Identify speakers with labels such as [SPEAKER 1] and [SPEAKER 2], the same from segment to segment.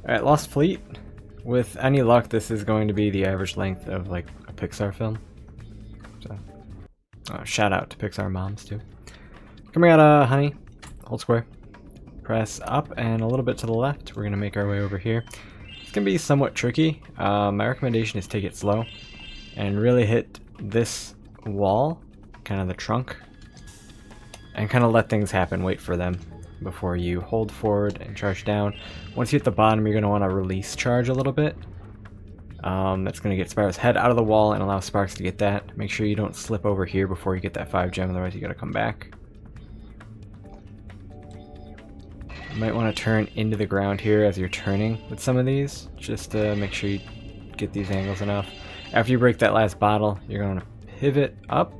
[SPEAKER 1] Alright, Lost Fleet. With any luck, this is going to be the average length of like a Pixar film. So, shout out to Pixar moms too. Coming out of Honey, hold square. Press up and a little bit to the left. We're going to make our way over here. It's going to be somewhat tricky. My recommendation is take it slow and really hit this wall, kind of the trunk, and kind of let things happen. Wait for them before you hold forward and charge down. Once you hit the bottom, you're going to want to release charge a little bit. That's going to get Spyro's head out of the wall and allow Sparks to get that. Make sure you don't slip over here before you get that 5 gem, otherwise you got to come back. You might want to turn into the ground here as you're turning with some of these, just to make sure you get these angles enough. After you break that last bottle, you're going to pivot up.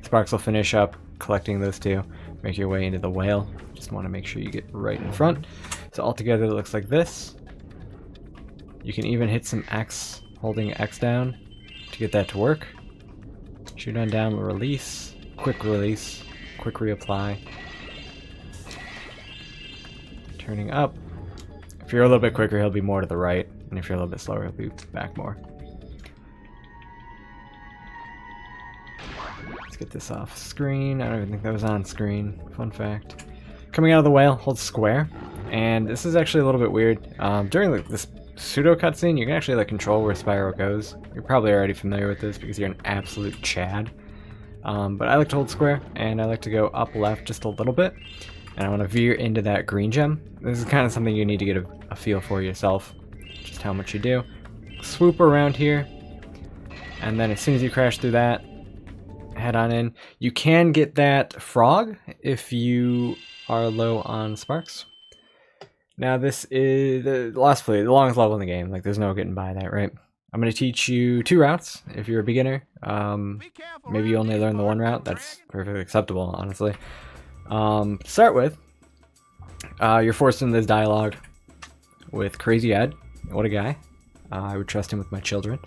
[SPEAKER 1] Sparks will finish up collecting those two. Make your way into the whale. Just want to make sure you get right in front. So altogether it looks like this. You can even hit some X, holding X down to get that to work. Shoot on down, release, quick reapply. Turning up. If you're a little bit quicker, he'll be more to the right, and if you're a little bit slower, he'll be back more. Let's get this off screen. I don't even think that was on screen. Fun fact. Coming out of the whale, hold square. And this is actually a little bit weird. During this pseudo cutscene, you can actually control where Spyro goes. You're probably already familiar with this because you're an absolute Chad. But I like to hold square, and I like to go up left just a little bit. And I want to veer into that green gem. This is kind of something you need to get a feel for yourself, just how much you do. Swoop around here, and then as soon as you crash through that, head on in. You can get that frog if you are low on Sparks. Now this is the longest level in the game. There's no getting by that, right? I'm going to teach you 2 routes if you're a beginner. Maybe you only learn the 1 route. That's perfectly acceptable, honestly. To start with, you're forced into this dialogue with Crazy Ed. What a guy. I would trust him with my children.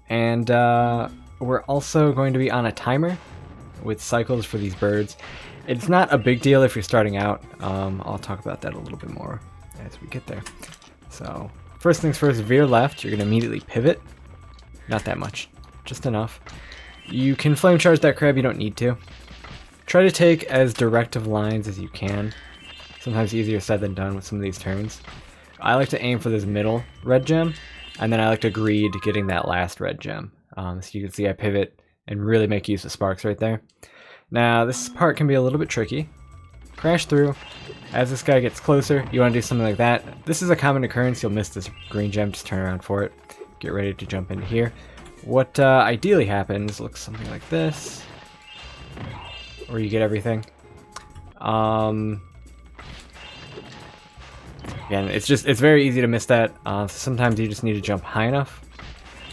[SPEAKER 1] And we're also going to be on a timer with cycles for these birds. It's not a big deal if you're starting out. I'll talk about that a little bit more as we get there. So, first things first, veer left. You're going to immediately pivot. Not that much, just enough. You can flame charge that crab, you don't need to. Try to take as direct of lines as you can. Sometimes easier said than done with some of these turns. I like to aim for this middle red gem, and then I like to greed getting that last red gem. So you can see I pivot and really make use of Sparks right there. Now this part can be a little bit tricky. Crash through. As this guy gets closer, you want to do something like that. This is a common occurrence. You'll miss this green gem, just turn around for it. Get ready to jump into here. What ideally happens looks something like this, where you get everything. Again, it's very easy to miss that. Sometimes you just need to jump high enough,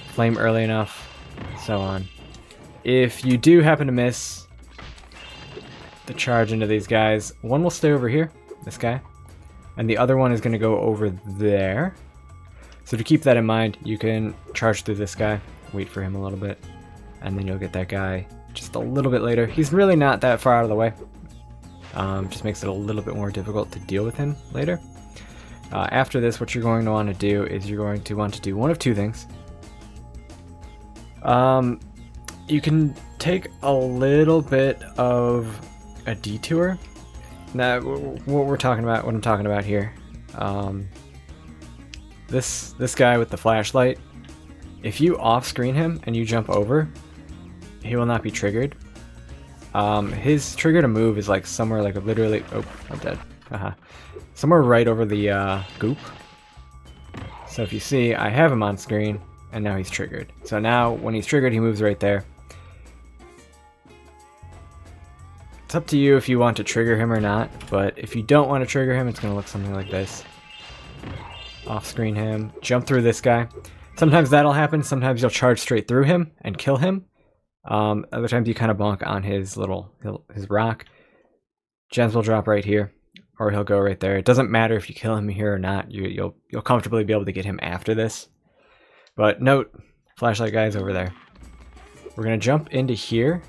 [SPEAKER 1] flame early enough, so on. If you do happen to miss the charge into these guys, one will stay over here, this guy, and the other one is going to go over there. So to keep that in mind, you can charge through this guy, wait for him a little bit, and then you'll get that guy just a little bit later. He's really not that far out of the way. Just makes it a little bit more difficult to deal with him later. After this, what you're going to want to do is you're going to want to do one of 2 things. You can take a little bit of a detour. Now, what I'm talking about here, this guy with the flashlight, if you off-screen him and you jump over, he will not be triggered. His trigger to move is somewhere literally, oh, I'm dead. Somewhere right over the goop. So if you see, I have him on screen, and now he's triggered. So now, when he's triggered, he moves right there. It's up to you if you want to trigger him or not, but if you don't want to trigger him, it's going to look something like this. Off-screen him, jump through this guy. Sometimes that'll happen, sometimes you'll charge straight through him and kill him. Other times you kind of bonk on his rock. Gems will drop right here, or he'll go right there. It doesn't matter if you kill him here or not. You'll comfortably be able to get him after this. But note, flashlight guy's over there. We're gonna jump into here,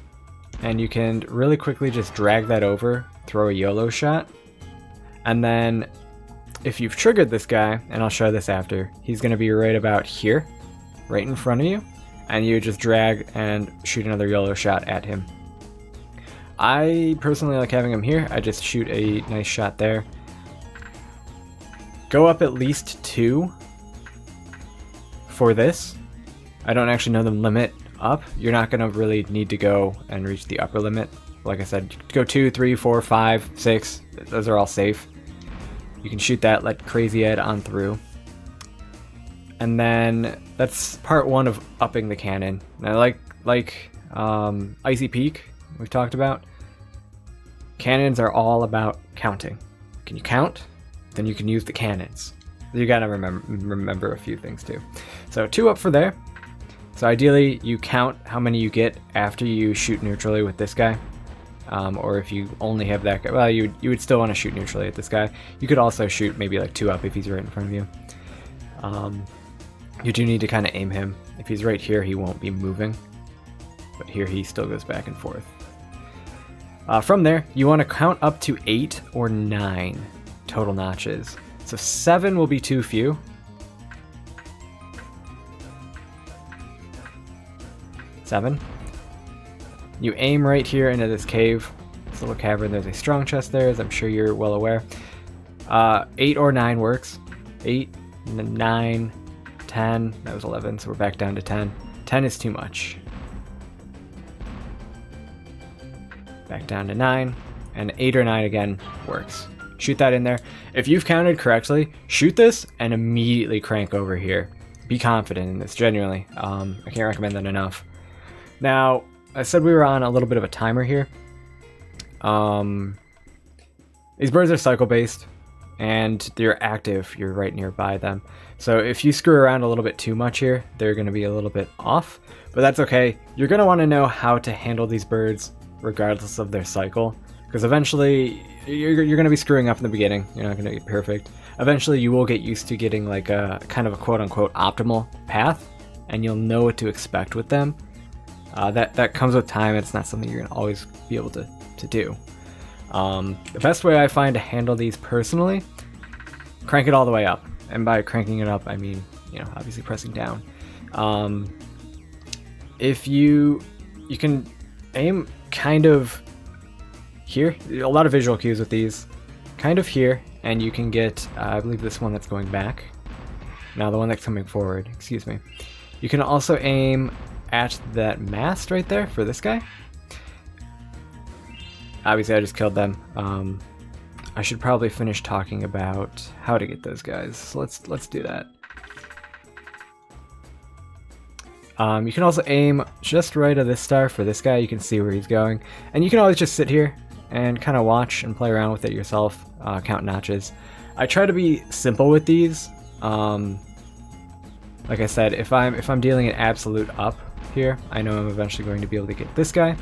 [SPEAKER 1] and you can really quickly just drag that over, throw a YOLO shot, and then if you've triggered this guy, and I'll show this after, he's going to be right about here, right in front of you, and you just drag and shoot another YOLO shot at him. I personally like having him here. I just shoot a nice shot there. Go up at least 2 for this. I don't actually know the limit up. You're not going to really need to go and reach the upper limit. Like I said, go 2, 3, 4, 5, 6. Those are all safe. You can shoot that like Crazy Ed on through. And then that's part 1 of upping the cannon. Now, like Icy Peak we've talked about, cannons are all about counting. Can you count? Then you can use the cannons. You gotta remember a few things too. So 2 up for there. So ideally you count how many you get after you shoot neutrally with this guy. Or if you only have that guy, well, you would still want to shoot neutrally at this guy. You could also shoot maybe like 2 up if he's right in front of you. You do need to kind of aim him. If he's right here, he won't be moving. But here he still goes back and forth. From there, you want to count up to 8 or 9 total notches. So 7 will be too few. 7. You aim right here into this cave, this little cavern. There's a strong chest there, as I'm sure you're well aware. 8 or 9 works. 8, 9, 10. That was 11, so we're back down to 10. 10 is too much. Back down to 9, and 8 or 9 again works. Shoot that in there. If you've counted correctly, shoot this and immediately crank over here. Be confident in this, genuinely. I can't recommend that enough. Now, I said we were on a little bit of a timer here. These birds are cycle-based, and they're active. You're right nearby them. So if you screw around a little bit too much here, they're going to be a little bit off. But that's okay. You're going to want to know how to handle these birds regardless of their cycle. Because eventually, you're going to be screwing up in the beginning. You're not going to get perfect. Eventually, you will get used to getting like a kind of a quote-unquote optimal path, and you'll know what to expect with them. That comes with time. It's not something you're going to always be able to do. The best way I find to handle these personally, crank it all the way up. And by cranking it up, I mean, obviously pressing down. If you can aim kind of here, a lot of visual cues with these, kind of here, and you can get, I believe this one that's going back. Now the one that's coming forward, excuse me. You can also aim at that mast right there for this guy. Obviously I just killed them. I should probably finish talking about how to get those guys. So let's do that. You can also aim just right of this star for this guy. You can see where he's going. And you can always just sit here and kind of watch and play around with it yourself, count notches. I try to be simple with these. Like I said, if I'm dealing an absolute up here, I know I'm eventually going to be able to get this guy.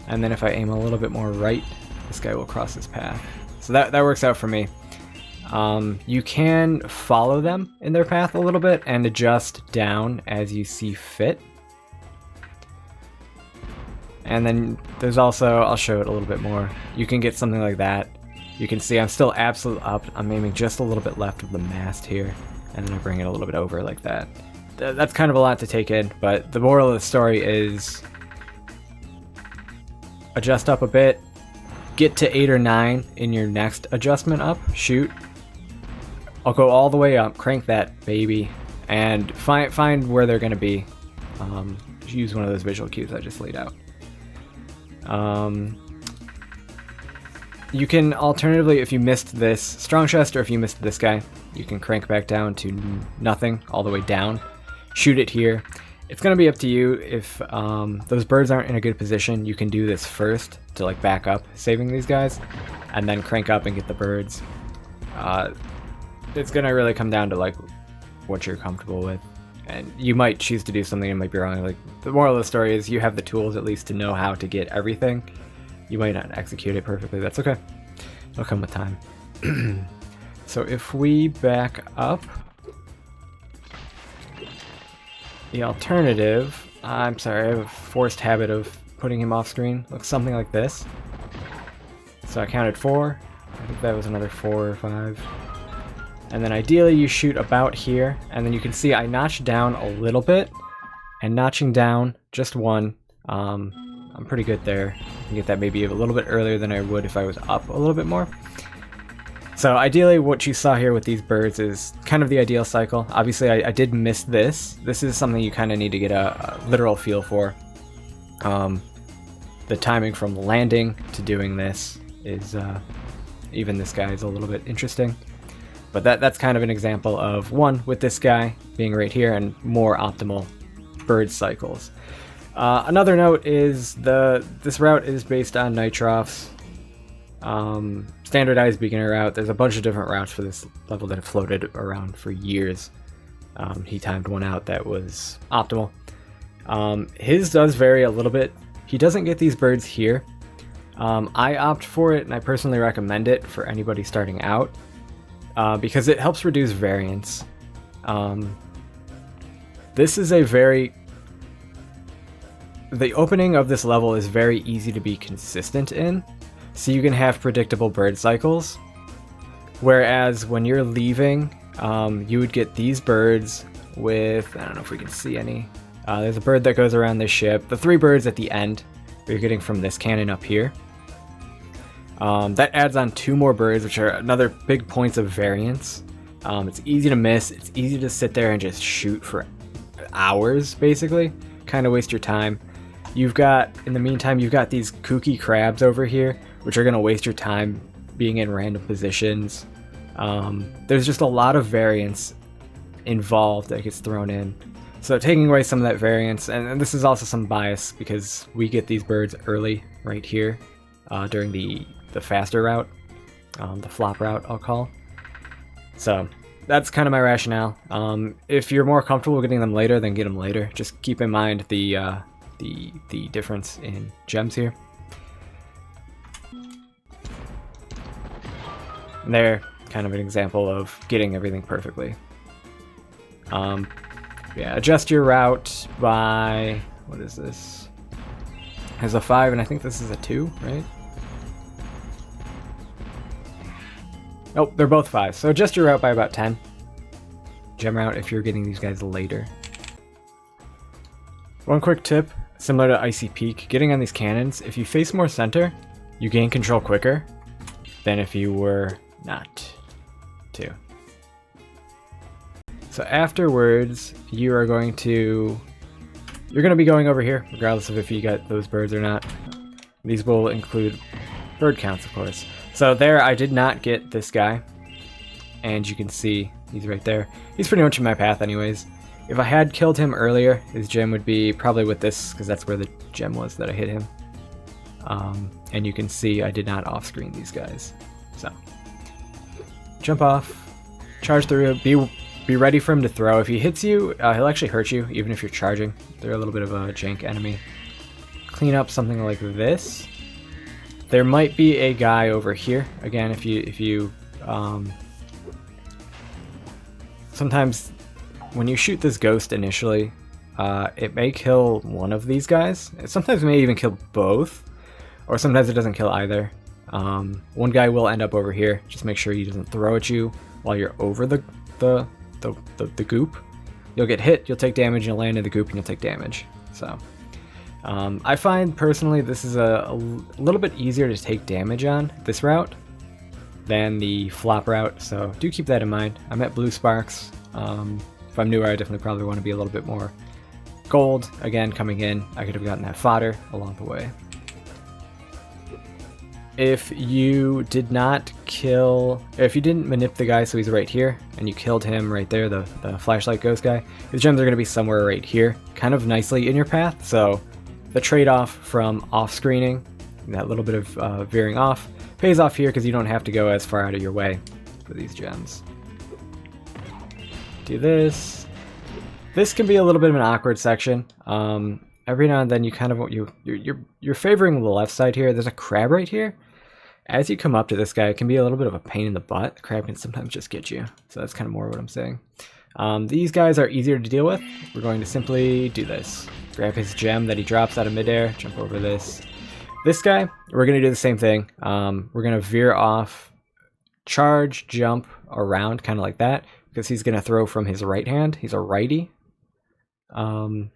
[SPEAKER 1] And then if I aim a little bit more right, this guy will cross his path. So that works out for me. You can follow them in their path a little bit and adjust down as you see fit. And then there's also, I'll show it a little bit more. You can get something like that. You can see I'm still absolute up. I'm aiming just a little bit left of the mast here. And then I bring it a little bit over like that. That's kind of a lot to take in, but the moral of the story is adjust up a bit, get to 8 or 9 in your next adjustment up, shoot. I'll go all the way up, crank that baby, and find where they're going to be. Use one of those visual cues I just laid out. You can alternatively, if you missed this strong chest or if you missed this guy, you can crank back down to nothing, all the way down. Shoot it here. It's going to be up to you. If those birds aren't in a good position, you can do this first to like back up, saving these guys, and then crank up and get the birds. It's going to really come down to like what you're comfortable with. And you might choose to do something and might be wrong. Like the moral of the story is you have the tools at least to know how to get everything. You might not execute it perfectly. That's okay. It'll come with time. So if we back up, the alternative, I'm sorry, I have a forced habit of putting him off screen. Looks something like this. So I counted 4. I think that was another 4 or 5. and then ideally you shoot about here, and then you can see I notched down a little bit, and notching down just one, I'm pretty good there. I can get that maybe a little bit earlier than I would if I was up a little bit more. So ideally what you saw here with these birds is kind of the ideal cycle. Obviously I did miss this. This is something you kind of need to get a literal feel for. The timing from landing to doing this is, even this guy is a little bit interesting. But that's kind of an example of one with this guy being right here and more optimal bird cycles. Another note is this route is based on Nitroff's standardized beginner route. There's a bunch of different routes for this level that have floated around for years. He timed one out that was optimal. His does vary a little bit. He doesn't get these birds here. I opt for it, and I personally recommend it for anybody starting out. Because it helps reduce variance. This is the opening of this level is very easy to be consistent in, so you can have predictable bird cycles. Whereas when you're leaving, you would get these birds with, I don't know if we can see any. There's a bird that goes around this ship. The 3 birds at the end, you're getting from this cannon up here. That adds on 2 more birds, which are another big points of variance. It's easy to miss. It's easy to sit there and just shoot for hours, basically. Kind of waste your time. In the meantime, you've got these kooky crabs over here, which are going to waste your time being in random positions. There's just a lot of variance involved that gets thrown in. So taking away some of that variance, and this is also some bias because we get these birds early right here during the faster route, the flop route I'll call. So that's kind of my rationale. If you're more comfortable getting them later, then get them later. Just keep in mind the difference in gems here. And they're kind of an example of getting everything perfectly. Yeah, adjust your route by, what is this? Has a 5, and I think this is a 2, right? Nope, they're both 5. So adjust your route by about 10. Gem route if you're getting these guys later. One quick tip, similar to Icy Peak, getting on these cannons, if you face more center, you gain control quicker than if you were not to. So afterwards, you're going to be going over here, regardless of if you got those birds or not. These will include bird counts, of course. So there, I did not get this guy, and you can see he's right there. He's pretty much in my path anyways. If I had killed him earlier, his gem would be probably with this, because that's where the gem was that I hit him. And you can see I did not off-screen these guys. So, jump off, charge through, be ready for him to throw. If he hits you, he'll actually hurt you, even if you're charging. They're a little bit of a jank enemy. Clean up something like this. There might be a guy over here. Again, if you sometimes when you shoot this ghost initially, it may kill one of these guys. Sometimes it may even kill both, or sometimes it doesn't kill either. One guy will end up over here. Just make sure he doesn't throw at you while you're over the goop. You'll get hit, you'll take damage, you'll land in the goop, and you'll take damage. So I find personally this is a little bit easier to take damage on this route than the flop route, so do keep that in mind. I'm at blue sparks. If I'm newer, I definitely probably want to be a little bit more gold. Again, coming in, I could have gotten that fodder along the way. If you did not if you didn't manip the guy, so he's right here, and you killed him right there, the flashlight ghost guy, his gems are going to be somewhere right here, kind of nicely in your path, so the trade-off from off-screening, that little bit of veering off, pays off here because you don't have to go as far out of your way for these gems. Do this. This can be a little bit of an awkward section. Every now and then you kind of you're favoring the left side here. There's a crab right here. As you come up to this guy, it can be a little bit of a pain in the butt. The crab can sometimes just get you. So that's kind of more what I'm saying. These guys are easier to deal with. We're going to simply do this. Grab his gem that he drops out of midair. Jump over this. This guy, we're going to do the same thing. We're going to veer off, charge, jump around, kind of like that, because he's going to throw from his right hand. He's a righty. And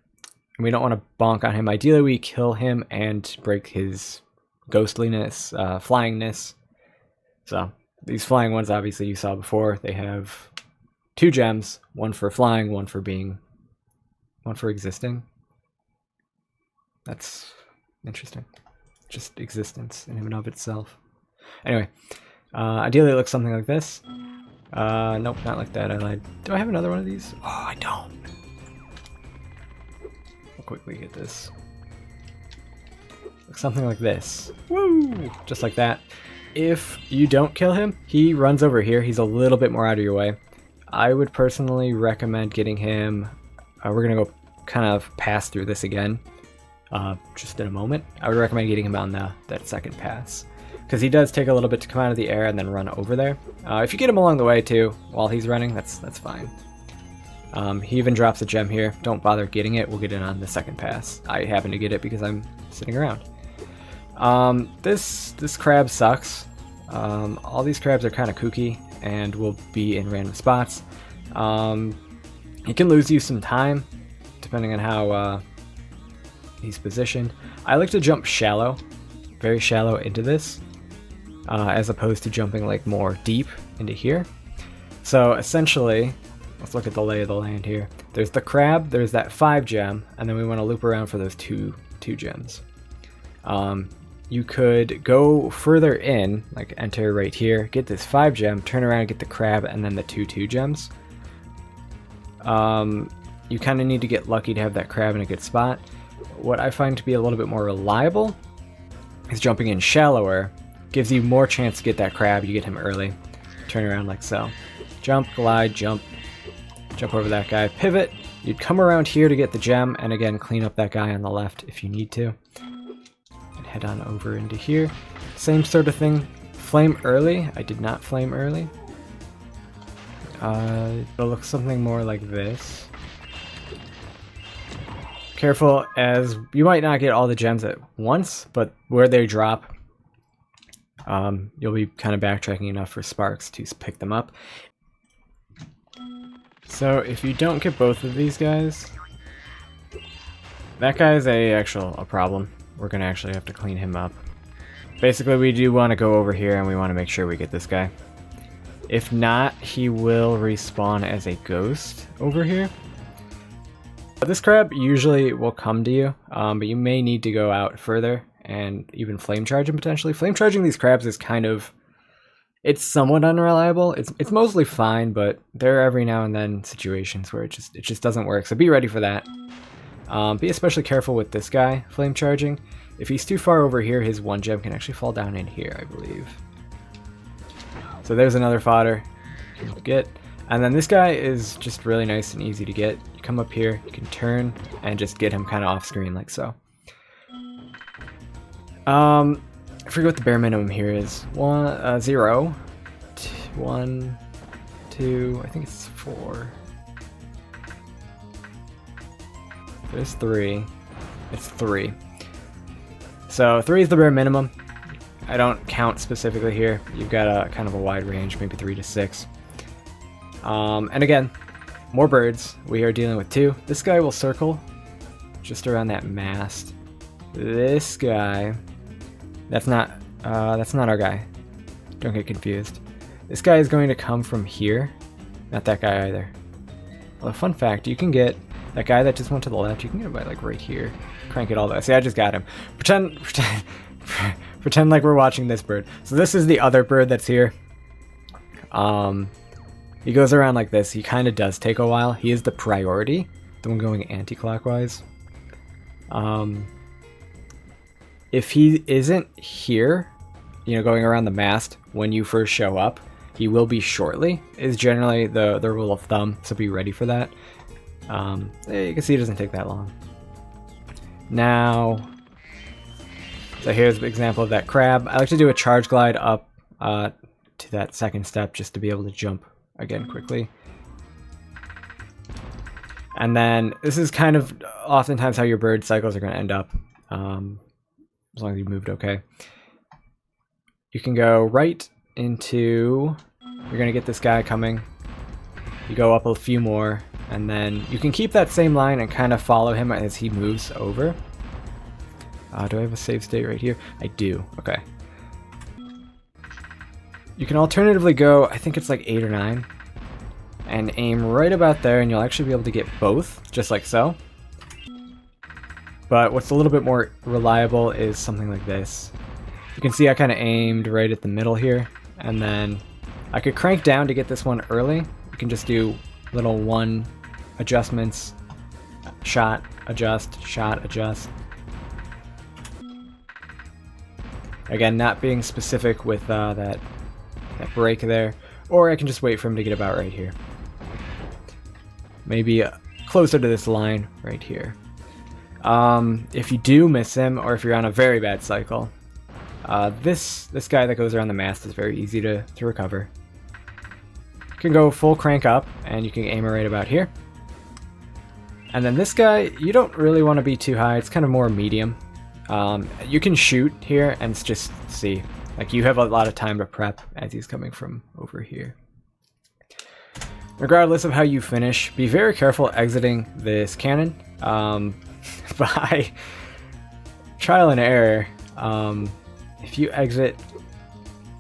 [SPEAKER 1] we don't want to bonk on him. Ideally, we kill him and break his ghostliness, flyingness. So these flying ones, obviously, you saw before. They have 2 gems, one for flying, one for existing. That's interesting. Just existence in and of itself. Anyway, ideally it looks something like this. Nope, not like that. I lied. Do I have another one of these? Oh, I don't. I'll quickly get this. Looks something like this. Woo! Just like that. If you don't kill him, he runs over here. He's a little bit more out of your way. I would personally recommend getting him. We're gonna go kind of pass through this again, just in a moment. I would recommend getting him on that second pass, because he does take a little bit to come out of the air and then run over there. If you get him along the way too, while he's running, that's fine. He even drops a gem here. Don't bother getting it. We'll get it on the second pass. I happen to get it because I'm sitting around. This crab sucks. All these crabs are kind of kooky and will be in random spots. He can lose you some time depending on how he's positioned. I like to jump shallow, very shallow into this, as opposed to jumping like more deep into here. So essentially, let's look at the lay of the land here. There's the crab, there's that 5 gem, and then we want to loop around for those two gems. You could go further in, like enter right here, get this 5 gem, turn around and get the crab, and then the 2 gems. You kind of need to get lucky to have that crab in a good spot. What I find to be a little bit more reliable is jumping in shallower. Gives you more chance to get that crab. You get him early. Turn around like so. Jump, glide, jump over that guy, pivot. You'd come around here to get the gem, and again, clean up that guy on the left if you need to. And head on over into here. Same sort of thing. Flame early. I did not flame early. It'll look something more like this. Careful, as you might not get all the gems at once, but where they drop, you'll be kind of backtracking enough for sparks to pick them up. So if you don't get both of these guys, that guy is a problem. We're gonna actually have to clean him up. Basically, we do want to go over here and we want to make sure we get this guy. If not, he will respawn as a ghost over here. This crab usually will come to you, but you may need to go out further and even flame charge him potentially. Flame charging these crabs is kind of, it's somewhat unreliable. It's mostly fine, but there are every now and then situations where it just doesn't work. So be ready for that. Be especially careful with this guy flame charging. If he's too far over here, his 1 gem can actually fall down in here, I believe. So there's another fodder you can get. And then this guy is just really nice and easy to get. You come up here, you can turn and just get him kind of off screen like so. I forget what the bare minimum here is. 0, 1, 2, I think it's 4. There's 3. It's 3. So 3 is the bare minimum. I don't count specifically here. You've got a kind of a wide range, maybe 3 to 6. And again, more birds. We are dealing with 2. This guy will circle just around that mast. This guy, that's not our guy. Don't get confused. This guy is going to come from here, not that guy either. Well, fun fact, you can get that guy that just went to the left. You can get him by like right here. Crank it all the way. See, I just got him. Pretend like we're watching this bird. So this is the other bird that's here. He goes around like this. He kind of does take a while. He is the priority, the one going anti-clockwise. If he isn't here, going around the mast when you first show up, he will be shortly, is generally the rule of thumb, so be ready for that. You can see it doesn't take that long. Now, so here's an example of that crab. I like to do a charge glide up to that second step just to be able to jump again quickly. And then this is kind of oftentimes how your bird cycles are going to end up, as long as you moved okay. You can go right into you're going to get this guy coming. You go up a few more, and then you can keep that same line and kind of follow him as he moves over. Do I have a save state right here? I do. Okay. You can alternatively go, I think it's like 8 or 9, and aim right about there, and you'll actually be able to get both, just like so. But what's a little bit more reliable is something like this. You can see I kind of aimed right at the middle here, and then I could crank down to get this one early. You can just do little 1 adjustments, shot, adjust, shot, adjust. Again, not being specific with that break there, or I can just wait for him to get about right here. Maybe closer to this line right here. If you do miss him, or if you're on a very bad cycle, this guy that goes around the mast is very easy to recover. You can go full crank up, and you can aim it right about here. And then this guy, you don't really want to be too high, it's kind of more medium. You can shoot here and just see. Like, you have a lot of time to prep as he's coming from over here. Regardless of how you finish, be very careful exiting this cannon. By trial and error, if you exit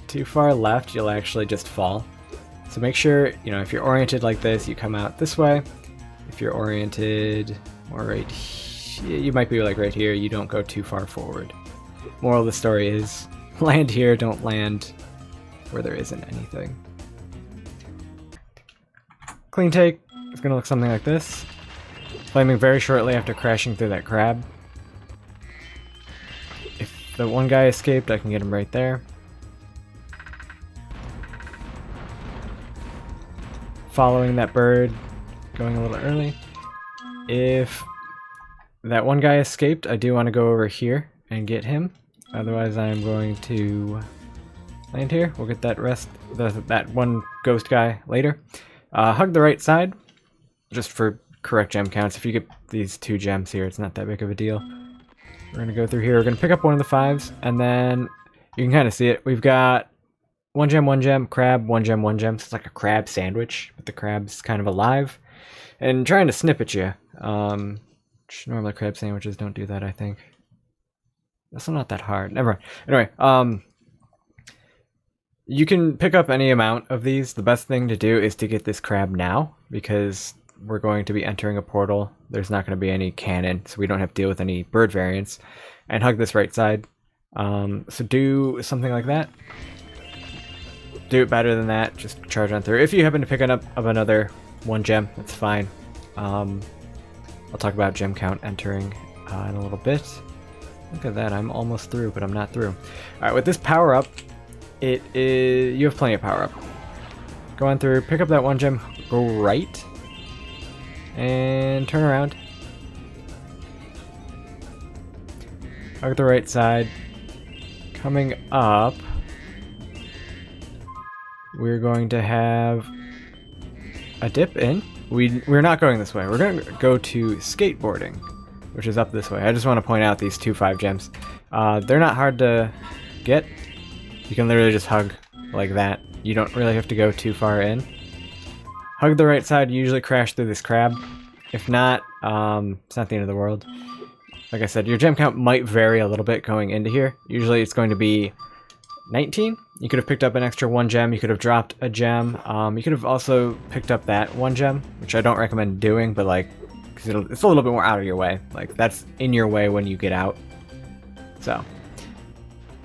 [SPEAKER 1] too far left, you'll actually just fall. So make sure, if you're oriented like this, you come out this way. If you're oriented more right here, you might be like right here, you don't go too far forward. Moral of the story is, land here, don't land where there isn't anything. Clean take is going to look something like this. Flaming very shortly after crashing through that crab. If the one guy escaped, I can get him right there. Following that bird, going a little early. If that one guy escaped, I do want to go over here and get him. Otherwise, I'm going to land here. We'll get that that one ghost guy later. Hug the right side, just for correct gem counts. If you get these 2 gems here, it's not that big of a deal. We're going to go through here. We're going to pick up one of the 5s, and then you can kind of see it. We've got 1 gem, crab, 1 gem, 1 gem. So it's like a crab sandwich, but the crab's kind of alive and trying to snip at you. Normally crab sandwiches don't do that, I think. That's not that hard. Never mind. Anyway, you can pick up any amount of these. The best thing to do is to get this crab now, because we're going to be entering a portal. There's not going to be any cannon, so we don't have to deal with any bird variants. And hug this right side. So do something like that. Do it better than that. Just charge on through. If you happen to pick up another 1 gem, that's fine. I'll talk about gem count entering in a little bit. Look at that, I'm almost through, but I'm not through. Alright, with this power-up, you have plenty of power-up. Go on through, pick up that 1 gem, go right, and turn around. Hug the right side. Coming up, we're going to have a dip in. We're not going this way. We're going to go to skateboarding, which is up this way. I just want to point out these 2 5 gems. They're not hard to get. You can literally just hug like that. You don't really have to go too far in. Hug the right side, you usually crash through this crab. If not, it's not the end of the world. Like I said, your gem count might vary a little bit going into here. Usually it's going to be 19. You could have picked up an extra 1 gem. You could have dropped a gem. You could have also picked up that 1 gem, which I don't recommend doing, but like, it's a little bit more out of your way. Like, that's in your way when you get out. So,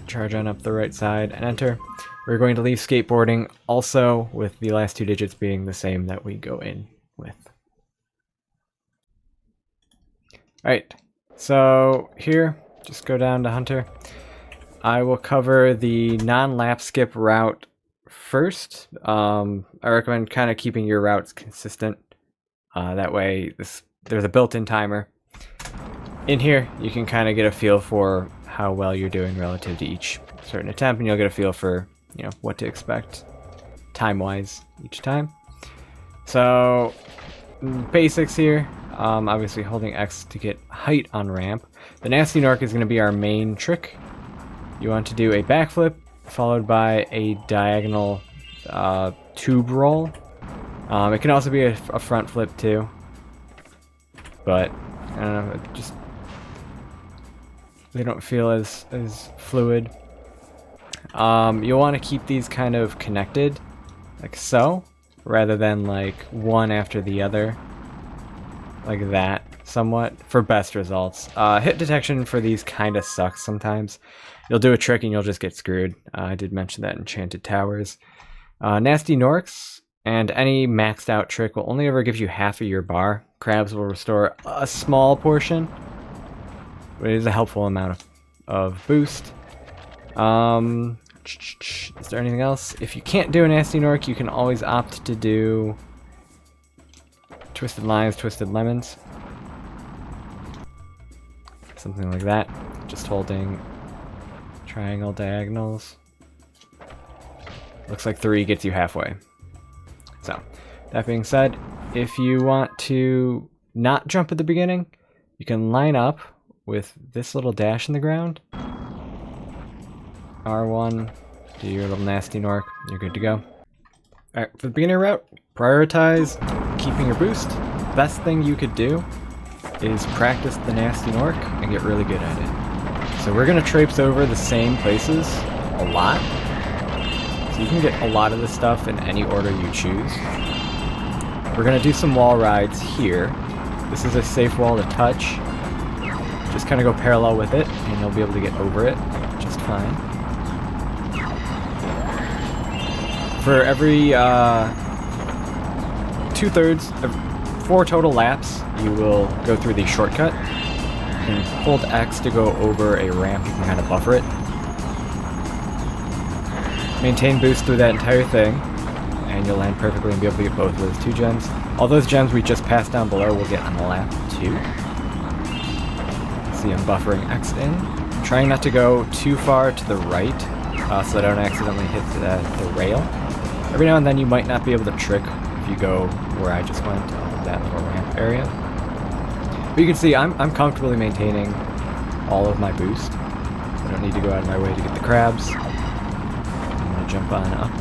[SPEAKER 1] charge on up the right side and enter. We're going to leave skateboarding also with the last 2 digits being the same that we go in with. Alright, so here, just go down to Hunter. I will cover the non-lap skip route first. I recommend kind of keeping your routes consistent. That way, there's a built-in timer. In here, you can kind of get a feel for how well you're doing relative to each certain attempt, and you'll get a feel for, what to expect time-wise each time. So, basics here. Obviously holding X to get height on ramp. The Nasty Narc is going to be our main trick. You want to do a backflip, followed by a diagonal tube roll. It can also be a front flip too, but I don't know, just they don't feel as fluid. You'll want to keep these kind of connected, like so, rather than like one after the other, like that, somewhat, for best results. Hit detection for these kind of sucks sometimes. You'll do a trick and you'll just get screwed. I did mention that in Enchanted Towers. Nasty Norks and any maxed out trick will only ever give you half of your bar. Crabs will restore a small portion, but it is a helpful amount of boost. Is there anything else? If you can't do a Nasty Nork, you can always opt to do Twisted Limes, Twisted Lemons. Something like that. Just holding triangle diagonals. Looks like 3 gets you halfway. So, that being said, if you want to not jump at the beginning, you can line up with this little dash in the ground. R1, do your little Nasty Nork, you're good to go. Alright, for the beginner route, prioritize keeping your boost. Best thing you could do is practice the Nasty Nork and get really good at it. So we're going to traipse over the same places a lot. So you can get a lot of this stuff in any order you choose. We're going to do some wall rides here. This is a safe wall to touch. Just kind of go parallel with it and you'll be able to get over it just fine. For every 4 total laps, you will go through the shortcut. You can hold X to go over a ramp, you can kind of buffer it. Maintain boost through that entire thing, and you'll land perfectly and be able to get both of those 2 gems. All those gems we just passed down below we'll get on lap 2. See, I'm buffering X in. I'm trying not to go too far to the right, so I don't accidentally hit the rail. Every now and then you might not be able to trick if you go where I just went, that little ramp area. But you can see I'm comfortably maintaining all of my boost. I don't need to go out of my way to get the crabs. I'm gonna jump on up,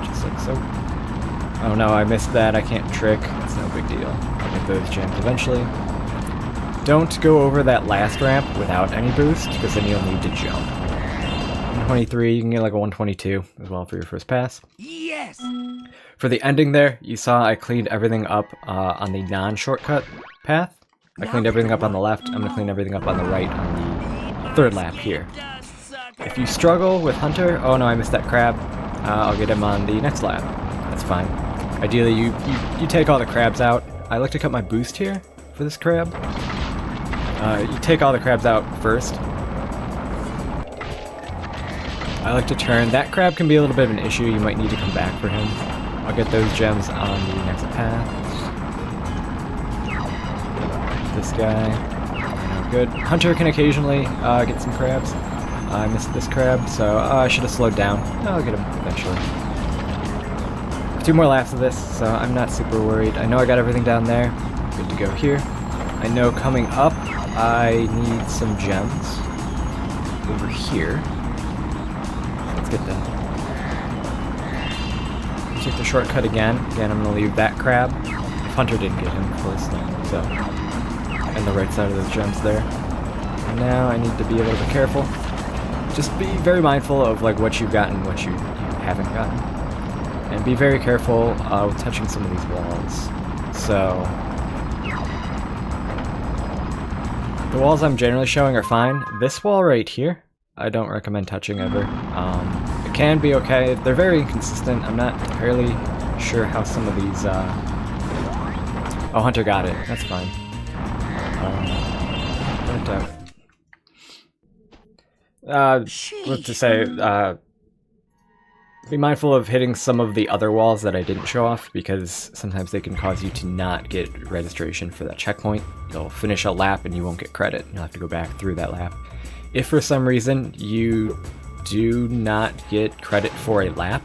[SPEAKER 1] just like so. Oh no, I missed that, I can't trick. It's no big deal. I'll get those gems eventually. Don't go over that last ramp without any boost, because then you'll need to jump. 123, you can get like a 122 as well for your first pass.
[SPEAKER 2] Yes!
[SPEAKER 1] For the ending there, you saw I cleaned everything up on the non-shortcut path. I cleaned everything up on the left, I'm going to clean everything up on the right on the 3rd lap here. If you struggle with Hunter, oh no, I missed that crab, I'll get him on the next lap. That's fine. Ideally, you take all the crabs out. I like to cut my boost here for this crab. You take all the crabs out first. I like to turn. That crab can be a little bit of an issue. You might need to come back for him. I'll get those gems on the next path. This guy. No good. Hunter can occasionally get some crabs. I missed this crab, so I should have slowed down. I'll get him eventually. 2 more laps of this, so I'm not super worried. I know I got everything down there. Good to go here. I know coming up, I need some gems over here. Let's get them. Take the shortcut again. Again, I'm going to leave that crab. If Hunter didn't get him, of course, so. And the right side of those gems there. And now I need to be a little bit careful. Just be very mindful of like what you've gotten, what you haven't gotten. And be very careful with touching some of these walls. So, the walls I'm generally showing are fine. This wall right here, I don't recommend touching ever. It can be okay. They're very inconsistent. I'm not entirely sure how some of these... Oh, Hunter got it. That's fine. Burnt out. What to say, be mindful of hitting some of the other walls that I didn't show off, because sometimes they can cause you to not get registration for that checkpoint. You'll finish a lap and you won't get credit. You'll have to go back through that lap. If for some reason you do not get credit for a lap,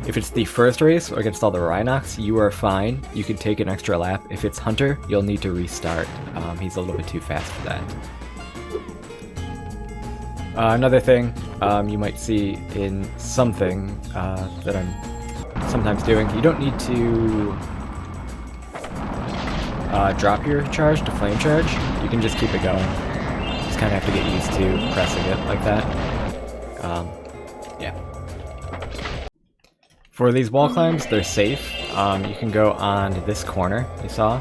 [SPEAKER 1] if it's the first race against all the Rhinox, you are fine. You can take an extra lap. If it's Hunter, you'll need to restart. He's a little bit too fast for that. Another thing you might see in something that I'm sometimes doing. You don't need to drop your charge to flame charge. You can just keep it going. Just kind of have to get used to pressing it like that. Yeah. For these wall climbs, they're safe. You can go on this corner you saw.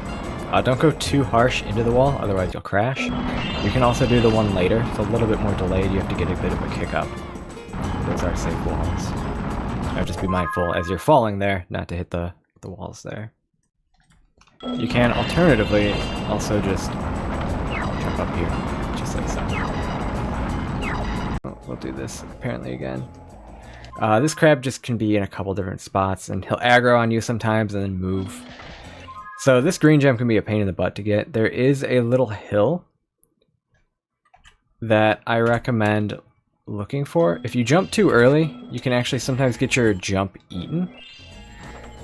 [SPEAKER 1] Don't go too harsh into the wall, otherwise you'll crash. You can also do the one later. It's a little bit more delayed. You have to get a bit of a kick up. Those are safe walls. Just be mindful as you're falling there, not to hit the walls there. You can alternatively also just jump up here, just like so. Oh, we'll do this apparently again. This crab just can be in a couple different spots, and he'll aggro on you sometimes and then move. So this green gem can be a pain in the butt to get. There is a little hill that I recommend looking for. If you jump too early, you can actually sometimes get your jump eaten.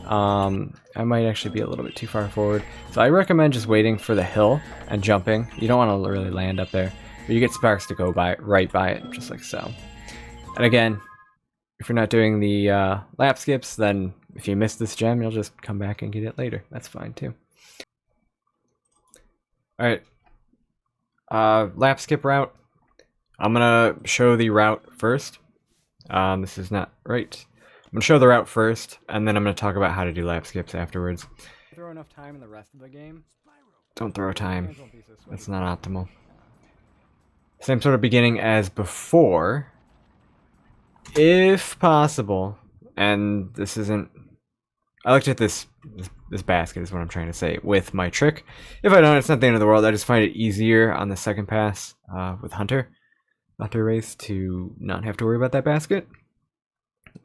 [SPEAKER 1] I might actually be a little bit too far forward. So I recommend just waiting for the hill and jumping. You don't want to really land up there. But you get sparks to go right by it, just like so. And again, if you're not doing the lap skips, then if you miss this gem, you'll just come back and get it later. That's fine too. Alright. Lap skip route. I'm gonna show the route first. This is not right. I'm gonna show the route first, and then I'm gonna talk about how to do lap skips afterwards. Throw enough time in the rest of the game. Don't throw time. That's not optimal. Same sort of beginning as before. If possible, and this isn't... I looked at this basket is what I'm trying to say with my trick. If I don't, it's not the end of the world. I just find it easier on the second pass with Hunter race to not have to worry about that basket.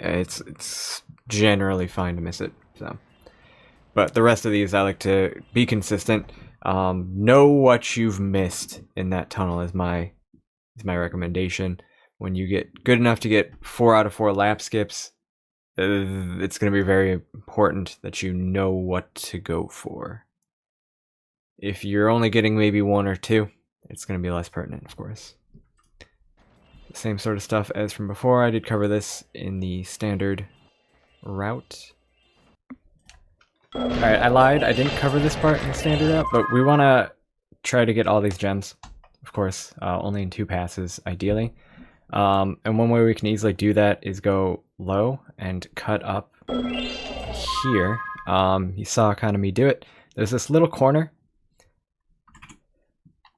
[SPEAKER 1] It's generally fine to miss it. So, but the rest of these I like to be consistent. Know what you've missed in that tunnel is my recommendation. When you get good enough to get 4 out of 4 lap skips, it's going to be very important that you know what to go for. If you're only getting maybe 1 or 2, it's going to be less pertinent, of course. Same sort of stuff as from before. I did cover this in the standard route. Alright, I lied. I didn't cover this part in the standard route, but we want to try to get all these gems. Of course, only in 2 passes, ideally. And one way we can easily do that is go low and cut up here. You saw kind of me do it. There's this little corner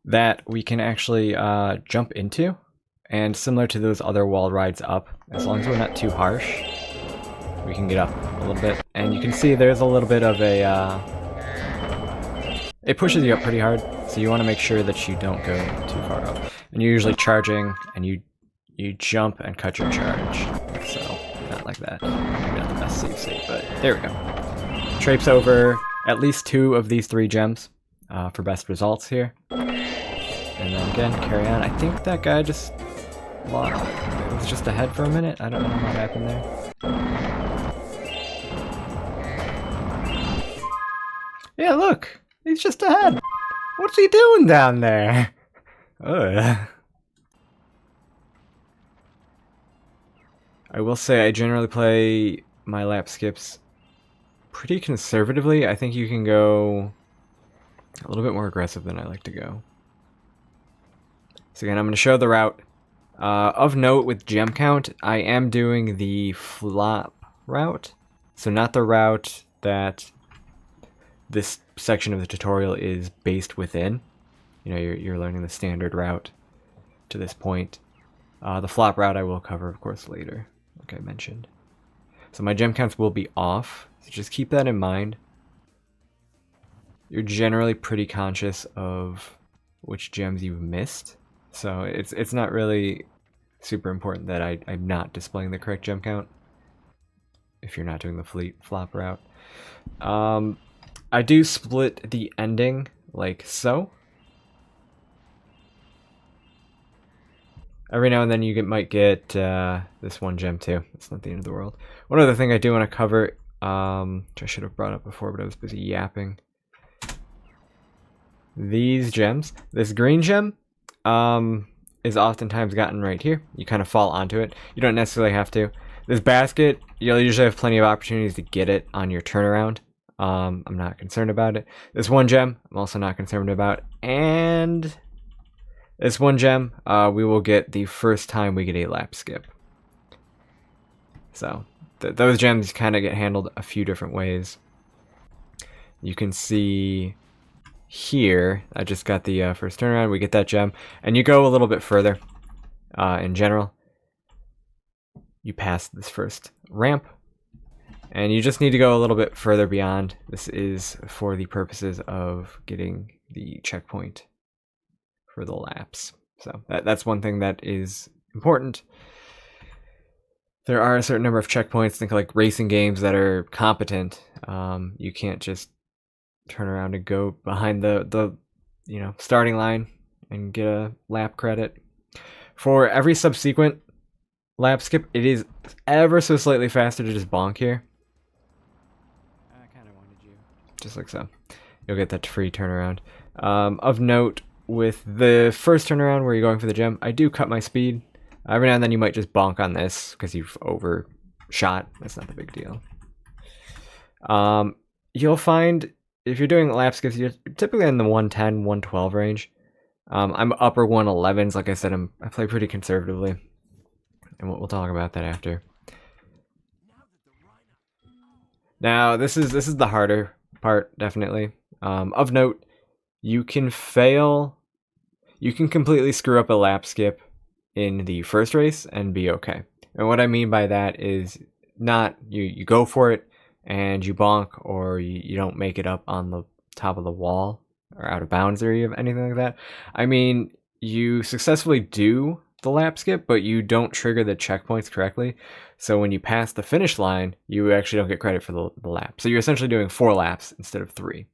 [SPEAKER 1] that we can actually jump into. And similar to those other wall rides up, as long as we're not too harsh, we can get up a little bit. And you can see there's a little bit of a... it pushes you up pretty hard, so you want to make sure that you don't go too far up. And you're usually charging, and you jump and cut your charge. So, not like that. Maybe not the best save state, but there we go. Traipse over at least 2 of these 3 gems for best results here. And then again, carry on. I think that guy just... it was just ahead for a minute. I don't know what happened there. Yeah, look! He's just ahead! What's he doing down there? Ugh. I will say I generally play my lap skips pretty conservatively. I think you can go a little bit more aggressive than I like to go. So again, I'm going to show the route. Of note with gem count, I am doing the flop route. So not the route that this section of the tutorial is based within. You know, you're learning the standard route to this point. The flop route I will cover, of course, later, like I mentioned. So my gem counts will be off, so just keep that in mind. You're generally pretty conscious of which gems you've missed. So it's not really super important that I'm not displaying the correct gem count if you're not doing the flop route. I do split the ending like so. Every now and then you might get this 1 gem too. It's not the end of the world. One other thing I do want to cover, which I should have brought up before, but I was busy yapping. These gems. This green gem is oftentimes gotten right here. You kind of fall onto it. You don't necessarily have to. This basket, you'll usually have plenty of opportunities to get it on your turnaround. I'm not concerned about it. This one gem, I'm also not concerned about. And this one gem, we will get the first time we get a lap skip. So those gems kind of get handled a few different ways. You can see here, I just got the first turnaround. We get that gem, and you go a little bit further. In general, you pass this first ramp, and you just need to go a little bit further beyond. This is for the purposes of getting the checkpoint for the laps. So that's one thing that is important. There are a certain number of checkpoints, think like racing games, that are competent. You can't just turn around and go behind the starting line and get a lap credit. For every subsequent lap skip, it is ever so slightly faster to just bonk here. I kind of wanted you. Just like so. You'll get that free turnaround. Of note, with the first turnaround where you're going for the gem, I do cut my speed. Every now and then you might just bonk on this because you've overshot. That's not the big deal. You'll find if you're doing lap skips, you're typically in the 110, 112 range. I'm upper 111s. Like I said, I play pretty conservatively, and we'll talk about that after. Now, this is the harder part, definitely. Of note, you can fail. You can completely screw up a lap skip in the first race and be okay. And what I mean by that is not you go for it and you bonk, or you don't make it up on the top of the wall or out of bounds or anything like that. I mean, you successfully do the lap skip, but you don't trigger the checkpoints correctly. So when you pass the finish line, you actually don't get credit for the lap. So you're essentially doing 4 laps instead of 3.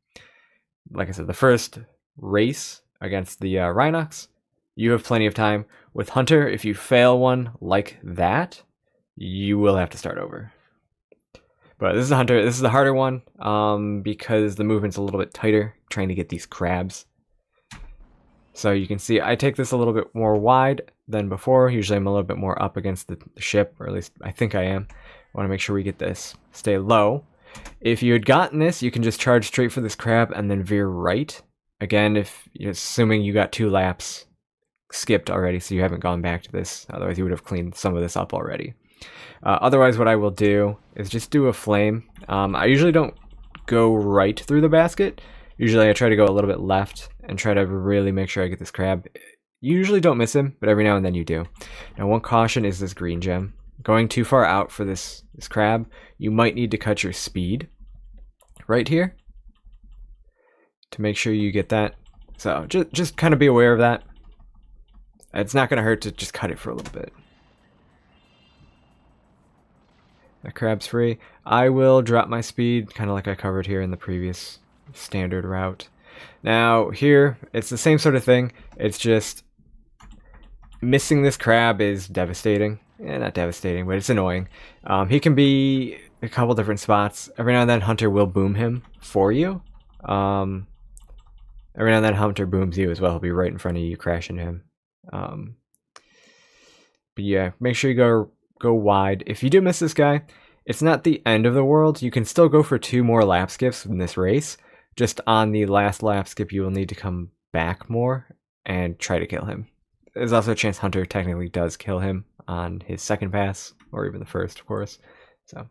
[SPEAKER 1] Like I said, the first race against the Rhinox, you have plenty of time. With Hunter, if you fail one like that, you will have to start over. But this is Hunter. This is the harder one because the movement's a little bit tighter, trying to get these crabs. So you can see I take this a little bit more wide than before. Usually I'm a little bit more up against the ship, or at least I think I am. I want to make sure we get this. Stay low. If you had gotten this, you can just charge straight for this crab and then veer right. Again, if you're assuming you got 2 laps skipped already, so you haven't gone back to this. Otherwise, you would have cleaned some of this up already. Otherwise, what I will do is just do a flame. I usually don't go right through the basket. Usually I try to go a little bit left and try to really make sure I get this crab. You usually don't miss him, but every now and then you do. Now, one caution is this green gem. Going too far out for this crab, you might need to cut your speed right here to make sure you get that. So just kind of be aware of that. It's not going to hurt to just cut it for a little bit. That crab's free. I will drop my speed, kind of like I covered here in the previous standard route. Now, here, it's the same sort of thing. It's just missing this crab is devastating. Not devastating, but it's annoying. He can be a couple different spots. Every now and then, Hunter will boom him for you. Every now and then, Hunter booms you as well. He'll be right in front of you, crashing him. But yeah, make sure you go wide. If you do miss this guy, it's not the end of the world. You can still go for 2 more lap skips in this race. Just on the last lap skip, you will need to come back more and try to kill him. There's also a chance Hunter technically does kill him on his second pass, or even the first, of course. So,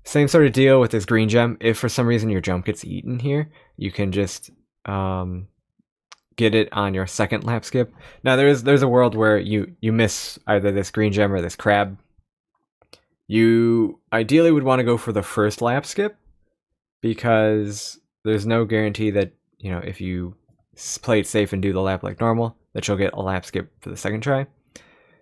[SPEAKER 1] same sort of deal with this green gem. If for some reason your jump gets eaten here, you can just get it on your second lap skip. Now there's a world where you miss either this green gem or this crab. You ideally would want to go for the first lap skip, because there's no guarantee that, if you play it safe and do the lap like normal, that you'll get a lap skip for the second try.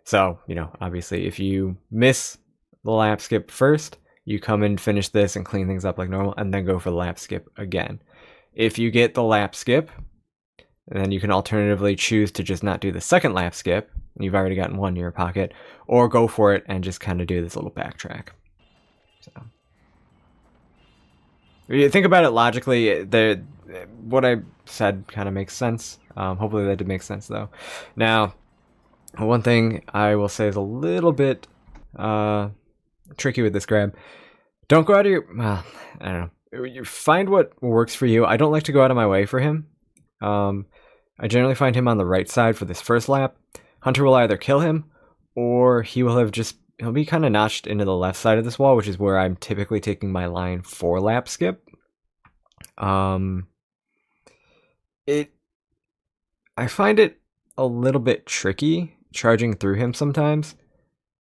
[SPEAKER 1] So, obviously if you miss the lap skip first, you come and finish this and clean things up like normal, and then go for the lap skip again. If you get the lap skip, and then you can alternatively choose to just not do the second lap skip, and you've already gotten one in your pocket, or go for it and just kind of do this little backtrack. So, if you think about it logically, what I said kind of makes sense. Hopefully that did make sense, though. Now, one thing I will say is a little bit tricky with this grab. Don't go out of your... Well, I don't know. You find what works for you. I don't like to go out of my way for him. I generally find him on the right side for this first lap. Hunter will either kill him, or he'll be kind of notched into the left side of this wall, which is where I'm typically taking my line for lap skip. I find it a little bit tricky charging through him sometimes,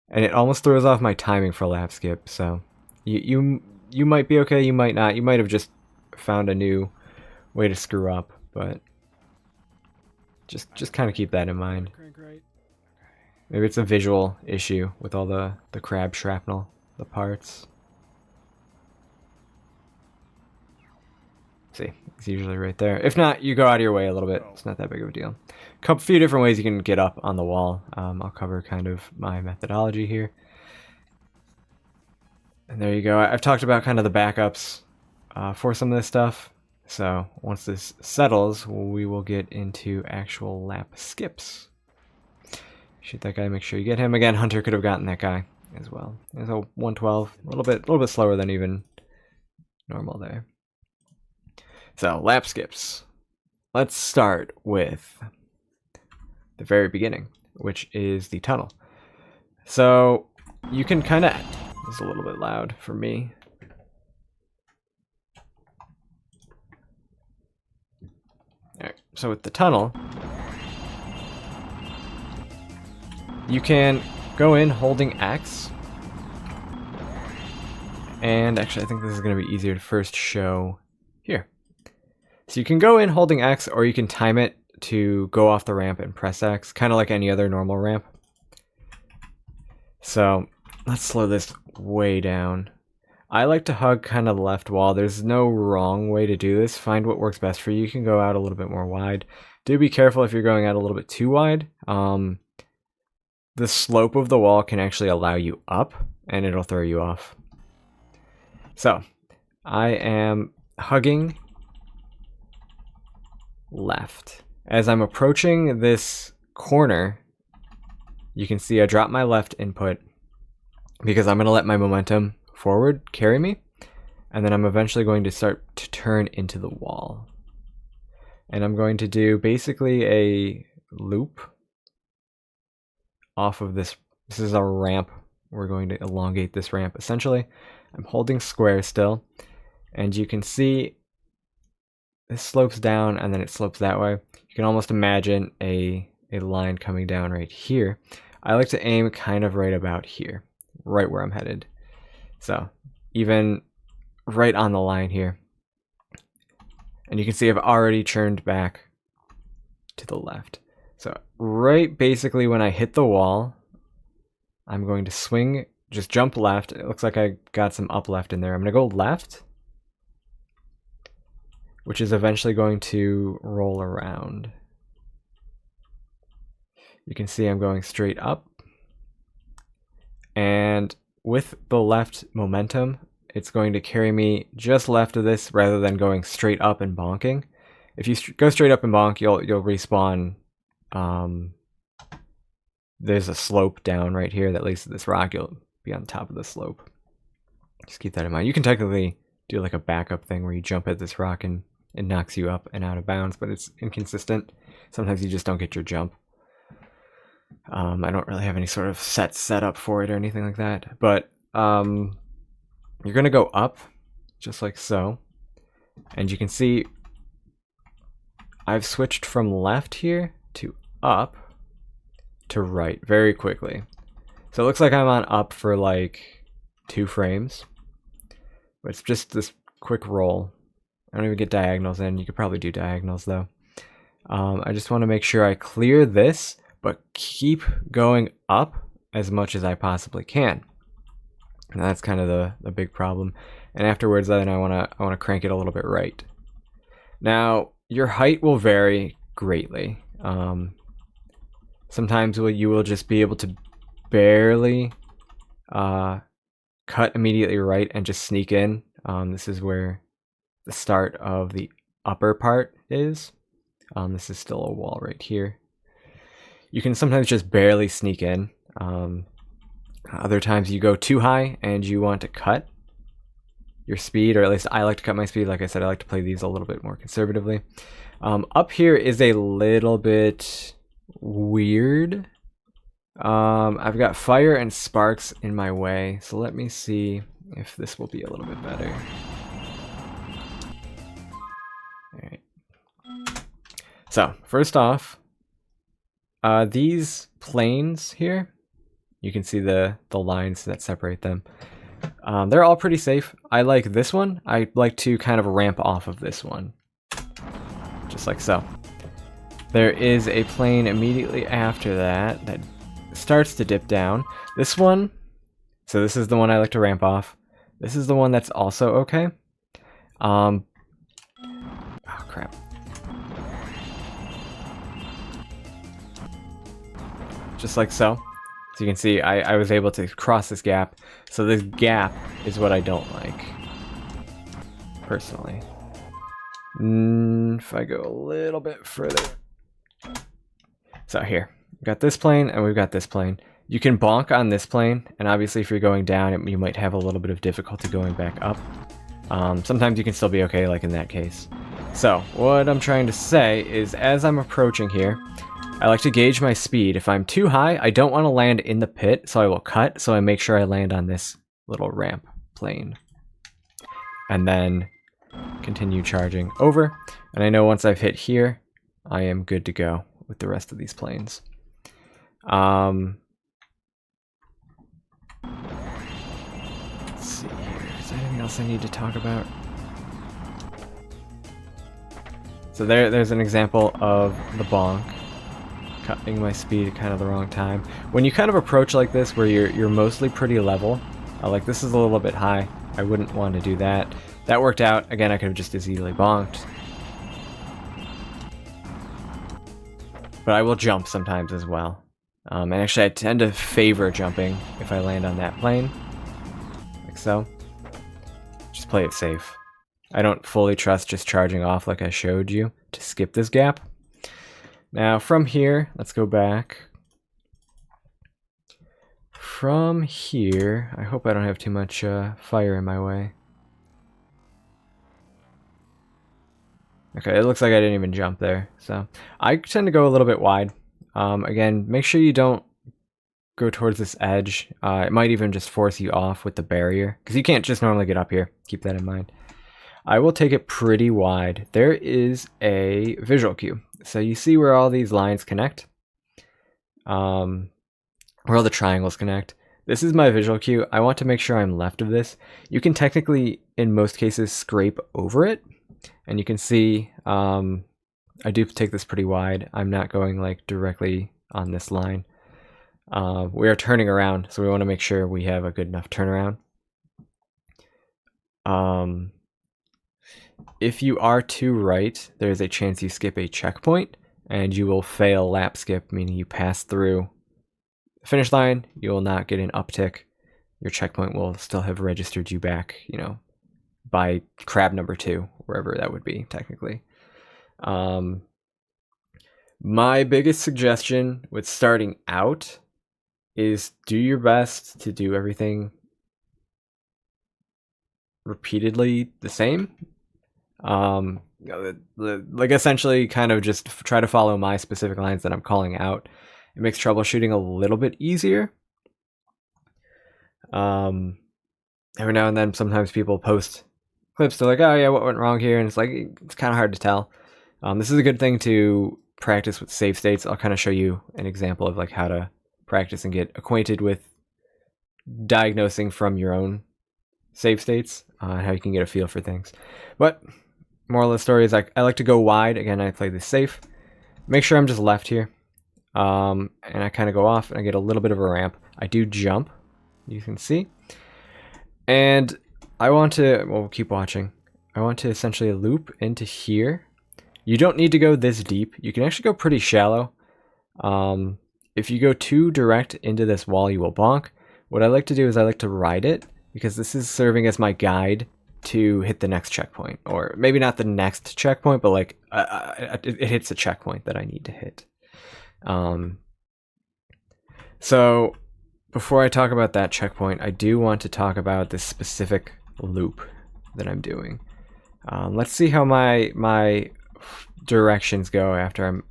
[SPEAKER 1] and it almost throws off my timing for lap skip. So you might be okay, you might not. You might have just found a new way to screw up, but just kind of keep that in mind. Maybe it's a visual issue with all the crab shrapnel, the parts. See, it's usually right there. If not, you go out of your way a little bit. It's not that big of a deal. A few different ways you can get up on the wall. I'll cover kind of my methodology here. And there you go. I've talked about kind of the backups for some of this stuff. So once this settles, we will get into actual lap skips. Shoot that guy, make sure you get him. Again, Hunter could have gotten that guy as well. There's a 112, a little bit slower than even normal there. So lap skips. Let's start with the very beginning, which is the tunnel. So you can kind of... It's a little bit loud for me. Alright, so with the tunnel, you can go in holding X. And actually, I think this is going to be easier to first show here. So you can go in holding X, or you can time it to go off the ramp and press X, kind of like any other normal ramp. So let's slow this way down. I like to hug kind of the left wall. There's no wrong way to do this. Find what works best for you. You can go out a little bit more wide. Do be careful if you're going out a little bit too wide. The slope of the wall can actually allow you up, and it'll throw you off. So I am hugging left. As I'm approaching this corner, you can see I drop my left input because I'm going to let my momentum forward carry me, and then I'm eventually going to start to turn into the wall. And I'm going to do basically a loop off of this. This is a ramp. We're going to elongate this ramp essentially. I'm holding square still, and you can see this slopes down and then it slopes that way. You can almost imagine a line coming down right here. I like to aim kind of right about here, right where I'm headed. So even right on the line here. And you can see I've already turned back to the left. So right basically when I hit the wall, I'm going to swing, just jump left. It looks like I got some up left in there. I'm going to go left, which is eventually going to roll around. You can see I'm going straight up. And with the left momentum, it's going to carry me just left of this rather than going straight up and bonking. If you go straight up and bonk, you'll respawn. There's a slope down right here that leads to this rock. You'll be on top of the slope. Just keep that in mind. You can technically do like a backup thing where you jump at this rock and it knocks you up and out of bounds, but it's inconsistent. Sometimes you just don't get your jump. I don't really have any sort of set up for it or anything like that, but you're going to go up just like so. And you can see I've switched from left here to up to right very quickly. So it looks like I'm on up for like 2 frames, but it's just this quick roll. I don't even get diagonals in. You could probably do diagonals though. I just want to make sure I clear this, but keep going up as much as I possibly can. And that's kind of the big problem. And afterwards, then I want to crank it a little bit right. Now your height will vary greatly. Sometimes you will just be able to barely cut immediately right and just sneak in. This is where the start of the upper part is. This is still a wall right here. You can sometimes just barely sneak in. Other times you go too high and you want to cut your speed, or at least I like to cut my speed. Like I said, I like to play these a little bit more conservatively. Up here is a little bit weird. I've got fire and sparks in my way, so let me see if this will be a little bit better. Alright. So, first off, these planes here, you can see the lines that separate them. They're all pretty safe. I like this one. I like to kind of ramp off of this one. Just like so. There is a plane immediately after that that starts to dip down. This one, so this is the one I like to ramp off. This is the one that's also okay. Oh crap. Just like so. So you can see I was able to cross this gap. So this gap is what I don't like, personally. If I go a little bit further. So here, we've got this plane and we've got this plane. You can bonk on this plane, and obviously if you're going down, you might have a little bit of difficulty going back up. Sometimes you can still be okay, like in that case. So what I'm trying to say is, as I'm approaching here, I like to gauge my speed. If I'm too high, I don't want to land in the pit, so I will cut, so I make sure I land on this little ramp plane. And then continue charging over. And I know once I've hit here, I am good to go with the rest of these planes. Let's see here. Is there anything else I need to talk about? So there's an example of the bonk. Cutting my speed at kind of the wrong time. When you kind of approach like this, where you're mostly pretty level, like this is a little bit high, I wouldn't want to do that. That worked out. Again, I could have just as easily bonked. But I will jump sometimes as well. And actually I tend to favor jumping if I land on that plane. Like so. Just play it safe. I don't fully trust just charging off like I showed you to skip this gap. Now from here, let's go back. From here, I hope I don't have too much fire in my way. Okay, it looks like I didn't even jump there. So I tend to go a little bit wide. Again, make sure you don't go towards this edge. It might even just force you off with the barrier, because you can't just normally get up here. Keep that in mind. I will take it pretty wide. There is a visual cue. So you see where all these lines connect? Where all the triangles connect? This is my visual cue. I want to make sure I'm left of this. You can technically, in most cases, scrape over it. And you can see, I do take this pretty wide. I'm not going like directly on this line. We are turning around, so we want to make sure we have a good enough turnaround. If you are too right, there's a chance you skip a checkpoint, and you will fail lap skip, meaning you pass through the finish line. You will not get an uptick. Your checkpoint will still have registered you back, you know, by crab number 2, wherever that would be, technically. My biggest suggestion with starting out is do your best to do everything repeatedly the same. Like essentially kind of just try to follow my specific lines that I'm calling out. It makes troubleshooting a little bit easier. Every now and then sometimes people post clips, they're like, oh yeah, what went wrong here? And it's like, it's kind of hard to tell. This is a good thing to practice with save states. I'll kind of show you an example of like how to practice and get acquainted with diagnosing from your own save states, how you can get a feel for things. But moral of the story is like I like to go wide. Again, I play this safe. Make sure I'm just left here. And I kind of go off and I get a little bit of a ramp. I do jump, you can see. And I want to, well, keep watching. I want to essentially loop into here. You don't need to go this deep. You can actually go pretty shallow. If you go too direct into this wall, you will bonk. What I like to do is I like to ride it, because this is serving as my guide to hit the next checkpoint. Or maybe not the next checkpoint, but like it hits a checkpoint that I need to hit. So before I talk about that checkpoint, I do want to talk about this specific loop that I'm doing. Let's see how my directions go after I'm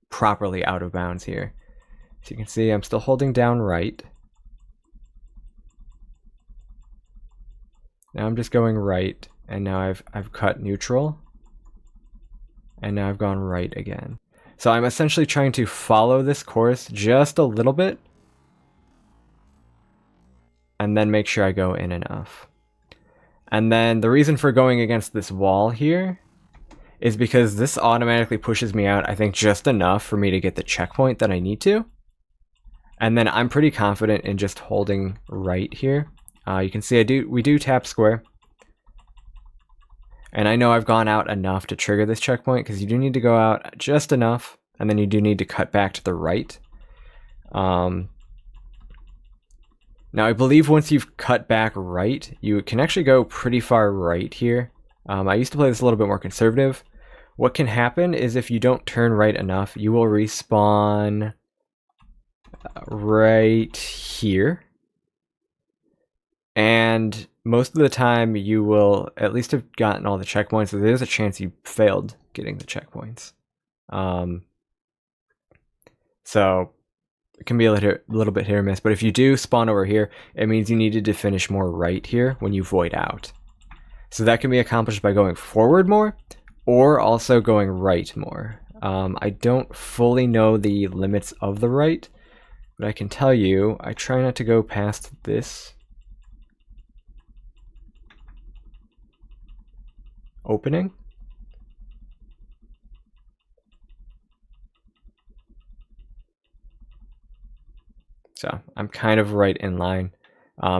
[SPEAKER 1] properly out of bounds here. So you can see I'm still holding down right. Now I'm just going right, and now I've cut neutral, and now I've gone right again. So I'm essentially trying to follow this course just a little bit, and then make sure I go in enough. And then the reason for going against this wall here is because this automatically pushes me out, I think, just enough for me to get the checkpoint that I need to. And then I'm pretty confident in just holding right here. You can see we do tap square. And I know I've gone out enough to trigger this checkpoint, because you do need to go out just enough, and then you do need to cut back to the right. Now, I believe once you've cut back right, you can actually go pretty far right here. I used to play this a little bit more conservative. What can happen is if you don't turn right enough, you will respawn right here. And most of the time, you will at least have gotten all the checkpoints, so there's a chance you failed getting the checkpoints. So it can be a little bit hit or miss, but if you do spawn over here, it means you needed to finish more right here when you void out. So that can be accomplished by going forward more, or also going right more. I don't fully know the limits of the right, but I can tell you, I try not to go past this opening. So I'm kind of right in line.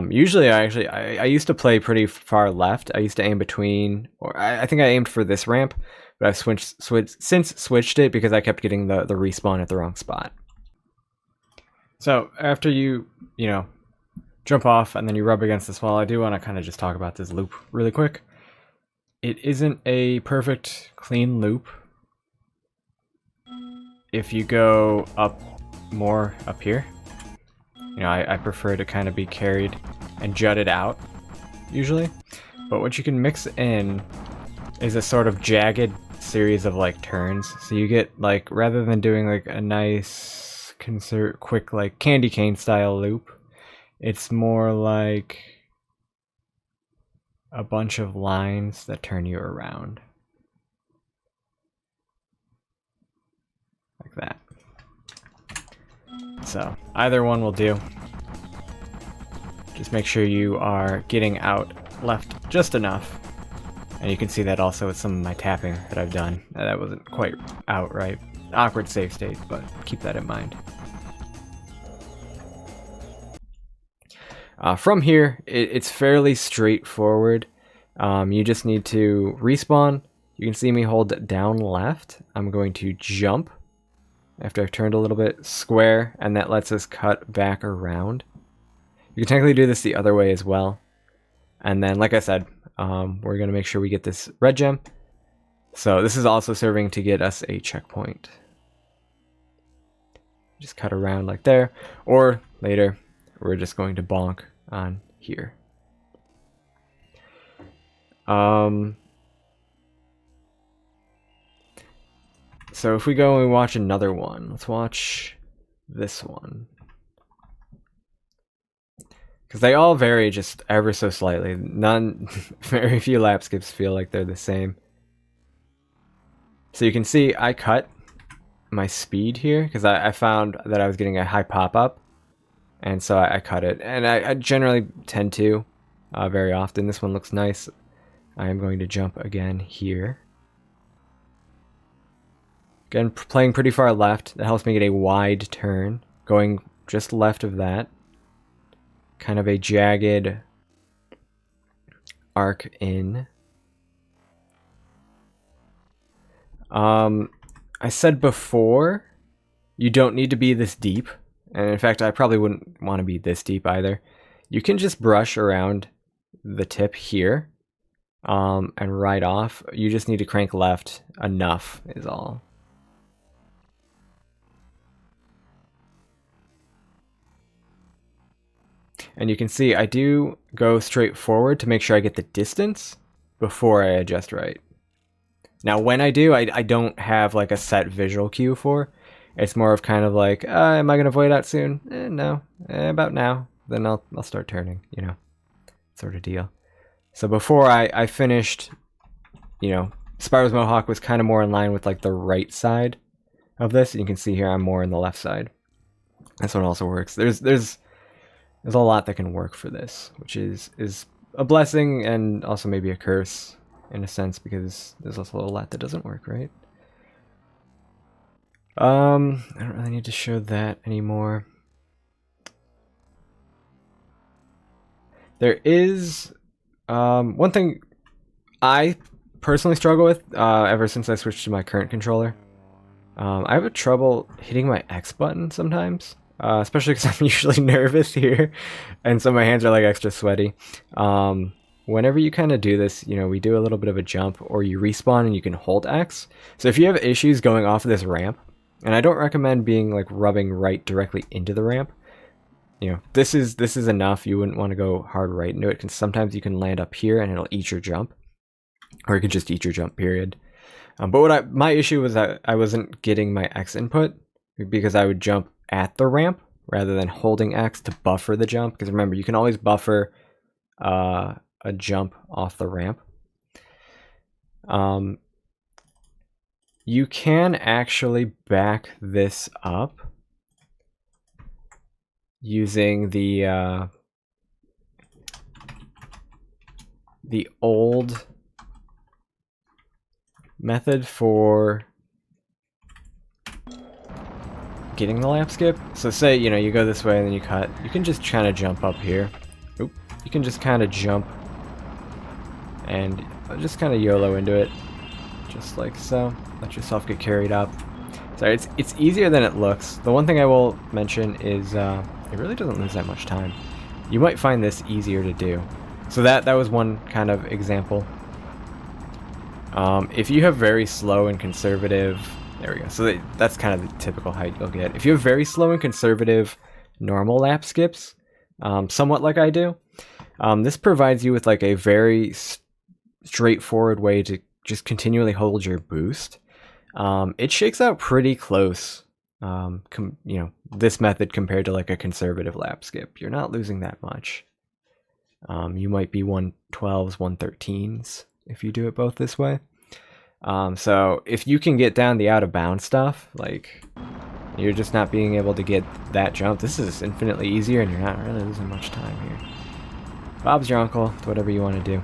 [SPEAKER 1] Usually I used to play pretty far left. I used to aim between, or I think I aimed for this ramp, but I've since switched it because I kept getting the respawn at the wrong spot. So after you jump off and then you rub against this wall, I do want to kind of just talk about this loop really quick. It isn't a perfect, clean loop. If you go more up here, I prefer to kind of be carried and jutted out, usually. But what you can mix in is a sort of jagged series of turns. So you get rather than doing a nice quick candy cane style loop, it's more like a bunch of lines that turn you around. Like that. So either one will do. Just make sure you are getting out left just enough. And you can see that also with some of my tapping that I've done. That wasn't quite out right. Awkward save state, but keep that in mind. From here, it's fairly straightforward. You just need to respawn. You can see me hold down left. I'm going to jump after I've turned a little bit, square, and that lets us cut back around. You can technically do this the other way as well. And then, like I said, we're going to make sure we get this red gem. So this is also serving to get us a checkpoint. Just cut around like there, or later, we're just going to bonk on here. So if we go and we watch another one, let's watch this one. Because they all vary just ever so slightly. Very few lap skips feel like they're the same. So you can see I cut my speed here because I found that I was getting a high pop-up. And so I cut it. And I generally tend to very often. This one looks nice. I am going to jump again here. Again, playing pretty far left. That helps me get a wide turn. Going just left of that. Kind of a jagged arc in. I said before, you don't need to be this deep. And in fact, I probably wouldn't want to be this deep either. You can just brush around the tip here and ride off. You just need to crank left enough is all. And you can see I do go straight forward to make sure I get the distance before I adjust right. Now when I do, I don't have like a set visual cue for. It's more of kind of like, am I going to void out soon? No, about now. Then I'll start turning, you know, sort of deal. So before I finished, you know, Spyro's Mohawk was kind of more in line with like the right side of this. You can see here I'm more on the left side. This one also works. There's a lot that can work for this, which is a blessing and also maybe a curse in a sense, because there's also a lot that doesn't work, right? I don't really need to show that anymore. There is one thing I personally struggle with ever since I switched to my current controller. I have trouble hitting my X button sometimes, especially because I'm usually nervous here, and so my hands are like extra sweaty. Whenever you kind of do this, you know, we do a little bit of a jump, or you respawn and you can hold X. So if you have issues going off of this ramp, and I don't recommend being like rubbing right directly into the ramp. You know, this is enough. You wouldn't want to go hard right into it, because sometimes you can land up here and it'll eat your jump, or it could just eat your jump, period. But my issue was that I wasn't getting my X input, because I would jump at the ramp rather than holding X to buffer the jump. Because remember, you can always buffer a jump off the ramp. You can actually back this up using the old method for getting the lap skip. So say, you know, you go this way and then you cut. You can just kind of jump up here. Oop. You can just kind of jump and just kind of YOLO into it, just like so. Let yourself get carried up. Sorry, it's easier than it looks. The one thing I will mention is it really doesn't lose that much time. You might find this easier to do. So that was one kind of example. If you have very slow and conservative, there we go. So that's kind of the typical height you'll get. If you have very slow and conservative normal lap skips, somewhat like I do, this provides you with like a very straightforward way to just continually hold your boost. It shakes out pretty close, you know, this method compared to like a conservative lap skip. You're not losing that much. You might be 112s, 113s if you do it both this way. So if you can get down the out of bounds stuff, like you're just not being able to get that jump, this is infinitely easier and you're not really losing much time here. Bob's your uncle, it's whatever you want to do.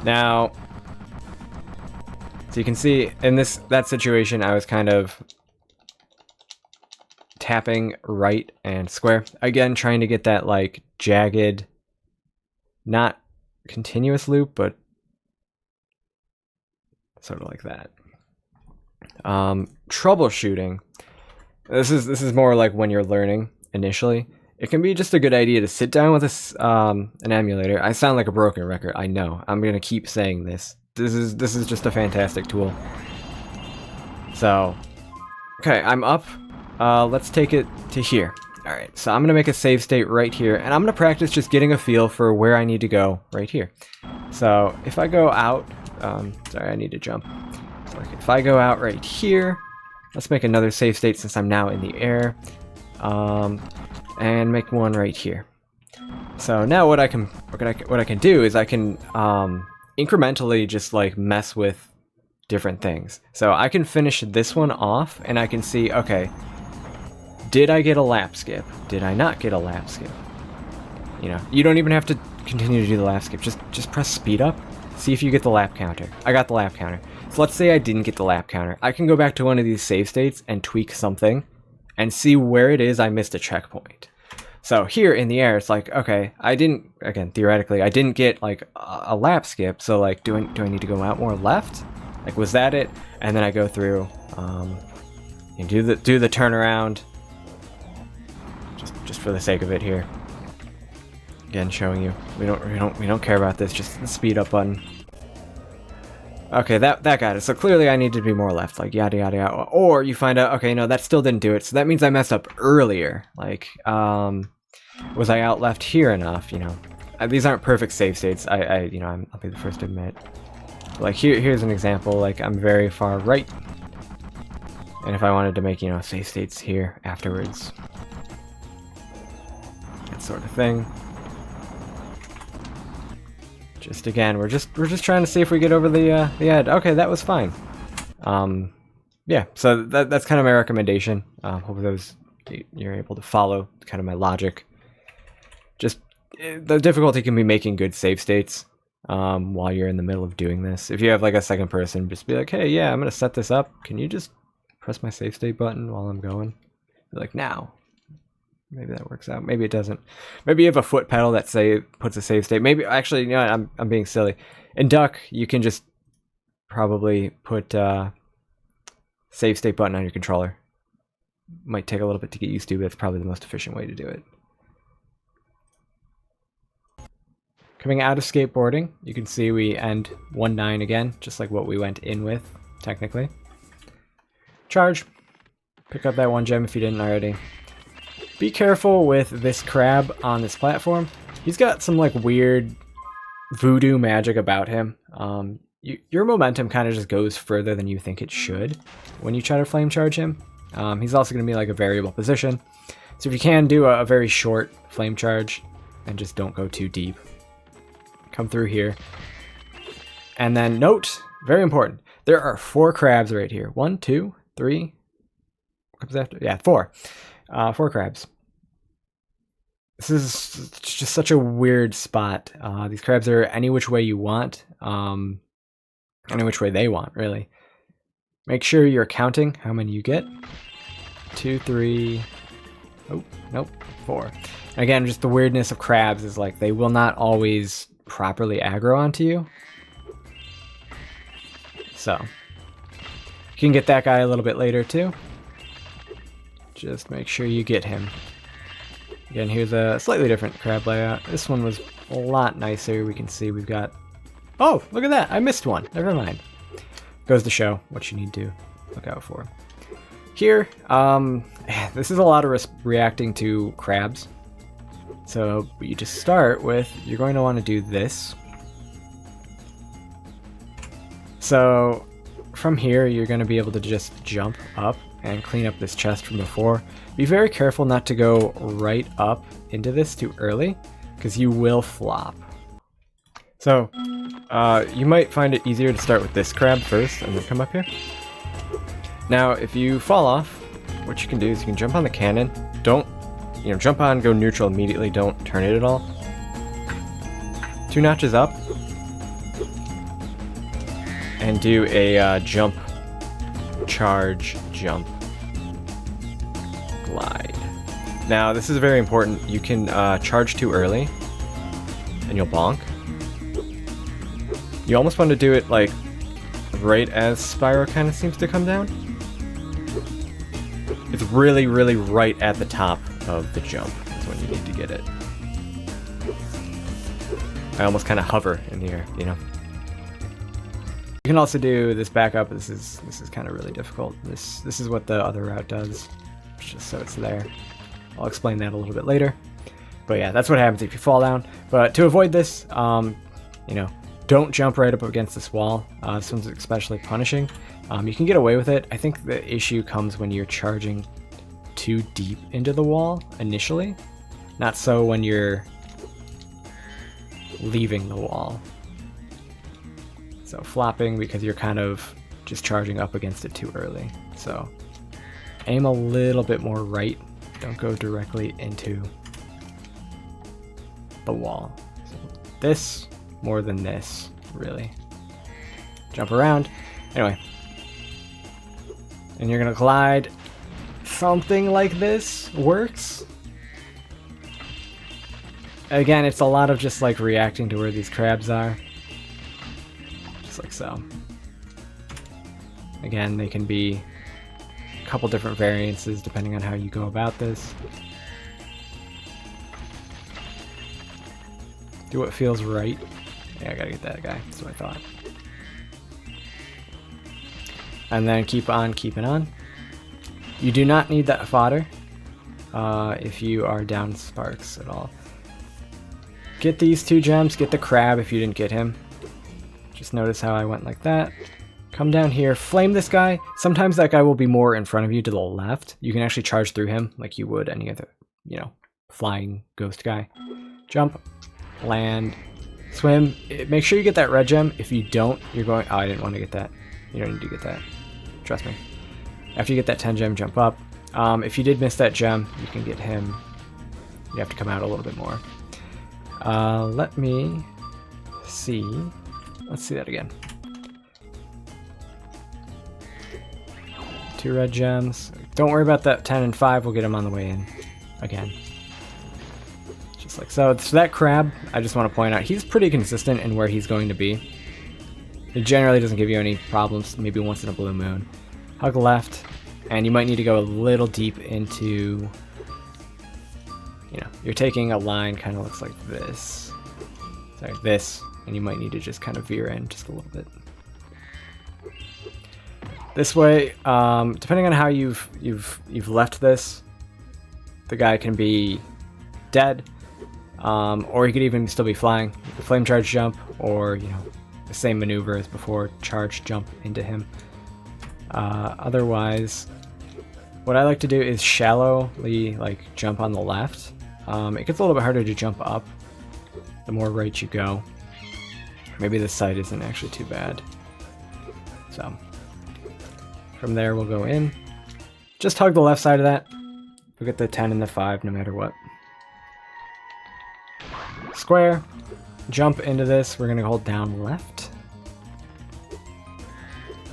[SPEAKER 1] Now, so you can see in that situation, I was kind of tapping right and square. Again, trying to get that like jagged, not continuous loop, but sort of like that. Troubleshooting. This is more like when you're learning initially. It can be just a good idea to sit down with an emulator. I sound like a broken record, I know. I'm gonna keep saying this. This is just a fantastic tool. So, okay, I'm up. Let's take it to here. All right, so I'm gonna make a save state right here, and I'm gonna practice just getting a feel for where I need to go right here. So if I go out, sorry, I need to jump. So like if I go out right here, let's make another save state since I'm now in the air. And make one right here. So now what I can do is I can incrementally just like mess with different things. So I can finish this one off and I can see, okay, did I get a lap skip? Did I not get a lap skip? You know, you don't even have to continue to do the lap skip. Just press speed up. See if you get the lap counter. I got the lap counter. So let's say I didn't get the lap counter. I can go back to one of these save states and tweak something and see where it is I missed a checkpoint. So here in the air, it's like, okay, I didn't, again, theoretically, I didn't get like a lap skip. So like, do I need to go out more left? Like, was that it? And then I go through, and do the turnaround, just for the sake of it here. Again, showing you, we don't care about this, just the speed up button. Okay, that got it. So clearly I need to be more left, like yada yada yada. Or you find out, okay, no, that still didn't do it. So that means I messed up earlier. Like, was I out left here enough? You know, these aren't perfect save states. You know, I'll be the first to admit. Like here's an example. Like I'm very far right, and if I wanted to make, you know, save states here afterwards, that sort of thing. Just again, we're just trying to see if we get over the edge. Okay, that was fine. Yeah, so that's kind of my recommendation. Hopefully you're able to follow kind of my logic. Just the difficulty can be making good save states while you're in the middle of doing this. If you have like a second person, just be like, hey, yeah, I'm gonna set this up. Can you just press my save state button while I'm going? Be like, now. Maybe that works out. Maybe it doesn't. Maybe you have a foot pedal that puts a save state. Maybe actually, you know what, I'm being silly. In Duck, you can just probably put save state button on your controller. Might take a little bit to get used to, but it's probably the most efficient way to do it. Coming out of skateboarding, you can see we end 1-9 again, just like what we went in with, technically. Charge. Pick up that 1 gem if you didn't already. Be careful with this crab on this platform. He's got some like weird voodoo magic about him. Your momentum kind of just goes further than you think it should when you try to flame charge him. He's also going to be like a variable position. So if you can do a very short flame charge and just don't go too deep. Come through here. And then note, very important, there are 4 crabs right here. 1, 2, 3. What comes after? Yeah, 4. 4 crabs. This is just such a weird spot. These crabs are any which way you want. Any which way they want, really. Make sure you're counting how many you get. 2, 3. Oh, nope. 4. And again, just the weirdness of crabs is like they will not always properly aggro onto you. So you can get that guy a little bit later too. Just make sure you get him. Again, here's a slightly different crab layout. This one was a lot nicer. We can see we've got... Oh, look at that. I missed one. Never mind. Goes to show what you need to look out for. Here, this is a lot of reacting to crabs. So you just start with, you're going to want to do this. So from here, you're going to be able to just jump up and clean up this chest from before. Be very careful not to go right up into this too early, because you will flop. So you might find it easier to start with this crab first and then come up here. Now, if you fall off, what you can do is you can jump on the cannon. Don't, jump on, go neutral immediately. Don't turn it at all. 2 notches up. And do a jump, charge, jump, glide. Now, this is very important. You can charge too early, and you'll bonk. You almost want to do it, like, right as Spyro kind of seems to come down. It's really, really right at the top of the jump is when you need to get it. I almost kind of hover in the air, You can also do this backup. This is kind of really difficult. This is what the other route does, just so it's there. I'll explain that a little bit later. But yeah, that's what happens if you fall down. But to avoid this, don't jump right up against this wall. This one's especially punishing. You can get away with it. I think the issue comes when you're charging too deep into the wall initially. Not so when you're leaving the wall. So flopping because you're kind of just charging up against it too early. So aim a little bit more right. Don't go directly into the wall. So this more than this, really. Jump around. Anyway. And you're gonna glide. Something like this works. Again, it's a lot of just like reacting to where these crabs are. Just like so. Again, they can be a couple different variances depending on how you go about this. Do what feels right. Yeah, I gotta get that guy. That's what I thought. and then keep on keeping on. You do not need that fodder if you are down sparks at all. Get these 2 gems, get the crab if you didn't get him. Just notice how I went like that. Come down here, flame this guy. Sometimes that guy will be more in front of you to the left. You can actually charge through him like you would any other, you know, flying ghost guy. Jump, land, swim. Make sure you get that red gem. If you don't, you're going... Oh, I didn't want to get that. You don't need to get that. Trust me. After you get that 10 gem, jump up. If you did miss that gem, you can get him. You have to come out a little bit more. Let me see. Let's see that again. 2 red gems. Don't worry about that 10 and 5. We'll get him on the way in again. Just like so. So that crab, I just want to point out, he's pretty consistent in where he's going to be. It generally doesn't give you any problems, maybe once in a blue moon. Hug left, and you might need to go a little deep into, you know, you're taking a line, kind of looks like this. Sorry, this, and you might need to just kind of veer in just a little bit. This way, depending on how you've left this, the guy can be dead, or he could even still be flying. You can flame charge jump, or, you know, the same maneuver as before, charge jump into him. Otherwise, what I like to do is shallowly like jump on the left. It gets a little bit harder to jump up the more right you go. Maybe this side isn't actually too bad. So from there we'll go in. Just hug the left side of that. We'll get the 10 and the 5 no matter what. Square. Jump into this. We're going to hold down left.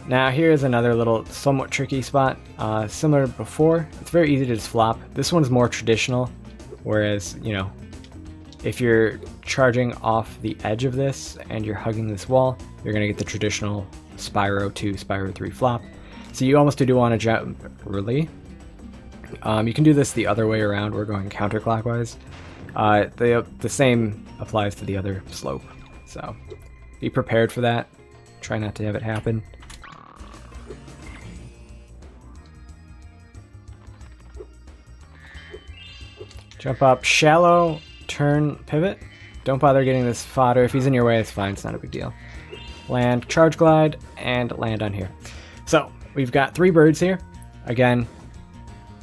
[SPEAKER 1] Now here's another little somewhat tricky spot. Similar to before, it's very easy to just flop. This one's more traditional, whereas, you know, if you're charging off the edge of this and you're hugging this wall, you're going to get the traditional Spyro 2, Spyro 3 flop. So you almost do want to jump early. You can do this the other way around. We're going counterclockwise. The same applies to the other slope. So be prepared for that. Try not to have it happen. Jump up, shallow, turn, pivot. Don't bother getting this fodder. If he's in your way, it's fine. It's not a big deal. Land, charge glide, and land on here. So we've got 3 birds here. Again,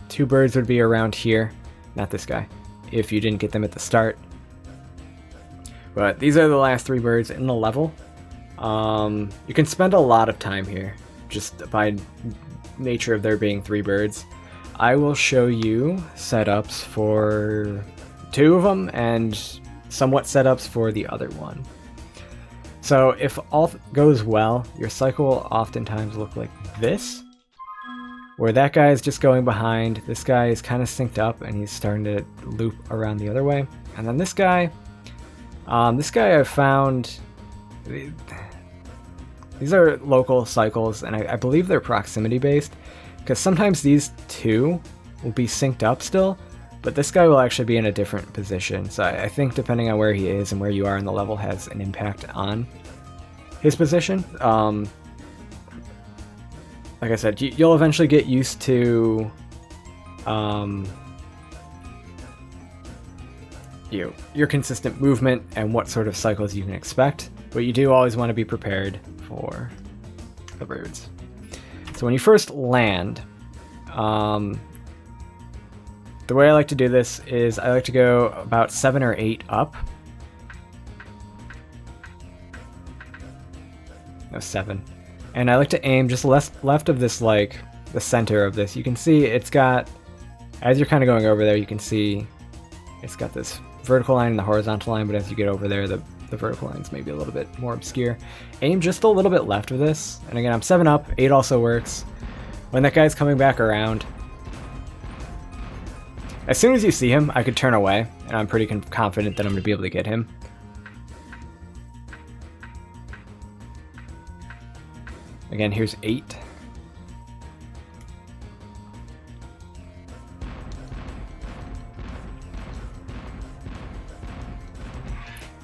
[SPEAKER 1] 2 birds would be around here, not this guy, if you didn't get them at the start. But these are the last 3 birds in the level. You can spend a lot of time here, just by nature of there being 3 birds. I will show you setups for 2 of them and somewhat setups for the other one. So if all goes well, your cycle will oftentimes look like this, where that guy is just going behind, this guy is kind of synced up and he's starting to loop around the other way. And then this guy I've found, these are local cycles and I believe they're proximity based, because sometimes these 2 will be synced up still, but this guy will actually be in a different position. So I think depending on where he is and where you are in the level has an impact on his position. Like I said, you'll eventually get used to your consistent movement and what sort of cycles you can expect, but you do always want to be prepared for the birds. So when you first land, the way I like to do this is I like to go about 7 or 8 up. No, 7. And I like to aim just left of this, like the center of this. You can see it's got, as you're kind of going over there, you can see it's got this vertical line and the horizontal line, but as you get over there, the vertical line's maybe a little bit more obscure. Aim just a little bit left of this. And again, I'm 7 up, 8 also works. When that guy's coming back around, as soon as you see him, I could turn away, and I'm pretty confident that I'm going to be able to get him. Again, here's 8.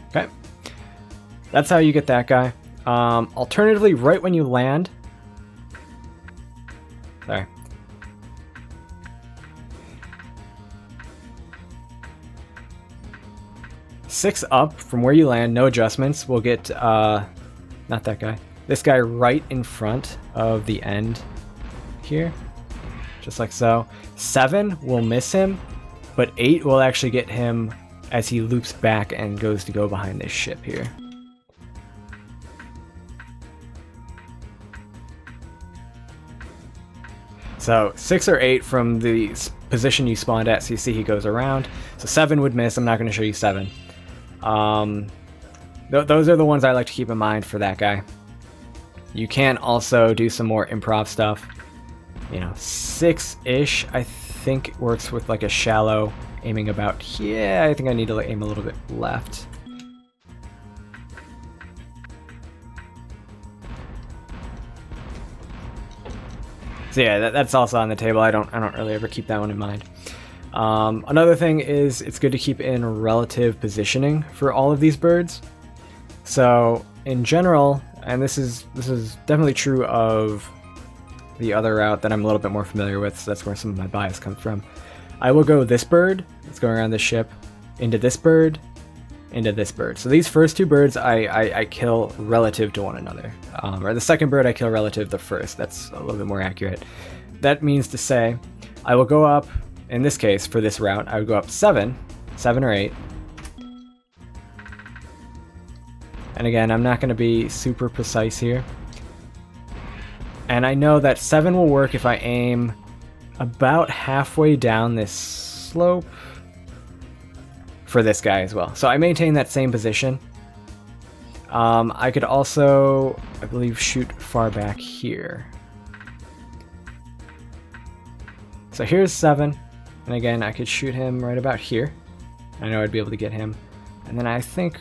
[SPEAKER 1] Okay. That's how you get that guy. Alternatively, right when you land, 6 up from where you land, no adjustments. We'll get, not that guy. This guy right in front of the end here. Just like so. 7 will miss him, but 8 will actually get him as he loops back and goes to go behind this ship here. So 6 or 8 from the position you spawned at, so you see he goes around. So 7 would miss. I'm not going to show you 7. Those are the ones I like to keep in mind for that guy. You can also do some more improv stuff. You know, 6-ish I think works with like a shallow aiming about here. I think I need to aim a little bit left. So yeah, that's also on the table. I don't really ever keep that one in mind. Another thing is it's good to keep in relative positioning for all of these birds. So in general, and this is definitely true of the other route that I'm a little bit more familiar with, so that's where some of my bias comes from. I will go this bird, it's going around this ship, into this bird, into this bird. So these first 2 birds I kill relative to one another. Or the second bird I kill relative to the first. That's a little bit more accurate. That means to say, I will go up, in this case, for this route, I would go up 7 or 8. And again, I'm not going to be super precise here. And I know that 7 will work if I aim about halfway down this slope for this guy as well. So I maintain that same position. I could also, I believe, shoot far back here. So here's 7. And again, I could shoot him right about here. I know I'd be able to get him. And then I think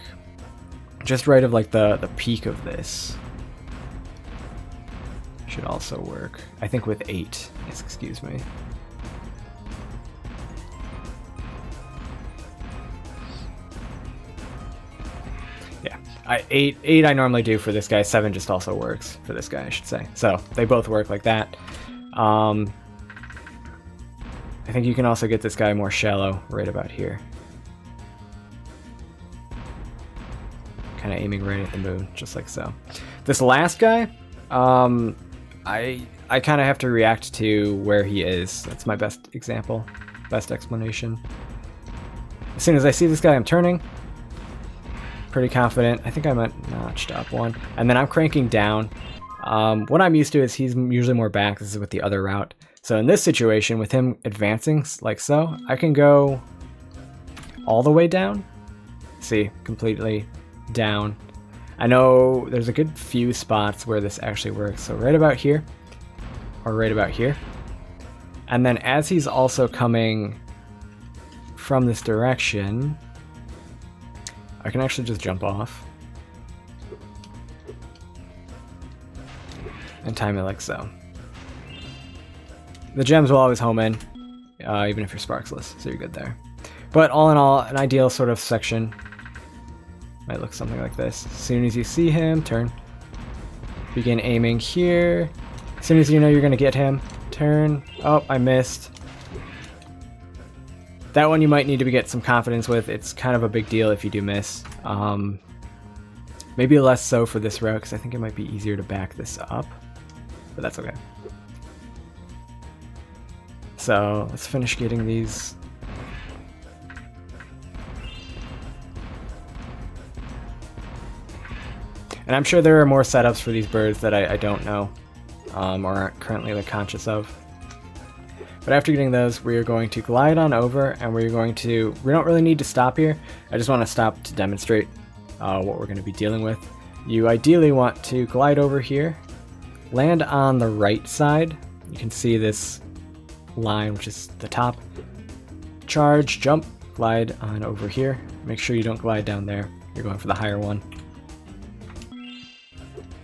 [SPEAKER 1] just right of like the peak of this should also work. I think with 8, excuse me. Yeah, 8 I normally do for this guy. 7 just also works for this guy, I should say. So they both work like that. I think you can also get this guy more shallow right about here. Kind of aiming right at the moon, just like so. This last guy, I kind of have to react to where he is. That's my best example, best explanation. As soon as I see this guy, I'm turning. Pretty confident. I think I might notched up 1. And then I'm cranking down. What I'm used to is he's usually more back. This is with the other route. So in this situation, with him advancing like so, I can go all the way down. See, completely down. I know there's a good few spots where this actually works. So right about here, or right about here. And then as he's also coming from this direction, I can actually just jump off and time it like so. The gems will always home in, even if you're sparksless, so you're good there. But all in all, an ideal sort of section might look something like this. As soon as you see him, turn. Begin aiming here. As soon as you know you're going to get him, turn. Oh, I missed. That one you might need to get some confidence with. It's kind of a big deal if you do miss. Maybe less so for this route, because I think it might be easier to back this up. But that's okay. So let's finish getting these. And I'm sure there are more setups for these birds that I don't know or aren't currently like conscious of. But after getting those, we are going to glide on over, and we don't really need to stop here. I just want to stop to demonstrate what we're going to be dealing with. You ideally want to glide over here, land on the right side. You can see this line, which is the top. Charge, jump, glide on over here. Make sure you don't glide down there. You're going for the higher one.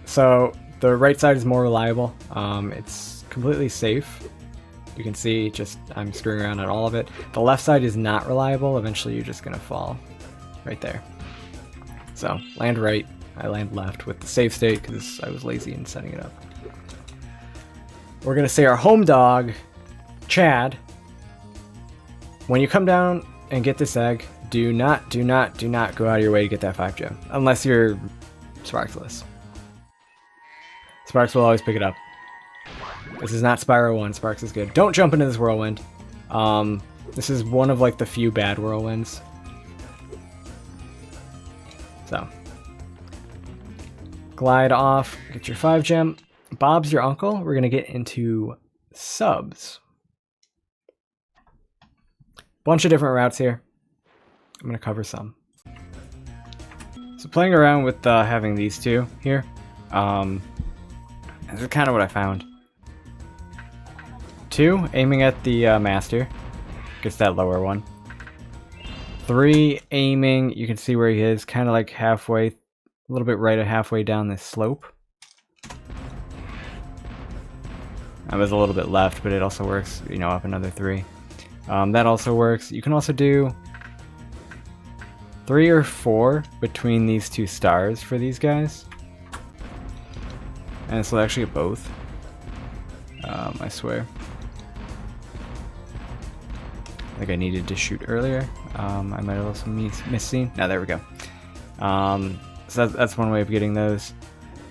[SPEAKER 1] So the right side is more reliable. It's completely safe. You can see just I'm screwing around on all of it. The left side is not reliable. Eventually you're just gonna fall right there. So land right, I land left with the save state because I was lazy in setting it up. We're gonna say our home dog, Chad. When you come down and get this egg, do not go out of your way to get that 5 gem. Unless you're Sparkless. Sparks will always pick it up. This is not Spyro 1. Sparks is good. Don't jump into this whirlwind. This is one of like the few bad whirlwinds. So. Glide off. Get your 5 gem. Bob's your uncle. We're going to get into subs. Bunch of different routes here. I'm going to cover some. So playing around with having these two here. This is kind of what I found. 2, aiming at the master. Gets that lower one. 3, aiming, you can see where he is, kind of like halfway, a little bit right at halfway down this slope. I was a little bit left, but it also works, you know, up another 3. That also works. You can also do 3 or 4 between these 2 stars for these guys. And this will actually get both. I swear. I think I needed to shoot earlier. I might have also missed. Now there we go. So that's one way of getting those.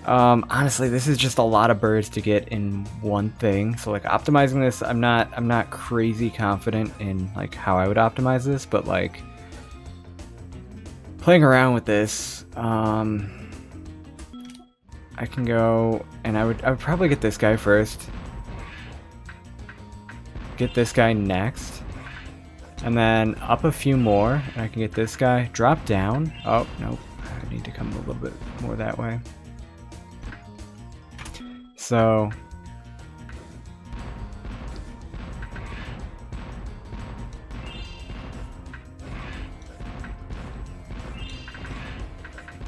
[SPEAKER 1] Honestly, this is just a lot of birds to get in one thing. So like optimizing this, I'm not crazy confident in like how I would optimize this, but like playing around with this, I can go and I would probably get this guy first. Get this guy next. And then up a few more, and I can get this guy. Drop down. Oh, nope. I need to come a little bit more that way. So...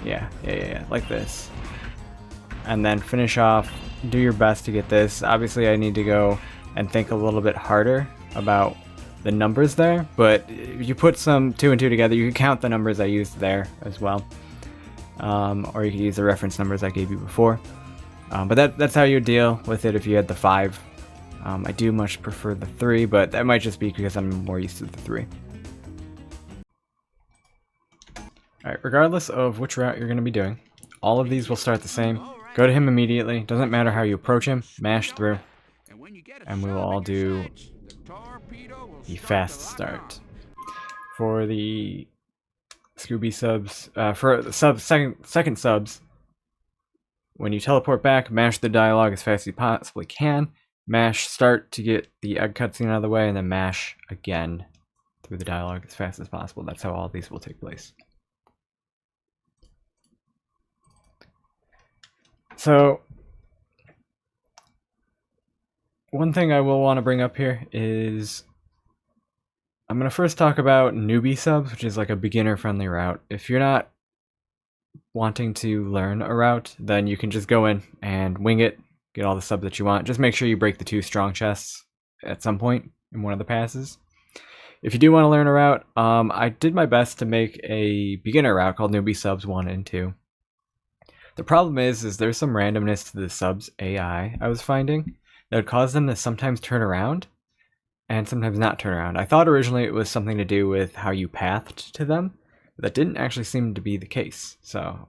[SPEAKER 1] Yeah, like this. And then finish off, do your best to get this. Obviously I need to go and think a little bit harder about the numbers there, but if you put some 2 and 2 together, you can count the numbers I used there as well. Or you can use the reference numbers I gave you before. But that's how you deal with it if you had the 5. I do much prefer the 3, but that might just be because I'm more used to the 3. Alright, regardless of which route you're going to be doing, all of these will start the same. Go to him immediately. Doesn't matter how you approach him. Mash through. And we will all do the fast start. For the Scooby subs, for the second subs, when you teleport back, mash the dialogue as fast as you possibly can. Mash start to get the egg cutscene out of the way, and then mash again through the dialogue as fast as possible. That's how all these will take place. So, one thing I will want to bring up here is I'm going to first talk about Nooby subs, which is like a beginner-friendly route. If you're not wanting to learn a route, then you can just go in and wing it, get all the subs that you want. Just make sure you break the 2 strong chests at some point in one of the passes. If you do want to learn a route, I did my best to make a beginner route called Nooby subs 1 and 2. The problem is there's some randomness to the subs AI I was finding that would cause them to sometimes turn around and sometimes not turn around. I thought originally it was something to do with how you pathed to them, but that didn't actually seem to be the case. So,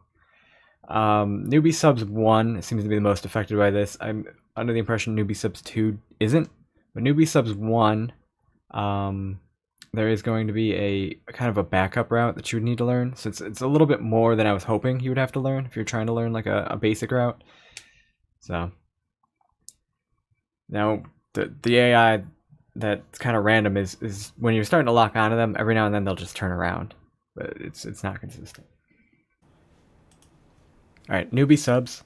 [SPEAKER 1] Nooby subs 1 seems to be the most affected by this. I'm under the impression Nooby subs 2 isn't, but Nooby subs 1, there is going to be a kind of a backup route that you would need to learn. So it's a little bit more than I was hoping you would have to learn if you're trying to learn like a basic route. So now the AI that's kind of random is when you're starting to lock onto them, every now and then they'll just turn around, but it's not consistent. All right, Nooby subs.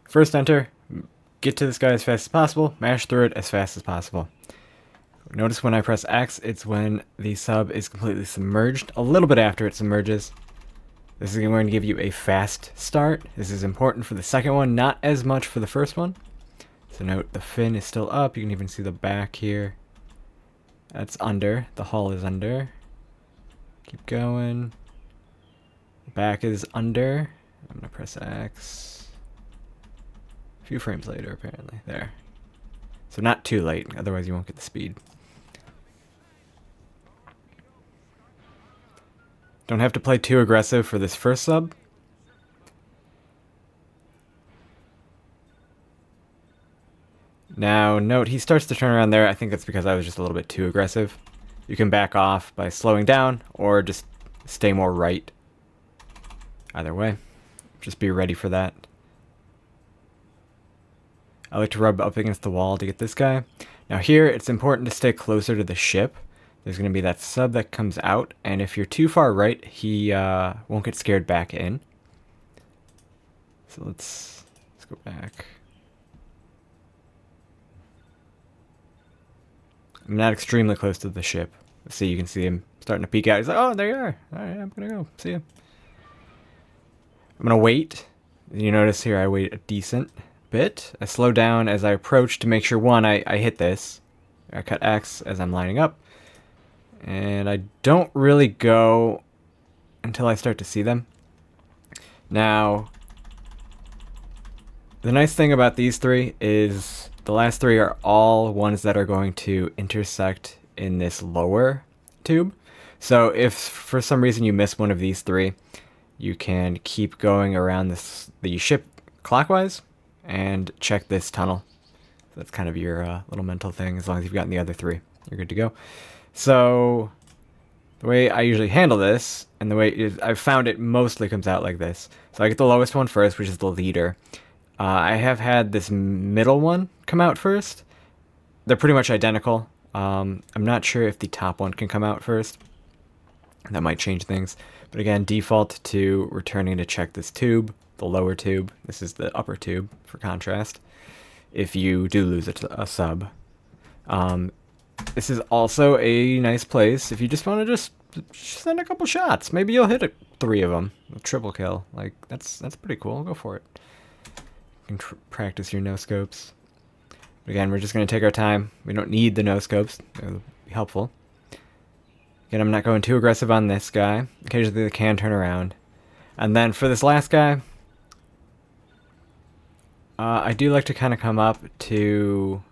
[SPEAKER 1] First enter, get to this guy as fast as possible, mash through it as fast as possible. Notice when I press X, it's when the sub is completely submerged. A little bit after it submerges. This is going to give you a fast start. This is important for the second one, not as much for the first one. So note the fin is still up. You can even see the back here. That's under. The hull is under. Keep going. The back is under. I'm going to press X. A few frames later, apparently. There. So not too late, otherwise you won't get the speed. Don't have to play too aggressive for this first sub. Now, note, he starts to turn around there. I think that's because I was just a little bit too aggressive. You can back off by slowing down or just stay more right. Either way, just be ready for that. I like to rub up against the wall to get this guy. Now here, it's important to stay closer to the ship. There's going to be that sub that comes out, and if you're too far right, he won't get scared back in. So let's go back. I'm not extremely close to the ship. See, you can see him starting to peek out. He's like, oh, there you are. All right, I'm going to go. See you. I'm going to wait. You notice here I wait a decent bit. I slow down as I approach to make sure, one, I hit this. I cut X as I'm lining up. And I don't really go until I start to see them. Now, the nice thing about these three is the last three are all ones that are going to intersect in this lower tube. So if for some reason you miss one of these three, you can keep going around the ship clockwise and check this tunnel. That's kind of your little mental thing. As long as you've gotten the other three, you're good to go. So the way I usually handle this, and the way I've found it mostly comes out like this. So I get the lowest one first, which is the leader. I have had this middle one come out first. They're pretty much identical. I'm not sure if the top one can come out first. That might change things. But again, default to returning to check this tube, the lower tube. This is the upper tube for contrast. If you do lose a sub. This is also a nice place if you just want to just send a couple shots. Maybe you'll hit 3 of them. A triple kill. Like, that's pretty cool. Go for it. You can practice your no-scopes. But again, we're just going to take our time. We don't need the no-scopes. They'll be helpful. Again, I'm not going too aggressive on this guy. Occasionally they can turn around. And then for this last guy, I do like to kind of come up to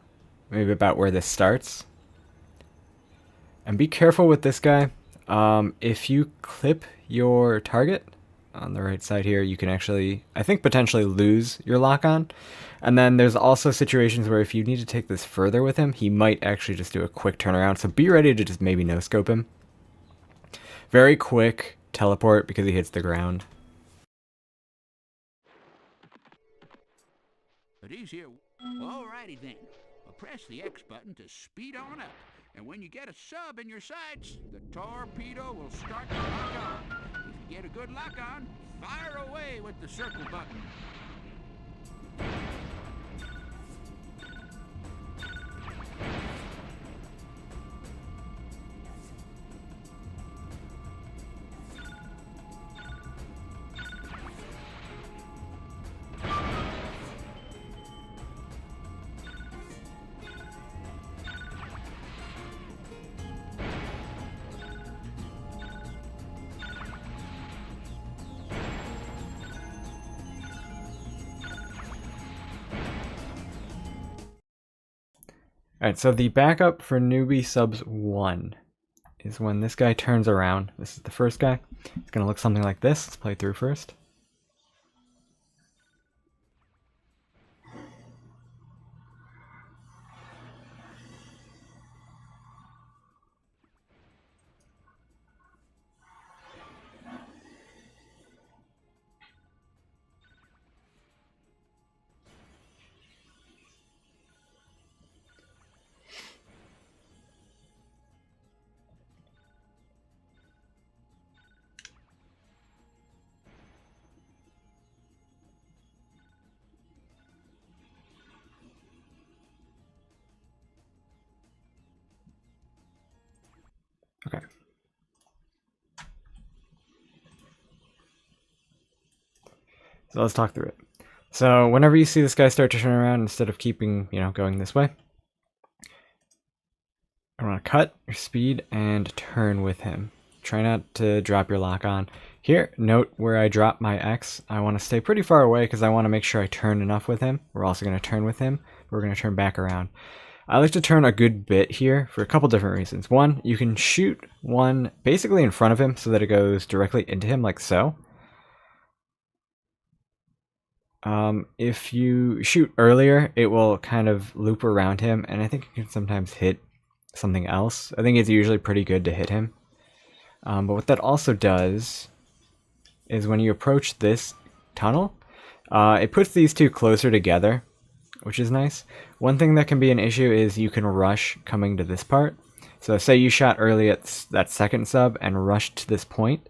[SPEAKER 1] maybe about where this starts. And be careful with this guy. If you clip your target on the right side here, you can actually, I think, potentially lose your lock-on. And then there's also situations where if you need to take this further with him, he might actually just do a quick turnaround. So be ready to just maybe no-scope him. Very quick teleport because he hits the ground.
[SPEAKER 2] But he's here. Alrighty then. Press the X button to speed on up. And when you get a sub in your sights, the torpedo will start to lock on. If you get a good lock on, fire away with the circle button.
[SPEAKER 1] Alright, so the backup for Nooby subs 1 is when this guy turns around. This is the first guy. It's going to look something like this. Let's play through first. Okay. So let's talk through it. So whenever you see this guy start to turn around, instead of keeping, going this way, I want to cut your speed and turn with him. Try not to drop your lock on. Here, note where I drop my X. I want to stay pretty far away because I want to make sure I turn enough with him. We're also going to turn with him. We're going to turn back around. I like to turn a good bit here for a couple different reasons. One, you can shoot one basically in front of him so that it goes directly into him like so. If you shoot earlier, it will kind of loop around him, and I think you can sometimes hit something else. I think it's usually pretty good to hit him. But what that also does is when you approach this tunnel, it puts these two closer together, which is nice. One thing that can be an issue is you can rush coming to this part. So say you shot early at that second sub and rushed to this point.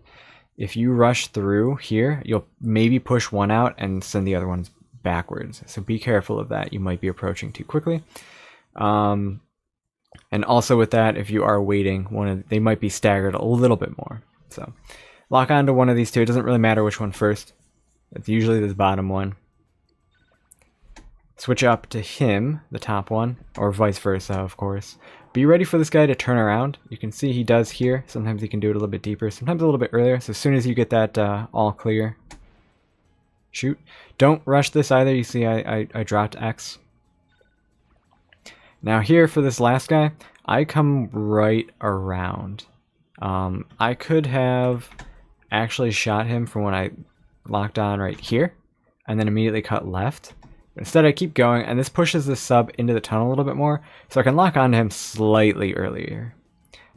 [SPEAKER 1] If you rush through here, you'll maybe push one out and send the other ones backwards. So be careful of that. You might be approaching too quickly. And also with that, if you are waiting, they might be staggered a little bit more. So lock onto one of these two. It doesn't really matter which one first. It's usually this bottom one. Switch up to him, the top one, or vice versa, of course. Be ready for this guy to turn around. You can see he does here. Sometimes he can do it a little bit deeper, sometimes a little bit earlier. So as soon as you get that all clear, shoot. Don't rush this either. You see I dropped X. Now here for this last guy, I come right around. I could have actually shot him from when I locked on right here and then immediately cut left. Instead, I keep going, and this pushes the sub into the tunnel a little bit more, so I can lock onto him slightly earlier.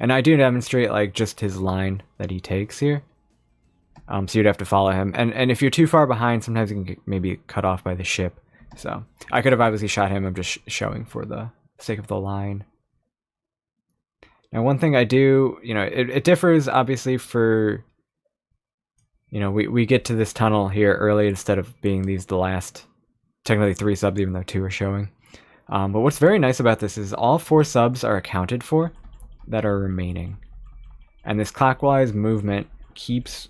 [SPEAKER 1] And I do demonstrate like just his line that he takes here. So you'd have to follow him. And if you're too far behind, sometimes you can get maybe cut off by the ship. So I could have obviously shot him. I'm just showing for the sake of the line. Now, one thing I do, it differs obviously for, we get to this tunnel here early instead of being the last. Technically 3 subs, even though 2 are showing. But what's very nice about this is all 4 subs are accounted for that are remaining. And this clockwise movement keeps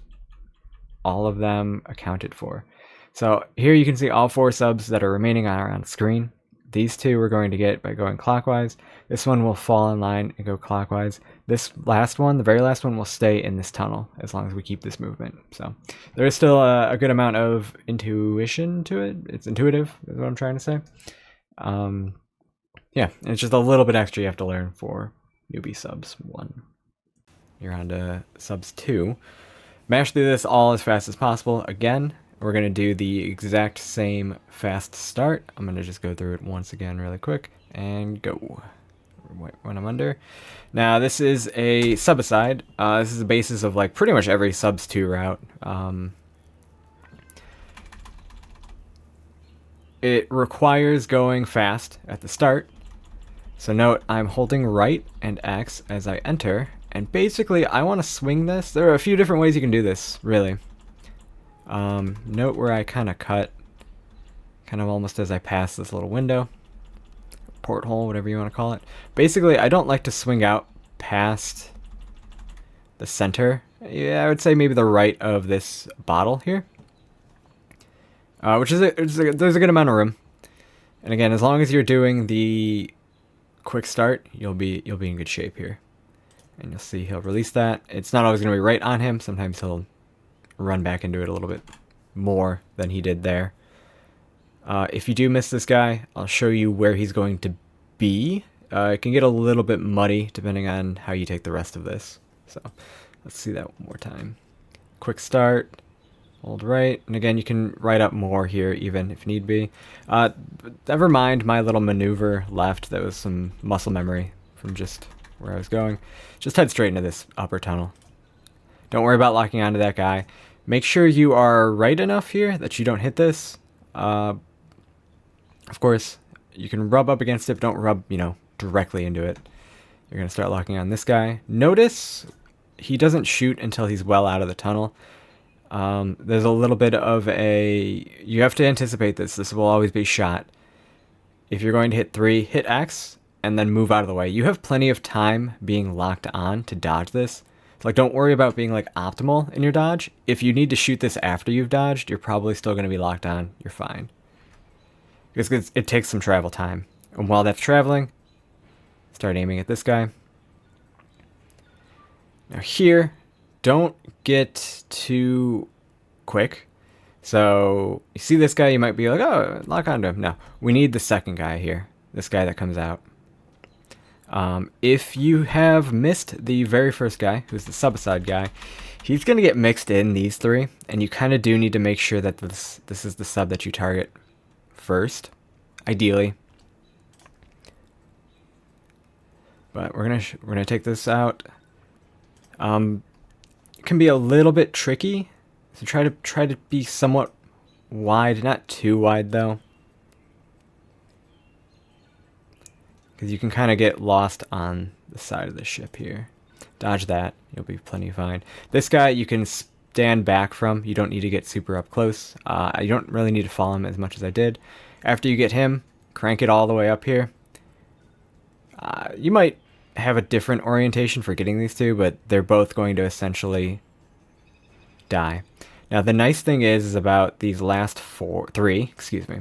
[SPEAKER 1] all of them accounted for. So here you can see all 4 subs that are remaining are on screen. These 2 we're going to get by going clockwise. This one will fall in line and go clockwise. This last one, the very last one, will stay in this tunnel as long as we keep this movement. So there is still a good amount of intuition to it. It's intuitive, is what I'm trying to say. Yeah, it's just a little bit extra you have to learn for newbie subs 1. You're on to subs 2. Mash through this all as fast as possible. Again, we're going to do the exact same fast start. I'm going to just go through it once again really quick and go. When I'm under. Now this is a sub-aside. This is the basis of like pretty much every subs 2 route. It requires going fast at the start. So note I'm holding right and X as I enter. And basically I want to swing this. There are a few different ways you can do this, really. Note where I kind of cut, kind of almost as I pass this little window. Porthole, whatever you want to call it. Basically, I don't like to swing out past the center. Yeah, I would say maybe the right of this bottle here. Which is there's a good amount of room. And again, as long as you're doing the quick start, you'll be in good shape here. And you'll see he'll release that. It's not always going to be right on him. Sometimes he'll run back into it a little bit more than he did there. If you do miss this guy, I'll show you where he's going to be. It can get a little bit muddy depending on how you take the rest of this. So let's see that one more time. Quick start, hold right, and again you can write up more here even if need be. Never mind my little maneuver left. That was some muscle memory from just where I was going. Just head straight into this upper tunnel. Don't worry about locking onto that guy. Make sure you are right enough here that you don't hit this. Of course, you can rub up against it, but don't rub, directly into it. You're going to start locking on this guy. Notice he doesn't shoot until he's well out of the tunnel. There's a little bit of you have to anticipate this. This will always be shot. If you're going to hit 3, hit X, and then move out of the way. You have plenty of time being locked on to dodge this. So, don't worry about being, optimal in your dodge. If you need to shoot this after you've dodged, you're probably still going to be locked on. You're fine. Because it takes some travel time. And while that's traveling, start aiming at this guy. Now here, don't get too quick. So you see this guy, you might be like, oh, lock onto him. No, we need the second guy here. This guy that comes out. If you have missed the very first guy, who's the sub-aside guy, he's going to get mixed in these three, and you kind of do need to make sure that this is the sub that you target first, ideally. But we're gonna take this out. It can be a little bit tricky, so try to be somewhat wide, not too wide though, because you can kind of get lost on the side of the ship here. Dodge that, you'll be plenty fine. This guy you can stand back from. You don't need to get super up close. You don't really need to follow him as much as I did. After you get him, crank it all the way up here. You might have a different orientation for getting these two, but they're both going to essentially die. Now the nice thing is about these last three, excuse me.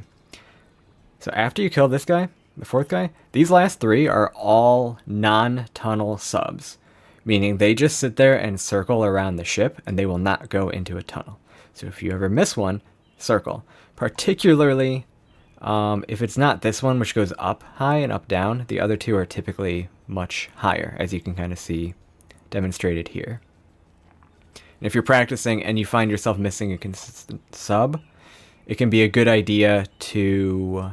[SPEAKER 1] So after you kill this guy, the fourth guy, these last three are all non-tunnel subs, meaning they just sit there and circle around the ship and they will not go into a tunnel. So if you ever miss one, circle. Particularly if it's not this one, which goes up high and up down, the other two are typically much higher, as you can kind of see demonstrated here. And if you're practicing and you find yourself missing a consistent sub, it can be a good idea to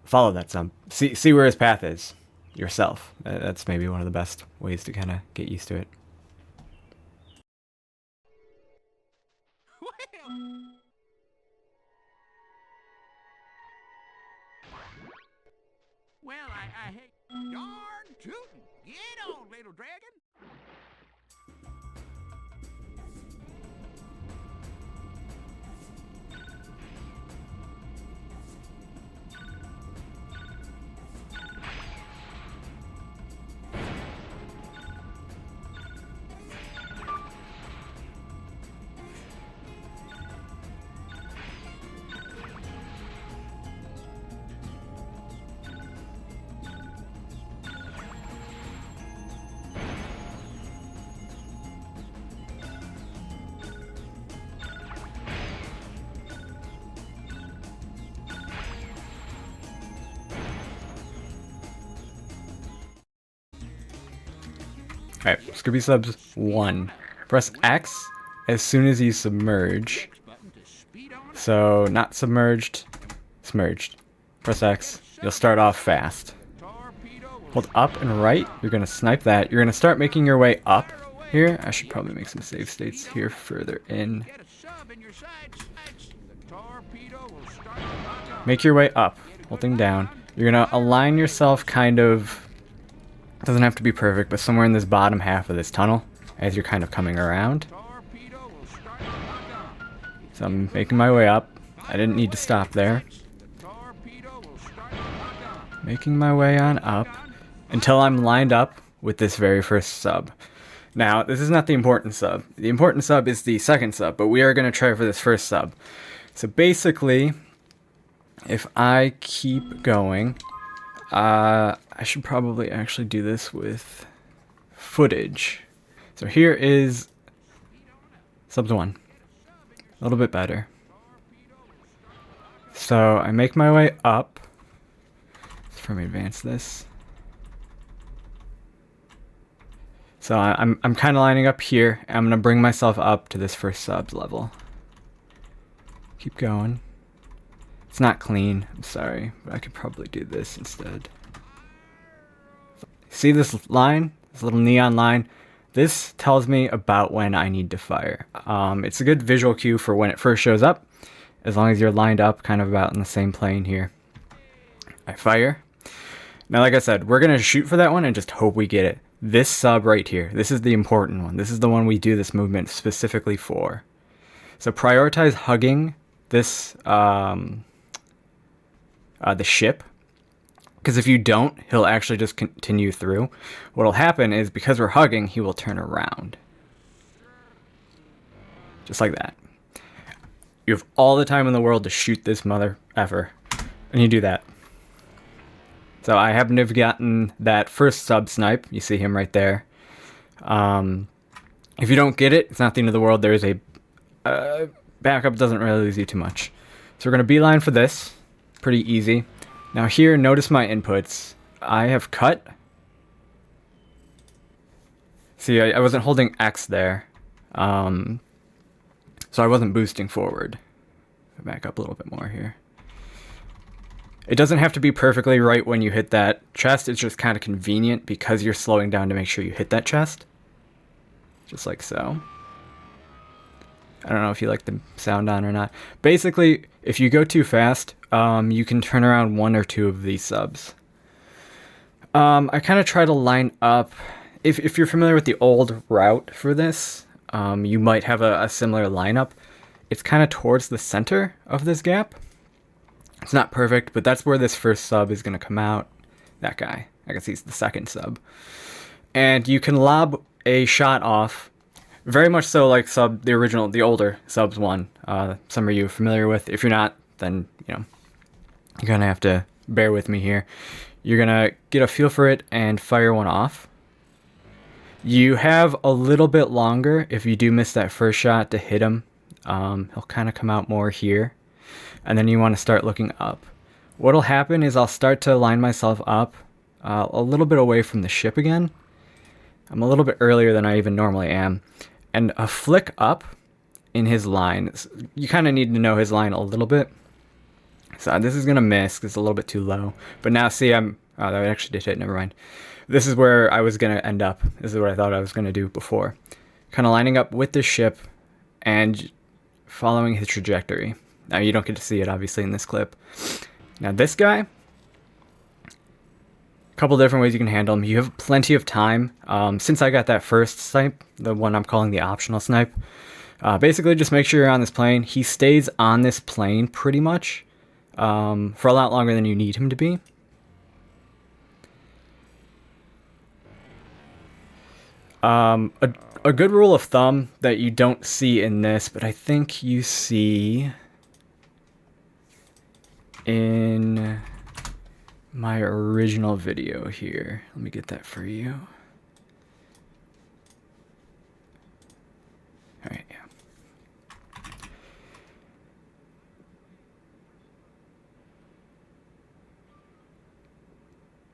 [SPEAKER 1] follow that sub. See where his path is yourself. That's maybe one of the best ways to kind of get used to it.
[SPEAKER 2] Well, I hate... Darn tootin'! Get on, little dragon!
[SPEAKER 1] Alright, Scooby subs 1. Press X as soon as you submerge. So, not submerged, submerged. Press X, you'll start off fast. Hold up and right, you're going to snipe that. You're going to start making your way up here. I should probably make some save states here further in. Make your way up, holding down. You're going to align yourself kind of... Doesn't have to be perfect, but somewhere in this bottom half of this tunnel as you're kind of coming around. So I'm making my way up. I didn't need to stop there. Making my way on up until I'm lined up with this very first sub. Now, this is not the important sub. The important sub is the second sub, but we are going to try for this first sub. So basically, if I keep going... I should probably actually do this with footage. So here is subs 1. A little bit better. So I make my way up. Let me advance this. So I'm kind of lining up here. I'm gonna bring myself up to this first subs level. Keep going. It's not clean. I'm sorry, but I could probably do this instead. See this line? This little neon line? This tells me about when I need to fire. It's a good visual cue for when it first shows up, as long as you're lined up kind of about in the same plane here. I fire. Now, like I said, we're going to shoot for that one and just hope we get it. This sub right here, this is the important one. This is the one we do this movement specifically for. So prioritize hugging this, the ship. Because if you don't, he'll actually just continue through. What'll happen is, because we're hugging, he will turn around. Just like that. You have all the time in the world to shoot this mother effer. And you do that. So I happen to have gotten that first sub snipe. You see him right there. If you don't get it, it's not the end of the world. There is a backup, doesn't really lose you too much. So we're going to beeline for this. Pretty easy. Now here, notice my inputs. I have cut. See, I wasn't holding X there. So I wasn't boosting forward. Back up a little bit more here. It doesn't have to be perfectly right when you hit that chest. It's just kind of convenient because you're slowing down to make sure you hit that chest. Just like so. I don't know if you like the sound on or not. Basically, if you go too fast, you can turn around one or two of these subs. I kind of try to line up. If you're familiar with the old route for this, you might have a similar lineup. It's kind of towards the center of this gap. It's not perfect, but that's where this first sub is going to come out. That guy. I guess he's the second sub. And you can lob a shot off, very much so like the older subs one. Some of you are familiar with. If you're not, then, you know, you're going to have to bear with me here. You're going to get a feel for it and fire one off. You have a little bit longer if you do miss that first shot to hit him. He'll kind of come out more here. And then you want to start looking up. What'll happen is I'll start to line myself up a little bit away from the ship again. I'm a little bit earlier than I even normally am. And a flick up in his line. You kind of need to know his line a little bit. So this is going to miss because it's a little bit too low. But now see, oh, that actually did hit. Never mind. This is where I was going to end up. This is what I thought I was going to do before. Kind of lining up with the ship and following his trajectory. Now, you don't get to see it, obviously, in this clip. Now, this guy, a couple different ways you can handle him. You have plenty of time. Since I got that first snipe, the one I'm calling the optional snipe, basically just make sure you're on this plane. He stays on this plane pretty much for a lot longer than you need him to be. A good rule of thumb that you don't see in this, but I think you see in my original video here. Let me get that for you. All right, yeah.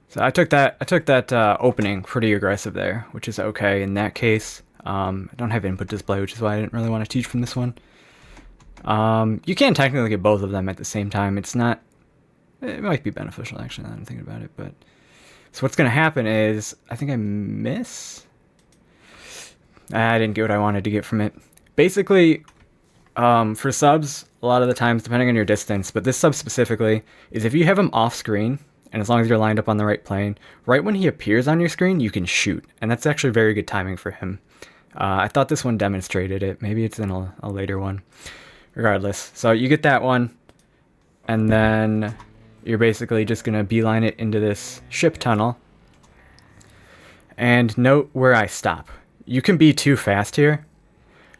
[SPEAKER 1] So I took that opening pretty aggressive there, which is okay in that case. I don't have input display, which is why I didn't really want to teach from this one. You can technically get both of them at the same time. It might be beneficial actually now that I'm thinking about it, but so what's gonna happen is I think I miss. I didn't get what I wanted to get from it. Basically, for subs, a lot of the times, depending on your distance, but this sub specifically, is if you have him off screen, and as long as you're lined up on the right plane, right when he appears on your screen, you can shoot. And that's actually very good timing for him. I thought this one demonstrated it. Maybe it's in a later one. Regardless. So you get that one, and then you're basically just going to beeline it into this ship tunnel. And note where I stop. You can be too fast here,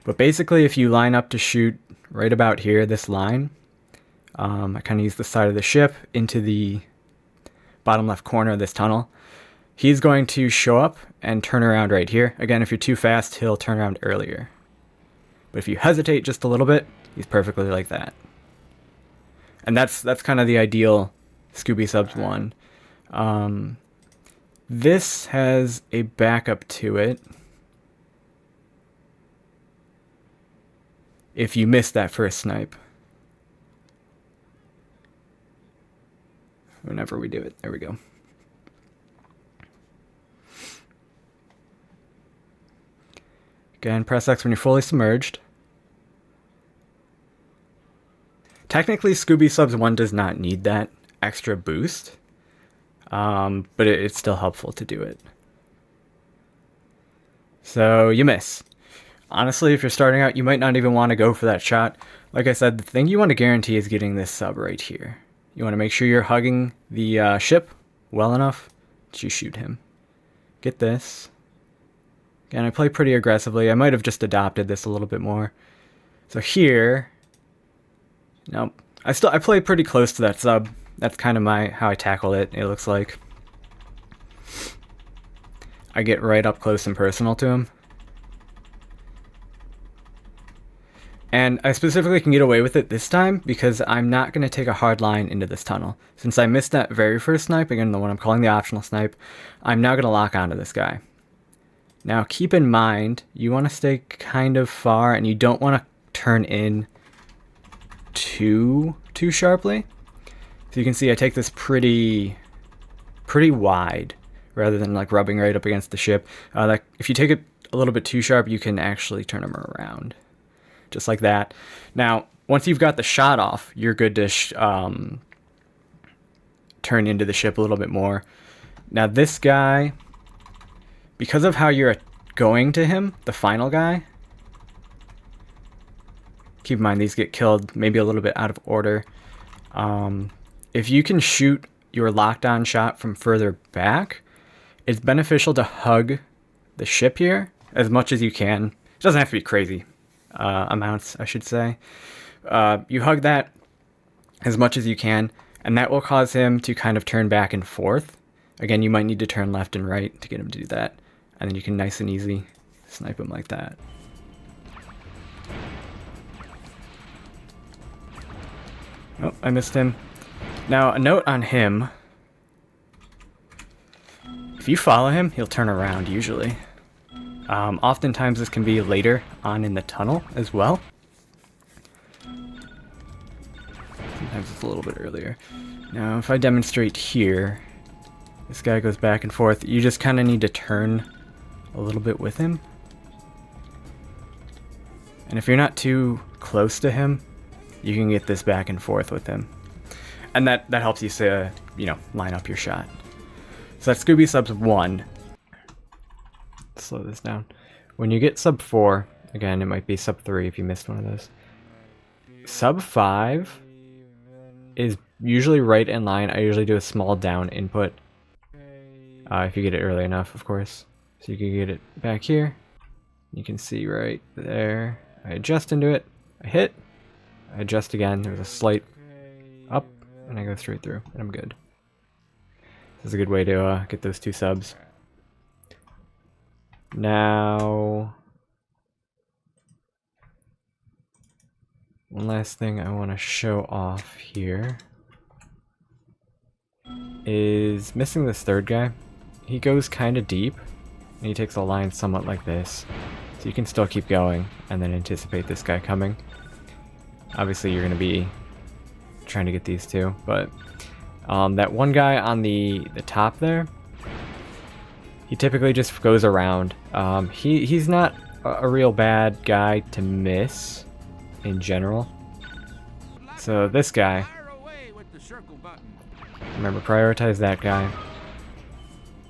[SPEAKER 1] but basically if you line up to shoot right about here, this line, I kind of use the side of the ship into the bottom left corner of this tunnel. He's going to show up and turn around right here. Again, if you're too fast, he'll turn around earlier. But if you hesitate just a little bit, he's perfectly like that. And that's kind of the ideal Scooby Subs one. This has a backup to it. If you miss that first snipe. Whenever we do it. There we go. Again, press X when you're fully submerged. Technically, Scooby Subs 1 does not need that extra boost, but it's still helpful to do it. So, you miss. Honestly, if you're starting out, you might not even want to go for that shot. Like I said, the thing you want to guarantee is getting this sub right here. You want to make sure you're hugging the ship well enough that you shoot him. Get this. Again, I play pretty aggressively. I might have just adopted this a little bit more. So here, no, I play pretty close to that sub. That's kind of how I tackle it. It looks like I get right up close and personal to him. And I specifically can get away with it this time because I'm not going to take a hard line into this tunnel. Since I missed that very first snipe, again, the one I'm calling the optional snipe, I'm now going to lock onto this guy. Now, keep in mind, you want to stay kind of far, and you don't want to turn in too sharply. So you can see I take this pretty wide, rather than like rubbing right up against the ship. Like if you take it a little bit too sharp, you can actually turn them around. Just like that. Now, once you've got the shot off, you're good to turn into the ship a little bit more. Now, this guy, because of how you're going to him, the final guy, keep in mind these get killed maybe a little bit out of order. If you can shoot your locked-on shot from further back, it's beneficial to hug the ship here as much as you can. It doesn't have to be crazy amounts, I should say. You hug that as much as you can, and that will cause him to kind of turn back and forth. Again, you might need to turn left and right to get him to do that, and then you can nice and easy snipe him like that. Oh, I missed him. Now, a note on him. If you follow him, he'll turn around usually. Oftentimes this can be later on in the tunnel as well. Sometimes it's a little bit earlier. Now, if I demonstrate here, this guy goes back and forth. You just kind of need to turn a little bit with him. And if you're not too close to him, you can get this back and forth with him. And that helps you say, line up your shot. So that's Scooby subs 1. Slow this down. When you get sub 4, again, it might be sub 3 if you missed one of those. Sub 5 is usually right in line. I usually do a small down input. If you get it early enough, of course. So you can get it back here. You can see right there. I adjust into it. I hit. I adjust again. There's a slight up. And I go straight through. And I'm good. This is a good way to get those 2 subs. Now, one last thing I want to show off here is missing this third guy. He goes kind of deep, and he takes a line somewhat like this. So you can still keep going and then anticipate this guy coming. Obviously, you're going to be trying to get these 2, but that one guy on the top there, he typically just goes around. He's not a real bad guy to miss in general. So this guy, remember, prioritize that guy.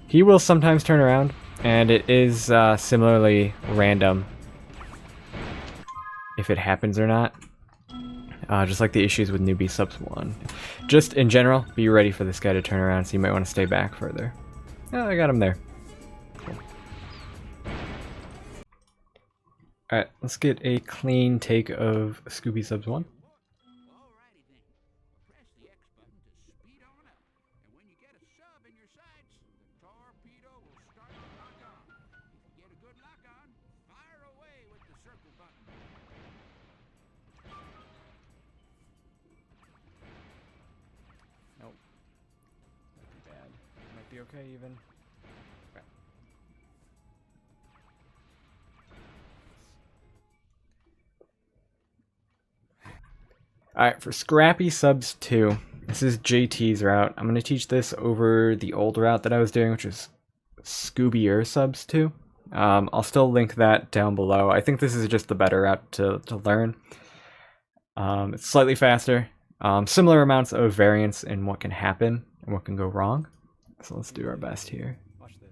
[SPEAKER 1] He will sometimes turn around, and it is similarly random if it happens or not. Just like the issues with Nooby subs 1. Just in general, be ready for this guy to turn around, so you might want to stay back further. Oh, I got him there. Cool. Alright, let's get a clean take of Scooby subs 1. Nope. That'd be bad. Might be okay even. Okay. Alright, for Scrappy subs 2, this is JT's route. I'm going to teach this over the old route that I was doing, which is Scooby subs 2. I'll still link that down below. I think this is just the better route to learn. It's slightly faster. Similar amounts of variance in what can happen and what can go wrong. So let's do our best here. Watch this.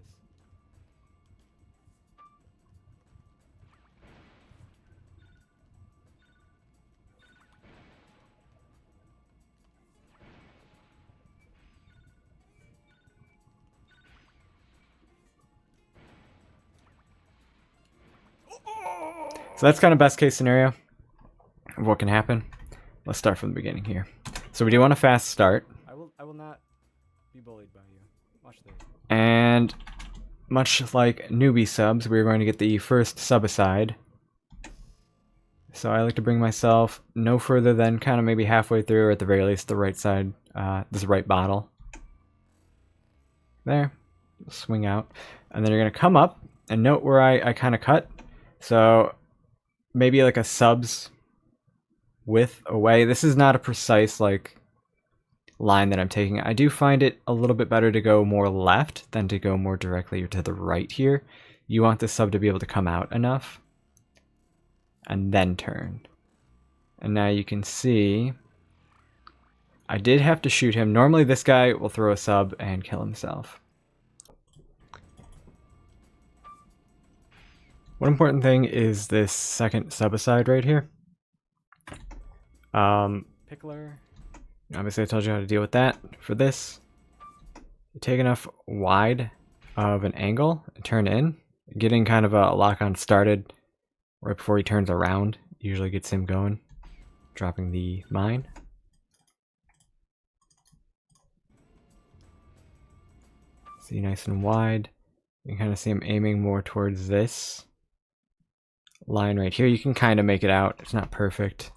[SPEAKER 1] So that's kind of best case scenario of what can happen. Let's start from the beginning here. So we do want a fast start. I will not be bullied by you. Watch this. And much like Nooby subs, we're going to get the first sub-aside. So I like to bring myself no further than kind of maybe halfway through, or at the very least the right side, this right bottle. There, swing out. And then you're going to come up and note where I kind of cut. So maybe like a sub's width away. This is not a precise like line that I'm taking. I do find it a little bit better to go more left than to go more directly to the right here. You want the sub to be able to come out enough and then turn. And now you can see I did have to shoot him. Normally this guy will throw a sub and kill himself. One important thing is this second sub-aside right here. Pickler. Obviously I told you how to deal with that. For this, you take enough wide of an angle and turn in. Getting kind of a lock-on started right before he turns around usually gets him going. Dropping the mine. See, nice and wide. You can kind of see him aiming more towards this line right here. You can kind of make it out. It's not perfect.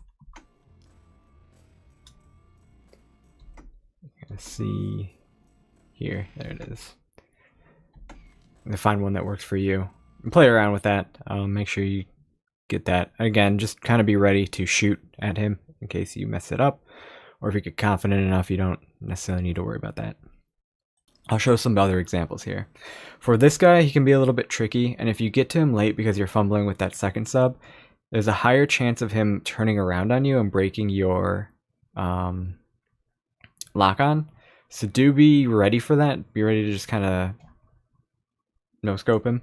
[SPEAKER 1] See here, there it is. And find one that works for you and play around with that. Make sure you get that. Again, just kind of be ready to shoot at him in case you mess it up, or if you get confident enough, you don't necessarily need to worry about that. I'll show some other examples here. For this guy, he can be a little bit tricky, and if you get to him late because you're fumbling with that second sub, there's a higher chance of him turning around on you and breaking your lock on. So do be ready for that. Be ready to just kind of no scope him.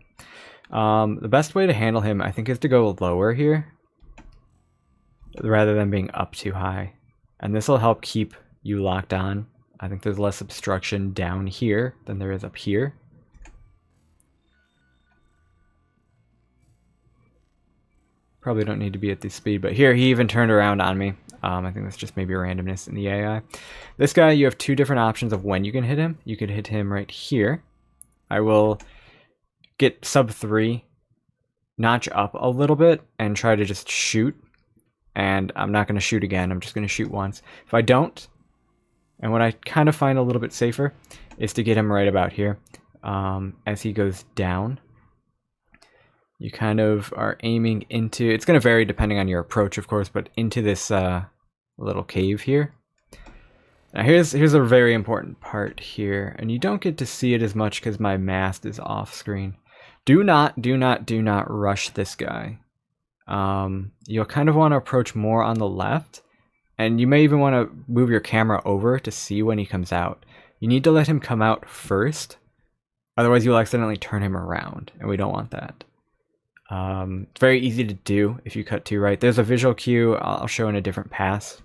[SPEAKER 1] The best way to handle him, I think, is to go lower here rather than being up too high, and this will help keep you locked on. I think there's less obstruction down here than there is up here. Probably don't need to be at this speed, but here he even turned around on me. I think that's just maybe randomness in the AI. This guy, you have two different options of when you can hit him. You could hit him right here. I will get sub 3, notch up a little bit, and try to just shoot. And I'm not going to shoot again. I'm just going to shoot once. If I don't, and what I kind of find a little bit safer is to get him right about here. As he goes down, you kind of are aiming into, it's going to vary depending on your approach, of course, but into this little cave here. Now here's a very important part here, and you don't get to see it as much because my mast is off screen. Do not rush this guy. You'll kind of want to approach more on the left, and you may even want to move your camera over to see when he comes out. You need to let him come out first, otherwise you'll accidentally turn him around, and we don't want that. It's very easy to do if you cut too right. There's a visual cue I'll show in a different pass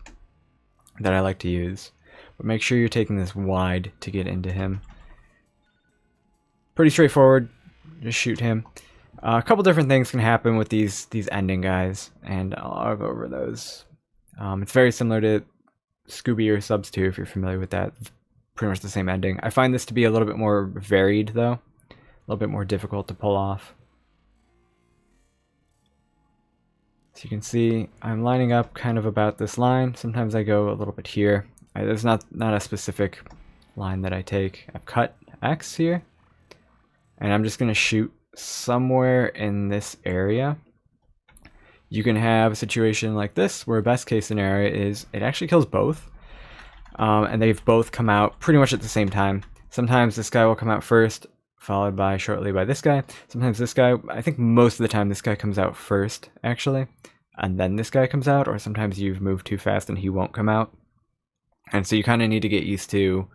[SPEAKER 1] that I like to use, but make sure you're taking this wide to get into him. Pretty straightforward. Just shoot him. A couple different things can happen with these ending guys, and I'll go over those. It's very similar to Scooby or Subs 2 if you're familiar with that. It's pretty much the same ending. I find this to be a little bit more varied though, a little bit more difficult to pull off. So you can see I'm lining up kind of about this line. Sometimes I go a little bit here. There's not a specific line that I take. I've cut X here, and I'm just going to shoot somewhere in this area. You can have a situation like this where best case scenario is it actually kills both, and they've both come out pretty much at the same time. Sometimes this guy will come out first, followed by shortly by this guy. Sometimes this guy, I think most of the time this guy comes out first actually, and then this guy comes out, or sometimes you've moved too fast and he won't come out. And so you kind of need to get used to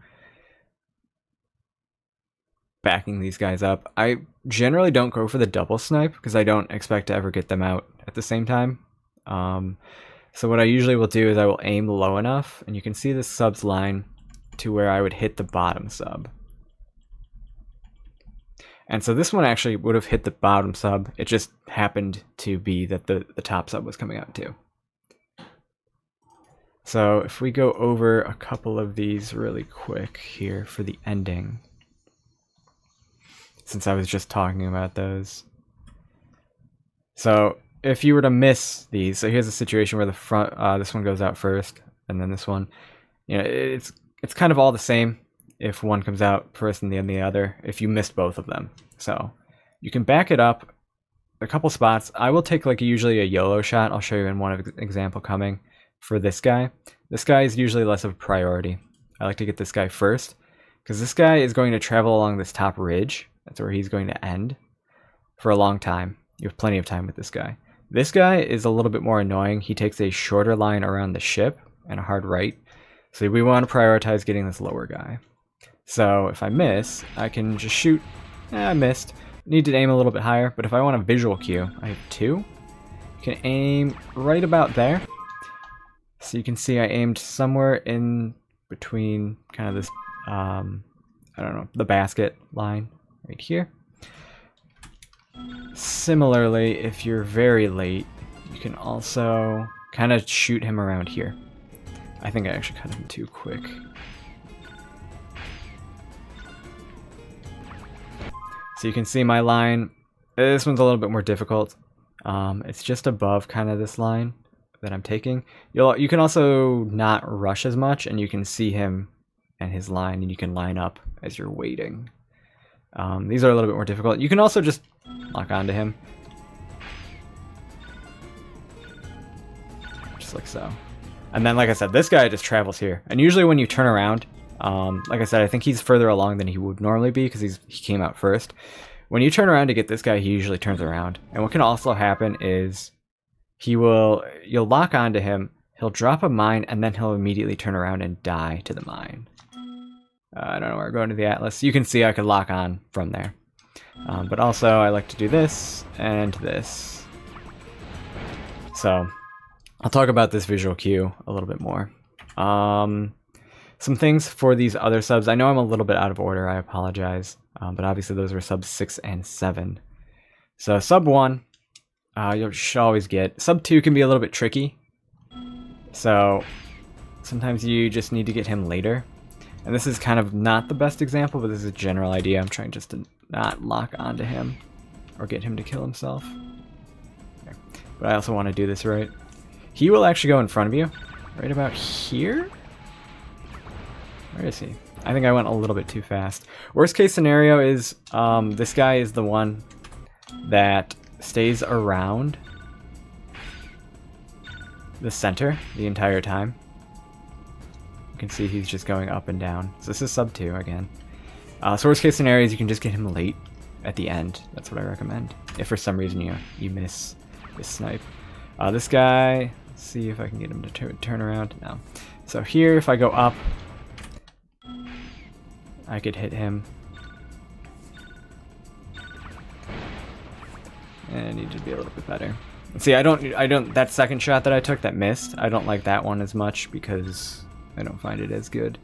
[SPEAKER 1] backing these guys up. I generally don't go for the double snipe because I don't expect to ever get them out at the same time. So what I usually will do is I will aim low enough, and you can see the subs line to where I would hit the bottom sub. And so this one actually would have hit the bottom sub. It just happened to be that the top sub was coming out too. So if we go over a couple of these really quick here for the ending, since I was just talking about those. So if you were to miss these, so here's a situation where the front, this one goes out first, and then this one, you know, it's kind of all the same if one comes out first and then the other, if you missed both of them. So you can back it up a couple spots. I will take like usually a YOLO shot. I'll show you in one example coming for this guy. This guy is usually less of a priority. I like to get this guy first because this guy is going to travel along this top ridge. That's where he's going to end for a long time. You have plenty of time with this guy. This guy is a little bit more annoying. He takes a shorter line around the ship and a hard right. So we want to prioritize getting this lower guy. So if I miss, I can just shoot. I missed. Need to aim a little bit higher, but if I want a visual cue, I have 2. You can aim right about there. So you can see I aimed somewhere in between kind of this, I don't know, the basket line right here. Similarly, if you're very late, you can also kind of shoot him around here. I think I actually cut him too quick. So you can see my line. This one's a little bit more difficult. It's just above kind of this line that I'm taking. You can also not rush as much, and you can see him and his line, and you can line up as you're waiting. These are a little bit more difficult. You can also just lock onto him. Just like so. And then, like I said, this guy just travels here. And usually when you turn around, like I said, I think he's further along than he would normally be because he came out first. When you turn around to get this guy, he usually turns around. And what can also happen is you'll lock onto him, he'll drop a mine, and then he'll immediately turn around and die to the mine. I don't know where we're going to the Atlas. You can see I could lock on from there. But also I like to do this and this. So I'll talk about this visual cue a little bit more. Some things for these other subs. I know I'm a little bit out of order. I apologize. But obviously those were subs 6 and 7. So sub 1, you should always get. Sub 2 can be a little bit tricky. So sometimes you just need to get him later. And this is kind of not the best example, but this is a general idea. I'm trying just to not lock onto him or get him to kill himself. Okay. But I also want to do this right. He will actually go in front of you, right about here. Where is he? I think I went a little bit too fast. Worst case scenario is this guy is the one that stays around the center the entire time. You can see he's just going up and down. So this is sub 2 again. So worst case scenario is you can just get him late at the end. That's what I recommend. If for some reason you miss this snipe. This guy, let's see if I can get him to turn around. No. So here, if I go up, I could hit him. And I need to be a little bit better. See, I don't, that second shot that I took that missed, I don't like that one as much because I don't find it as good.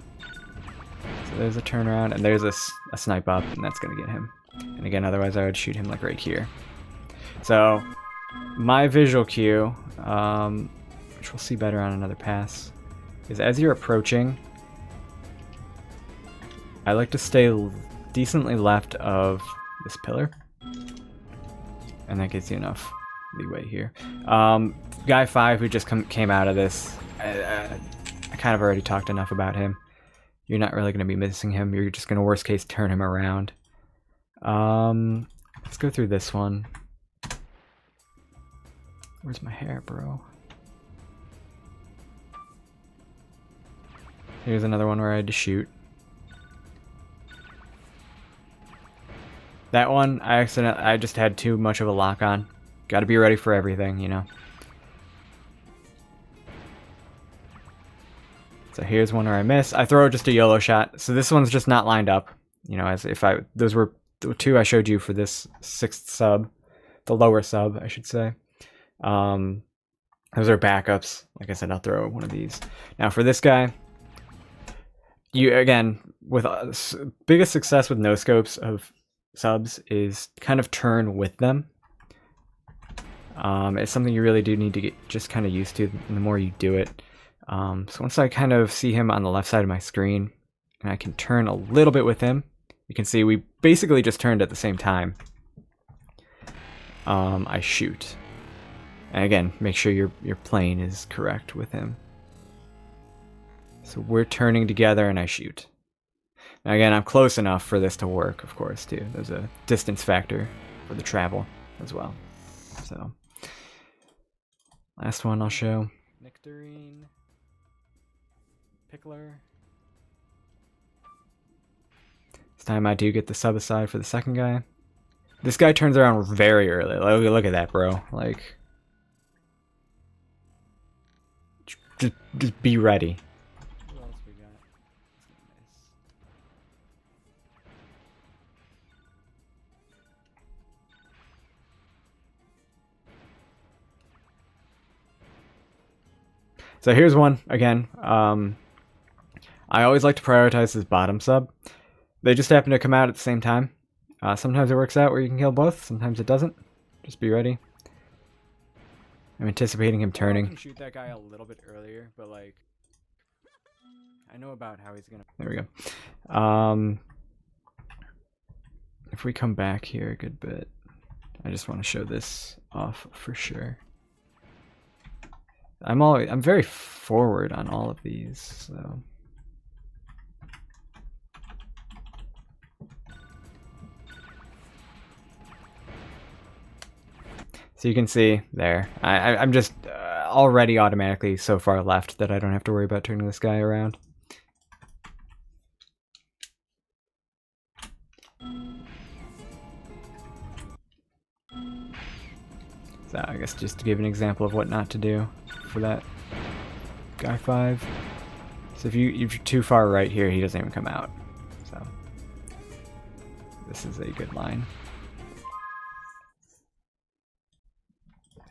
[SPEAKER 1] So there's a turnaround, and there's a snipe up, and that's going to get him. And again, otherwise I would shoot him like right here. So my visual cue, which we'll see better on another pass, is as you're approaching, I like to stay decently left of this pillar. And that gives you enough leeway here. Guy 5 who just came out of this, I kind of already talked enough about him. You're not really going to be missing him. You're just going to worst case turn him around. Let's go through this one. Where's my hair, bro? Here's another one where I had to shoot. That one, I just had too much of a lock on. Got to be ready for everything, you know. So here's one where I miss. I throw just a YOLO shot. So this one's just not lined up. You know, as if those were the 2 I showed you for this 6th sub, the lower sub, I should say. Those are backups. Like I said, I'll throw one of these. Now for this guy, you again with biggest success with no scopes of subs is kind of turn with them. It's something you really do need to get just kind of used to, and the more you do it. So once I kind of see him on the left side of my screen, and I can turn a little bit with him, you can see we basically just turned at the same time. I shoot. And again, make sure your plane is correct with him. So we're turning together and I shoot. Now again, I'm close enough for this to work, of course, too. There's a distance factor for the travel as well. So, last one I'll show. Nectarine. Pickler. This time I do get the sub aside for the second guy. This guy turns around very early. Look at that, bro. Like, just be ready. What else we got? So here's one again. I always like to prioritize this bottom sub. They just happen to come out at the same time. Sometimes it works out where you can kill both. Sometimes it doesn't. Just be ready. I'm anticipating him turning. I can shoot that guy a little bit earlier, but like, I know about how he's gonna. There we go. If we come back here a good bit, I just want to show this off for sure. I'm very forward on all of these, so. So you can see there, I'm just already automatically so far left that I don't have to worry about turning this guy around. So I guess just to give an example of what not to do for that guy 5. So if you're too far right here, he doesn't even come out. So this is a good line.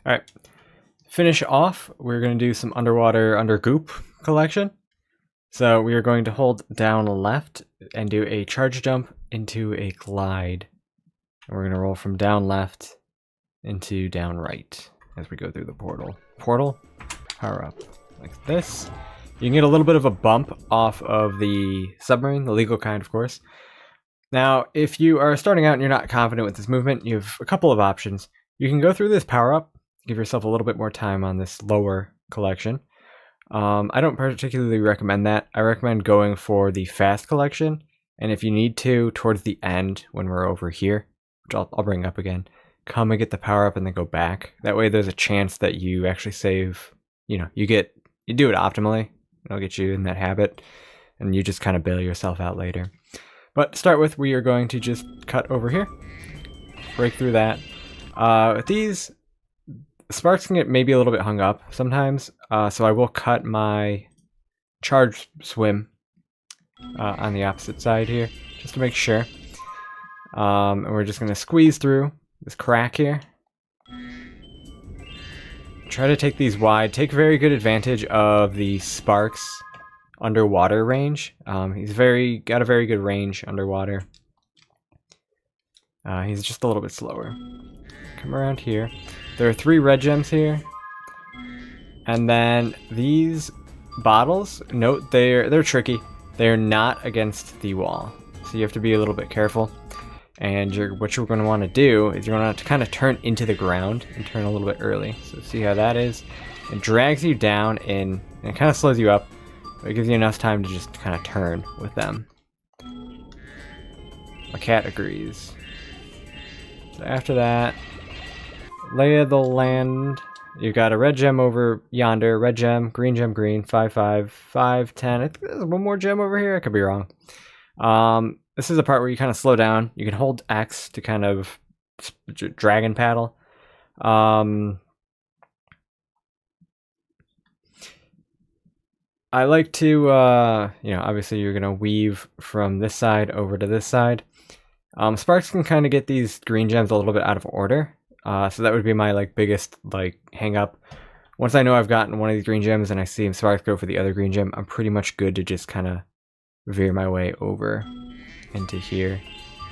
[SPEAKER 1] Alright, finish off, we're going to do some underwater Undergoop collection. So we are going to hold down left and do a charge jump into a glide. And we're going to roll from down left into down right as we go through the portal. Portal, power up like this. You can get a little bit of a bump off of the submarine, the legal kind, of course. Now, if you are starting out and you're not confident with this movement, you have a couple of options. You can go through this power up. Give yourself a little bit more time on this lower collection. I don't particularly recommend that. I recommend going for the fast collection, and if you need to, towards the end when we're over here, which I'll bring up again, come and get the power up and then go back. That way there's a chance that you actually save, you do it optimally. It'll get you in that habit, and you just kind of bail yourself out later. But to start with, we are going to just cut over here, break through that. With these, sparks can get maybe a little bit hung up sometimes, so I will cut my charge swim on the opposite side here, just to make sure. And we're just going to squeeze through this crack here. Try to take these wide. Take very good advantage of the sparks underwater range. He's got a very good range underwater. He's just a little bit slower. Come around here. There are 3 red gems here. And then these bottles, note they're tricky. They're not against the wall. So you have to be a little bit careful. And what you're going to want to do is you're going to kind of turn into the ground and turn a little bit early. So see how that is? It drags you down and it kind of slows you up. But it gives you enough time to just kind of turn with them. My cat agrees. So after that, lay of the land. You've got a red gem over yonder, red gem, green, 5, 5, 5, 10. I think there's one more gem over here. I could be wrong. This is the part where you kind of slow down. You can hold X to kind of dragon paddle. I like to, obviously you're going to weave from this side over to this side. Sparks can kind of get these green gems a little bit out of order. So that would be my biggest hang up. Once I know I've gotten one of these green gems and I see Sparks go for the other green gem, I'm pretty much good to just kind of veer my way over into here.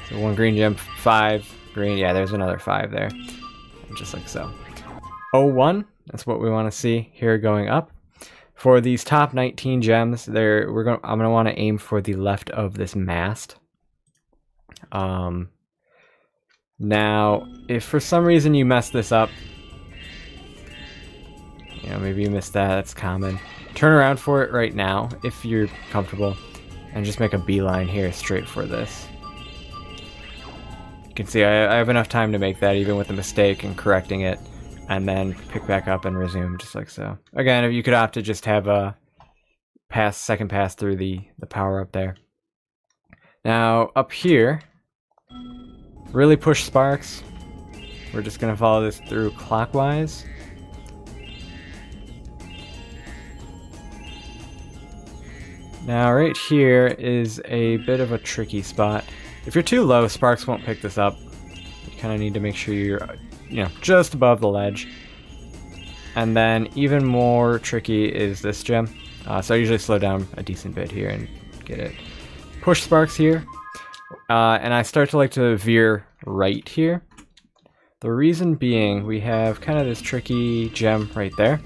[SPEAKER 1] So 1 green gem, 5 green. Yeah, there's another 5 there. Just like so. 01, that's what we want to see here going up. For these top 19 gems, I'm gonna want to aim for the left of this mast. Now, if for some reason you mess this up, You know, maybe you missed that. That's common. Turn around for it right now if you're comfortable, and just make a beeline here straight for this. You can see I have enough time to make that even with the mistake and correcting it, and then pick back up and resume just like so. Again, if you could opt to just have a second pass through the power up there. Now up here, really push sparks. We're just gonna follow this through clockwise. Now right here is a bit of a tricky spot. If you're too low, sparks won't pick this up. You kind of need to make sure you're, you know, just above the ledge. And then even more tricky is this gem. So I usually slow down a decent bit here and get it. Push sparks here. And I start to like to veer right here. The reason being, we have kind of this tricky gem right there.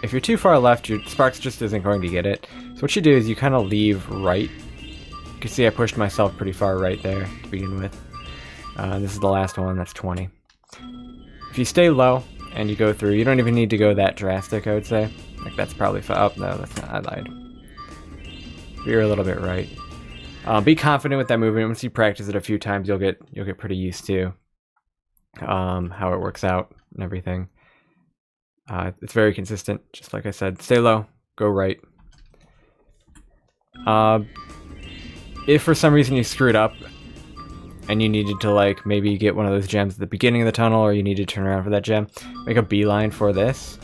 [SPEAKER 1] If you're too far left, your sparks just isn't going to get it. So what you do is you kind of leave right. You can see I pushed myself pretty far right there to begin with. This is the last one, that's 20. If you stay low and you go through, you don't even need to go that drastic, I would say. Like that's probably oh no, that's not, I lied. You're a little bit right. Be confident with that movement. Once you practice it a few times, you'll get pretty used to how it works out and everything. It's very consistent, just like I said. Stay low, go right. If for some reason you screwed up and you needed to like maybe get one of those gems at the beginning of the tunnel, or you need to turn around for that gem, make a beeline for this,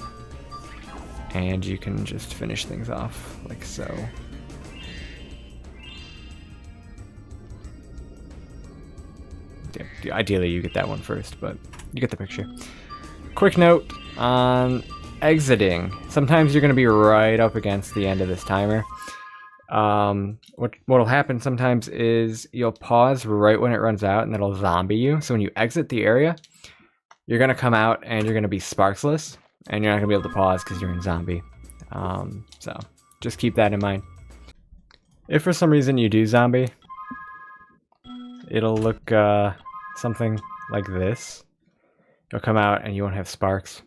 [SPEAKER 1] and you can just finish things off like so. Yeah, ideally you get that one first, but you get the picture. Quick note on exiting. Sometimes you're going to be right up against the end of this timer. What'll happen sometimes is you'll pause right when it runs out, and it'll zombie you. So when you exit the area, you're going to come out and you're going to be sparksless, and you're not going to be able to pause because you're in zombie. So just keep that in mind. If for some reason you do zombie, it'll look something like this. You'll come out and you won't have sparks.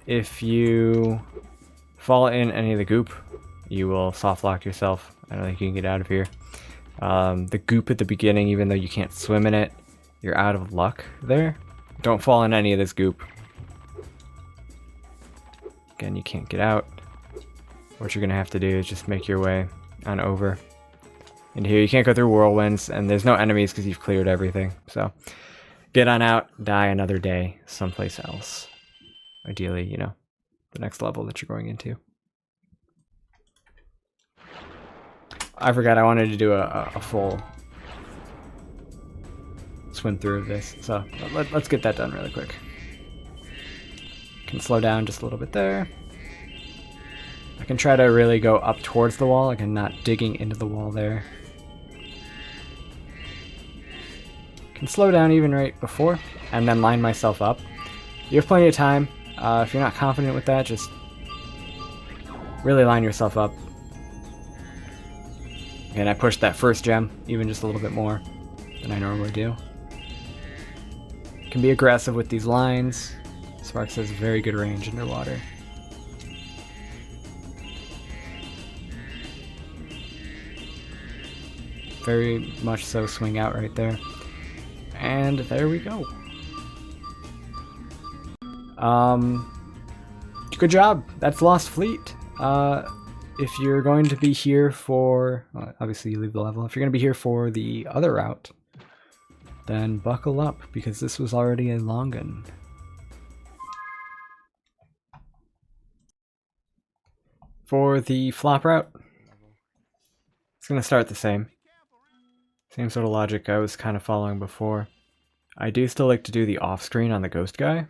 [SPEAKER 1] If you fall in any of the goop, you will soft lock yourself. I don't think you can get out of here. The goop at the beginning, even though you can't swim in it, you're out of luck there. Don't fall in any of this goop. Again, you can't get out. What you're gonna have to do is just make your way on over. And here you can't go through whirlwinds, and there's no enemies because you've cleared everything. So get on out, die another day someplace else. Ideally, you know, the next level that you're going into. I forgot I wanted to do a full swim through of this, so let's get that done really quick. Can slow down just a little bit there. I can try to really go up towards the wall, like I'm not digging into the wall there. Can slow down even right before, and then line myself up. You have plenty of time. If you're not confident with that, just really line yourself up. And I pushed that first gem even just a little bit more than I normally do. Can be aggressive with these lines. Sparks has very good range underwater. Very much so swing out right there. And there we go. Good job. That's Lost Fleet. If you're going to be here for, well, obviously you leave the level. If you're going to be here for the other route, then buckle up because this was already a long one. For the flop route, it's going to start the same. Same sort of logic I was kind of following before. I do still like to do the off-screen on the ghost guy.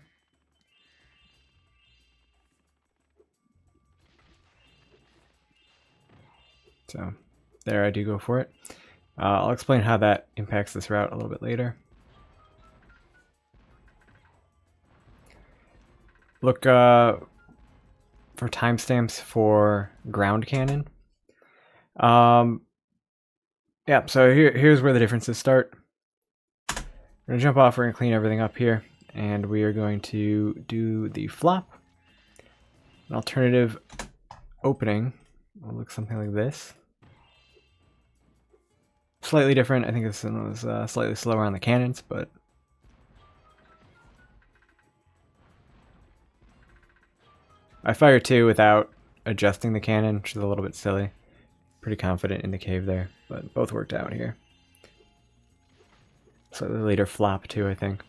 [SPEAKER 1] So there I do go for it. I'll explain how that impacts this route a little bit later. Look for timestamps for ground cannon. Yeah, so here's where the differences start. We're gonna jump off, we're gonna clean everything up here, and we are going to do the flop. An alternative opening will look something like this. Slightly different. I think this one was slightly slower on the cannons, but I fired 2 without adjusting the cannon, which is a little bit silly. Pretty confident in the cave there, but both worked out here. Slightly later flop too, I think.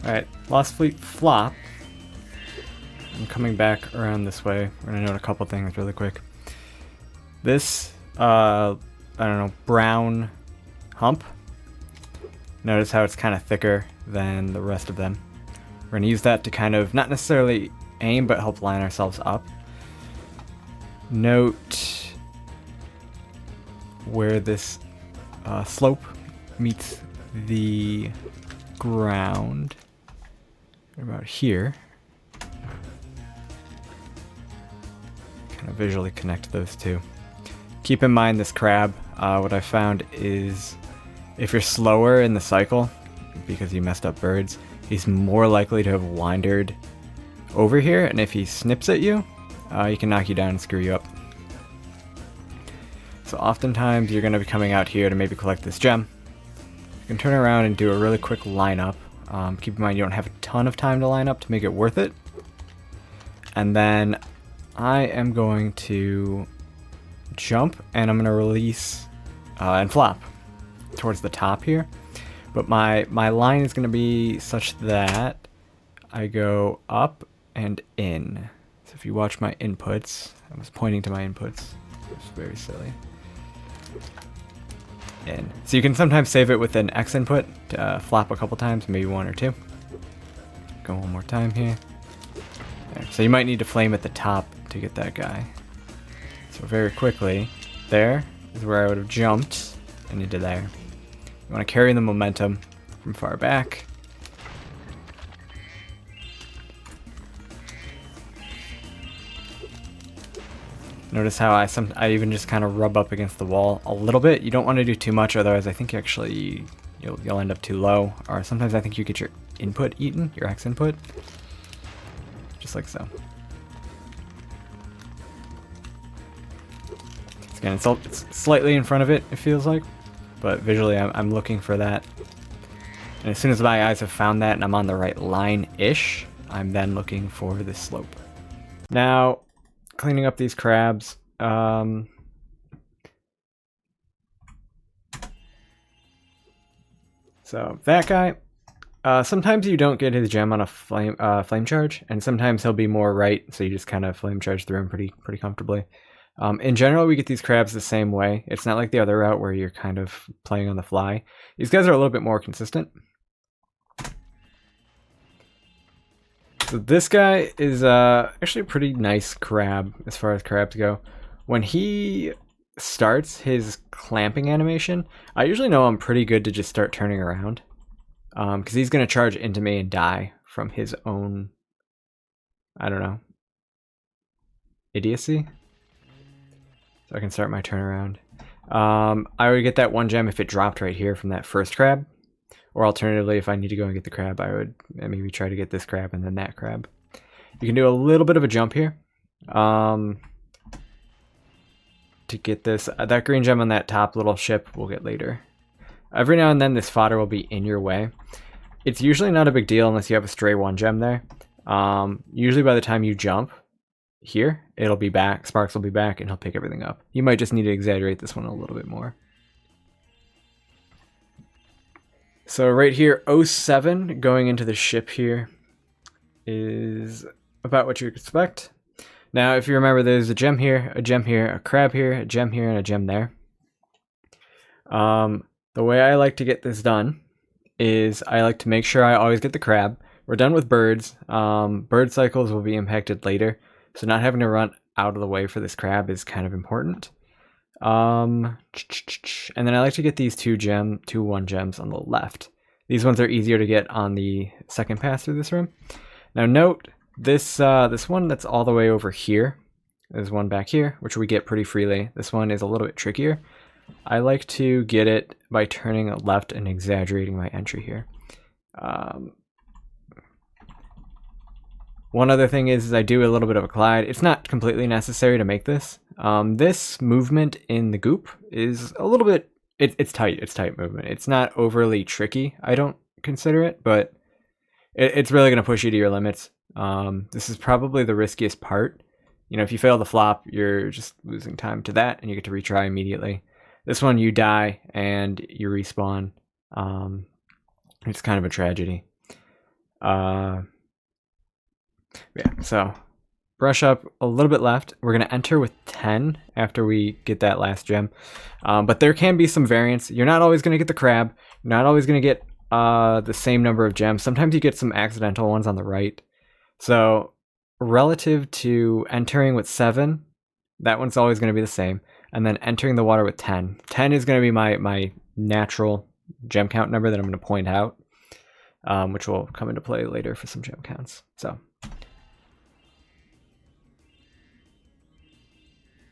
[SPEAKER 1] Alright, Lost Fleet flop. I'm coming back around this way. We're gonna note a couple things really quick. This, I don't know, brown hump. Notice how it's kind of thicker than the rest of them. We're gonna use that to kind of, not necessarily aim, but help line ourselves up. Note where this slope meets the ground. About here. Kind of visually connect those two. Keep in mind this crab, what I found is if you're slower in the cycle, because you messed up birds, he's more likely to have wandered over here, and if he snips at you, he can knock you down and screw you up. So oftentimes you're going to be coming out here to maybe collect this gem. You can turn around and do a really quick lineup. Keep in mind you don't have a ton of time to line up to make it worth it. And then I am going to jump and I'm going to release and flop towards the top here. But my line is going to be such that I go up and in. So if you watch my inputs, I was pointing to my inputs. It's very silly. In. So you can sometimes save it with an X input to flop a couple times, maybe 1 or 2. Go one more time here. There. So you might need to flame at the top to get that guy. So very quickly, there is where I would have jumped and into there. You want to carry the momentum from far back. Notice how I even just kind of rub up against the wall a little bit. You don't want to do too much, otherwise I think actually you'll end up too low. Or sometimes I think you get your input eaten, your X input. Just like so. Again, it's slightly in front of it, it feels like. But visually I'm looking for that. And as soon as my eyes have found that and I'm on the right line-ish, I'm then looking for this slope. Now, cleaning up these crabs. So that guy, sometimes you don't get his gem on a flame charge, and sometimes he'll be more right, so you just kind of flame charge through him pretty comfortably. In general, we get these crabs the same way. It's not like the other route where you're kind of playing on the fly. These guys are a little bit more consistent. So this guy is actually a pretty nice crab as far as crabs go. When he starts his clamping animation, I usually know I'm pretty good to just start turning around. Because he's going to charge into me and die from his own, I don't know, idiocy. So I can start my turnaround. I would get that 1 gem if it dropped right here from that first crab. Or alternatively, if I need to go and get the crab, I would maybe try to get this crab and then that crab. You can do a little bit of a jump here. To get this, that green gem on that top little ship we'll get later. Every now and then this fodder will be in your way. It's usually not a big deal unless you have a stray 1 gem there. Usually by the time you jump here, it'll be back, Sparks will be back, and he'll pick everything up. You might just need to exaggerate this one a little bit more. So right here, 07 going into the ship here is about what you expect. Now, if you remember, there's a gem here, a crab here, a gem here, and a gem there. The way I like to get this done is I like to make sure I always get the crab. We're done with birds. Bird cycles will be impacted later, so not having to run out of the way for this crab is kind of important. And then I like to get these two 1 gems on the left. These ones are easier to get on the second pass through this room. Now note this this one that's all the way over here. There's one back here, which we get pretty freely. This one is a little bit trickier. I like to get it by turning left and exaggerating my entry here. One other thing is I do a little bit of a glide. It's not completely necessary to make this. This movement in the goop is a little bit, it's tight. It's tight movement. It's not overly tricky, I don't consider it, but it's really going to push you to your limits. This is probably the riskiest part. You know, if you fail the flop, you're just losing time to that, and you get to retry immediately. This one, you die, and you respawn. It's kind of a tragedy. Yeah, so brush up a little bit left. We're going to enter with 10 after we get that last gem. But there can be some variance. You're not always going to get the crab. You're not always going to get the same number of gems. Sometimes you get some accidental ones on the right. So relative to entering with 7, that one's always going to be the same. And then entering the water with 10. 10 is going to be my natural gem count number that I'm going to point out, which will come into play later for some gem counts. So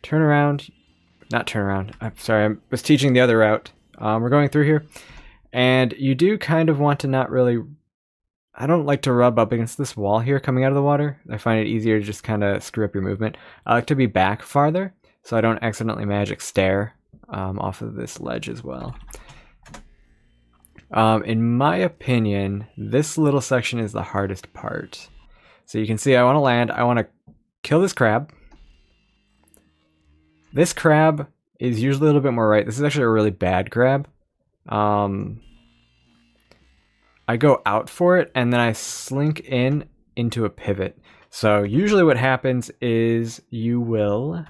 [SPEAKER 1] turn around, not turn around. I'm sorry, I was teaching the other route. We're going through here, and you do kind of want to not really, I don't like to rub up against this wall here coming out of the water. I find it easier to just kind of screw up your movement. I like to be back farther so I don't accidentally magic stare off of this ledge as well. In my opinion, this little section is the hardest part. So you can see I want to land, I want to kill this crab. This crab is usually a little bit more right. This is actually a really bad crab. I go out for it, and then I slink into a pivot. So usually what happens is you will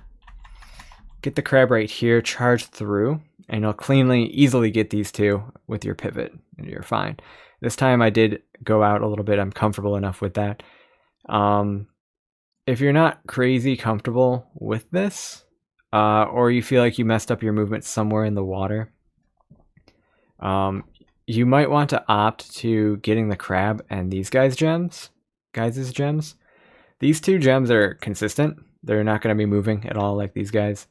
[SPEAKER 1] get the crab right here, charge through, and you'll easily get these two with your pivot, and you're fine. This time I did go out a little bit. I'm comfortable enough with that. If you're not crazy comfortable with this, or you feel like you messed up your movement somewhere in the water, you might want to opt to getting the crab and these guys' gems. These two gems are consistent. They're not going to be moving at all like these guys.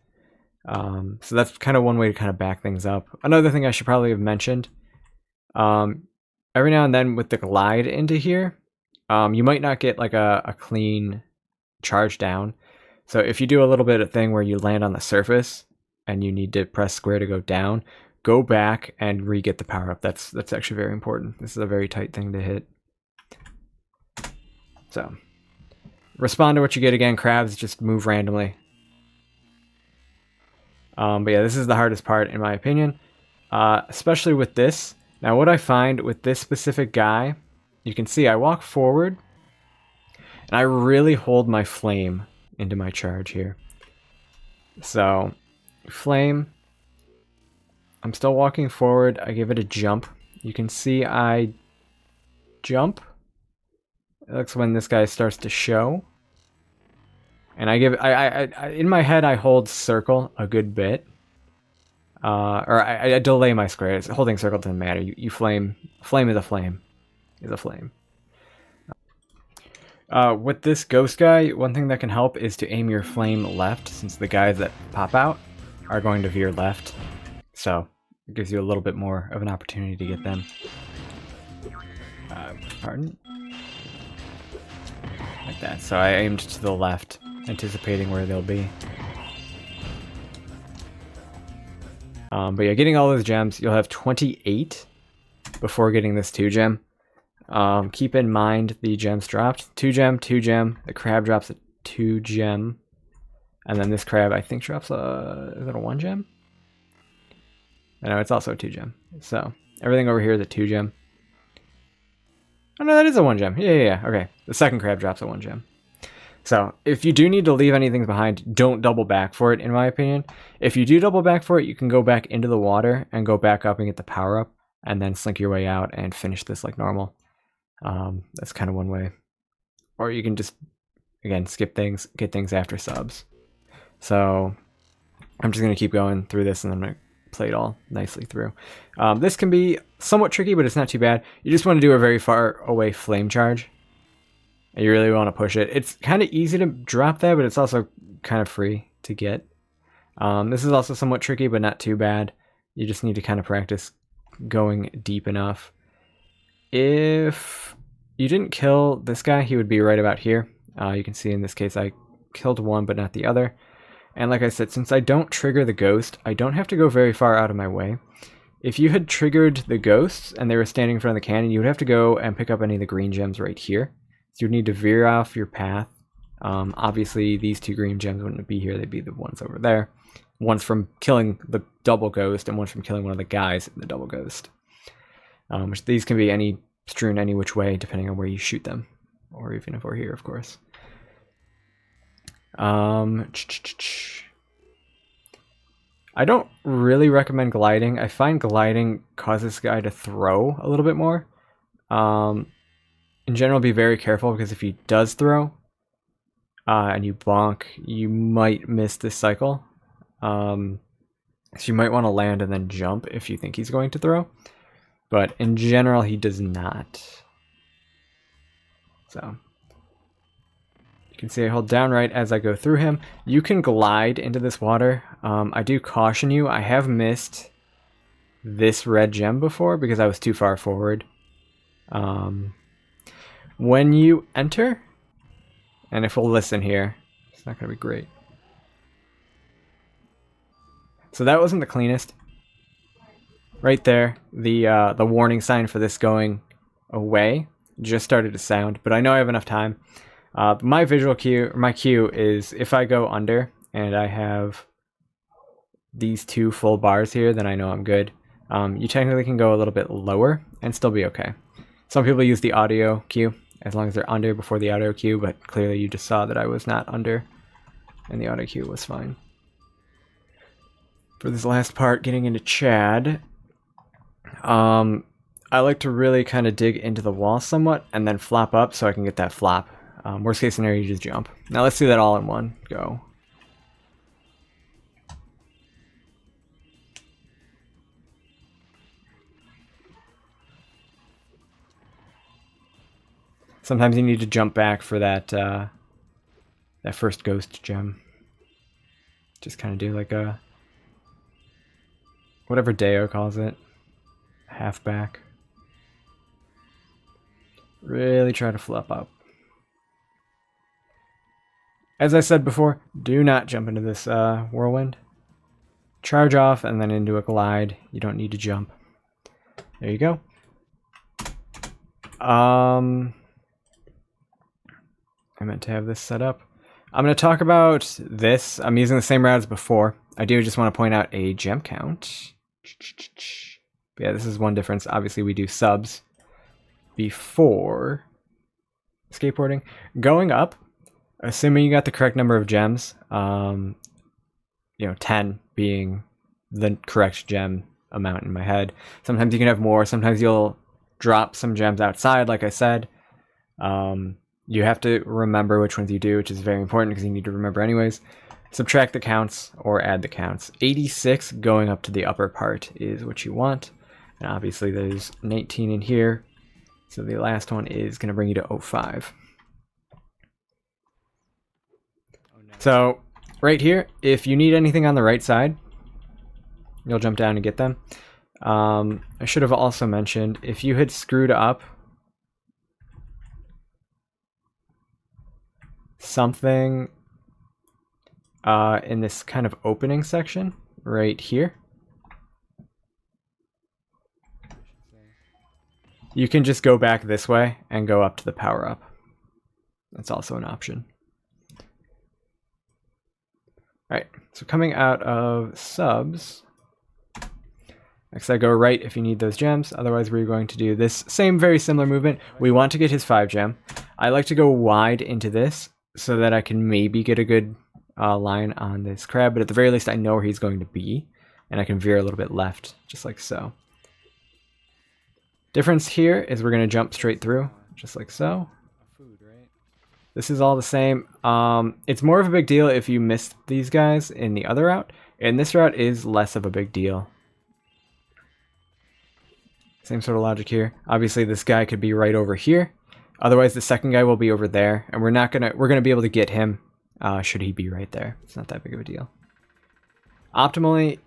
[SPEAKER 1] So that's kind of one way to kind of back things up. Another thing I should probably have mentioned, every now and then with the glide into here, you might not get like a clean charge down. So if you do a little bit of thing where you land on the surface and you need to press square to go down, go back and re-get the power up. That's actually very important. This is a very tight thing to hit. So respond to what you get again. Crabs just move randomly. But yeah, this is the hardest part in my opinion, especially with this. Now what I find with this specific guy, you can see I walk forward and I really hold my flame into my charge here. So flame, I'm still walking forward. I give it a jump. You can see I jump. That's when this guy starts to show. And I give, I in my head, I hold circle a good bit. Or I delay my square. Holding circle doesn't matter. You flame is a flame. With this ghost guy, one thing that can help is to aim your flame left, since the guys that pop out are going to veer left. So it gives you a little bit more of an opportunity to get them. Pardon? Like that. So I aimed to the left, anticipating where they'll be. But yeah, getting all those gems, you'll have 28 before getting this 2 gem. Keep in mind the gems dropped. 2 gem, 2 gem. The crab drops a 2 gem. And then this crab, I think, drops is it a 1 gem? No, it's also a 2 gem. So everything over here is a 2 gem. Oh no, that is a 1 gem. Yeah. Okay. The second crab drops a 1 gem. So if you do need to leave anything behind, don't double back for it, in my opinion. If you do double back for it, you can go back into the water and go back up and get the power up, and then slink your way out and finish this like normal. That's kind of one way. Or you can just, again, skip things, get things after subs. So I'm just going to keep going through this, and then I'm going to play it all nicely through. This can be somewhat tricky, but it's not too bad. You just want to do a very far away flame charge. And you really want to push it. It's kind of easy to drop that, but it's also kind of free to get. This is also somewhat tricky, but not too bad. You just need to kind of practice going deep enough. If you didn't kill this guy, he would be right about here. You can see in this case I killed one but not the other. And like I said, since I don't trigger the ghost, I don't have to go very far out of my way. If you had triggered the ghosts and they were standing in front of the cannon, you would have to go and pick up any of the green gems right here. So you'd need to veer off your path. Obviously, these 2 green gems wouldn't be here, they'd be the ones over there. One's from killing the double ghost, and one's from killing one of the guys in the double ghost. Which these can be strewn any which way, depending on where you shoot them. Or even if we're here, of course. I don't really recommend gliding. I find gliding causes this guy to throw a little bit more. In general, be very careful, because if he does throw and you bonk, you might miss this cycle. So you might want to land and then jump if you think he's going to throw. But in general, he does not. So you can see I hold down right as I go through him. You can glide into this water. I do caution you, I have missed this red gem before because I was too far forward. When you enter, and if we'll listen here, it's not going to be great. So that wasn't the cleanest. Right there, the warning sign for this going away just started to sound, but I know I have enough time. My visual cue, or my cue, is if I go under and I have these 2 full bars here, then I know I'm good. You technically can go a little bit lower and still be okay. Some people use the audio cue as long as they're under before the audio cue, but clearly you just saw that I was not under and the audio cue was fine. For this last part, getting into Chad, I like to really kind of dig into the wall somewhat and then flop up so I can get that flop. Worst case scenario, you just jump. Now let's do that all in one go. Sometimes you need to jump back for that that first ghost gem. Just kind of do like a whatever Deo calls it, half back. Really try to flip up. As I said before, do not jump into this whirlwind. Charge off and then into a glide. You don't need to jump. There you go. I meant to have this set up. I'm going to talk about this. I'm using the same route as before. I do just want to point out a gem count. But yeah, this is one difference. Obviously, we do subs before skateboarding. Going up, assuming you got the correct number of gems, 10 being the correct gem amount in my head. Sometimes you can have more. Sometimes you'll drop some gems outside, like I said. You have to remember which ones you do, which is very important because you need to remember anyways. Subtract the counts or add the counts. 86 going up to the upper part is what you want. And obviously there's 19 in here. So the last one is going to bring you to 05. So right here, if you need anything on the right side, you'll jump down and get them. I should have also mentioned, if you had screwed up something in this kind of opening section right here, you can just go back this way and go up to the power up. That's also an option. Alright, so coming out of subs, next I go right if you need those gems. Otherwise we're going to do this same very similar movement. We want to get his 5 gem. I like to go wide into this so that I can maybe get a good line on this crab, but at the very least I know where he's going to be, and I can veer a little bit left, just like so. Difference here is we're going to jump straight through, just like so. This is all the same. It's more of a big deal if you missed these guys in the other route, and this route is less of a big deal. Same sort of logic here. Obviously this guy could be right over here. Otherwise the second guy will be over there, and we're gonna be able to get him should he be right there. It's not that big of a deal. Optimally,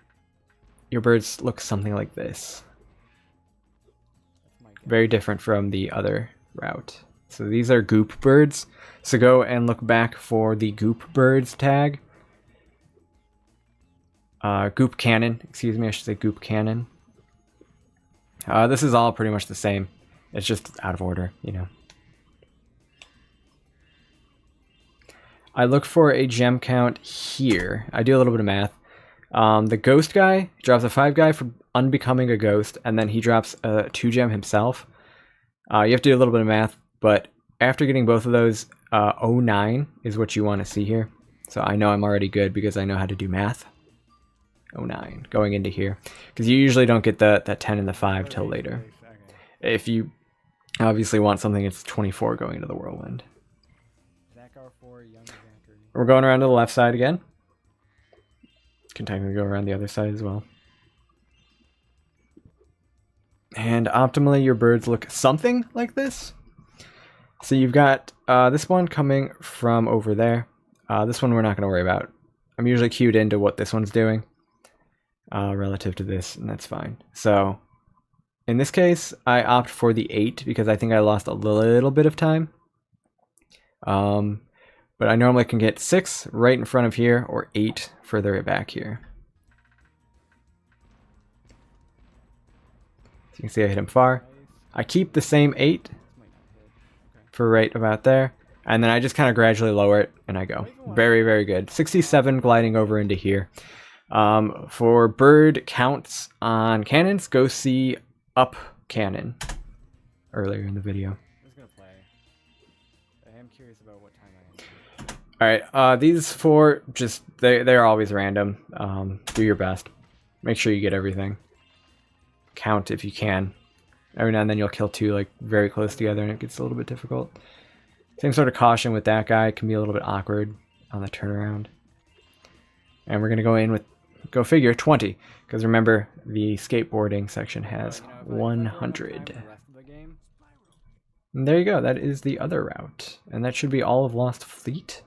[SPEAKER 1] your birds look something like this. Very different from the other route. So these are Goop birds. So go and look back for the Goop birds tag. Goop cannon, excuse me, I should say Goop cannon. This is all pretty much the same. It's just out of order, you know. I look for a gem count here. I do a little bit of math. The ghost guy drops a 5 guy for unbecoming a ghost, and then he drops a 2 gem himself. You have to do a little bit of math, but after getting both of those, 09 is what you want to see here. So I know I'm already good because I know how to do math. 09 going into here, because you usually don't get that 10 and the 5 till later. If you obviously want something, it's 24 going into the whirlwind. We're going around to the left side again. Can technically go around the other side as well. And optimally, your birds look something like this. So you've got this one coming from over there. This one we're not going to worry about. I'm usually cued into what this one's doing relative to this, and that's fine. So in this case, I opt for the 8 because I think I lost a little bit of time. But I normally can get 6 right in front of here or 8 further back here. So you can see I hit him far. I keep the same 8 for right about there. And then I just kind of gradually lower it and I go. Very, very good. 67 gliding over into here. For bird counts on cannons, go see up cannon earlier in the video. Alright, these 4, just, they're always random. Do your best. Make sure you get everything. Count if you can. Every now and then you'll kill 2 like very close together and it gets a little bit difficult. Same sort of caution with that guy. It can be a little bit awkward on the turnaround. And we're going to go in with, go figure, 20. Because remember, the skateboarding section has 100. And there you go. That is the other route. And that should be all of Lost Fleet.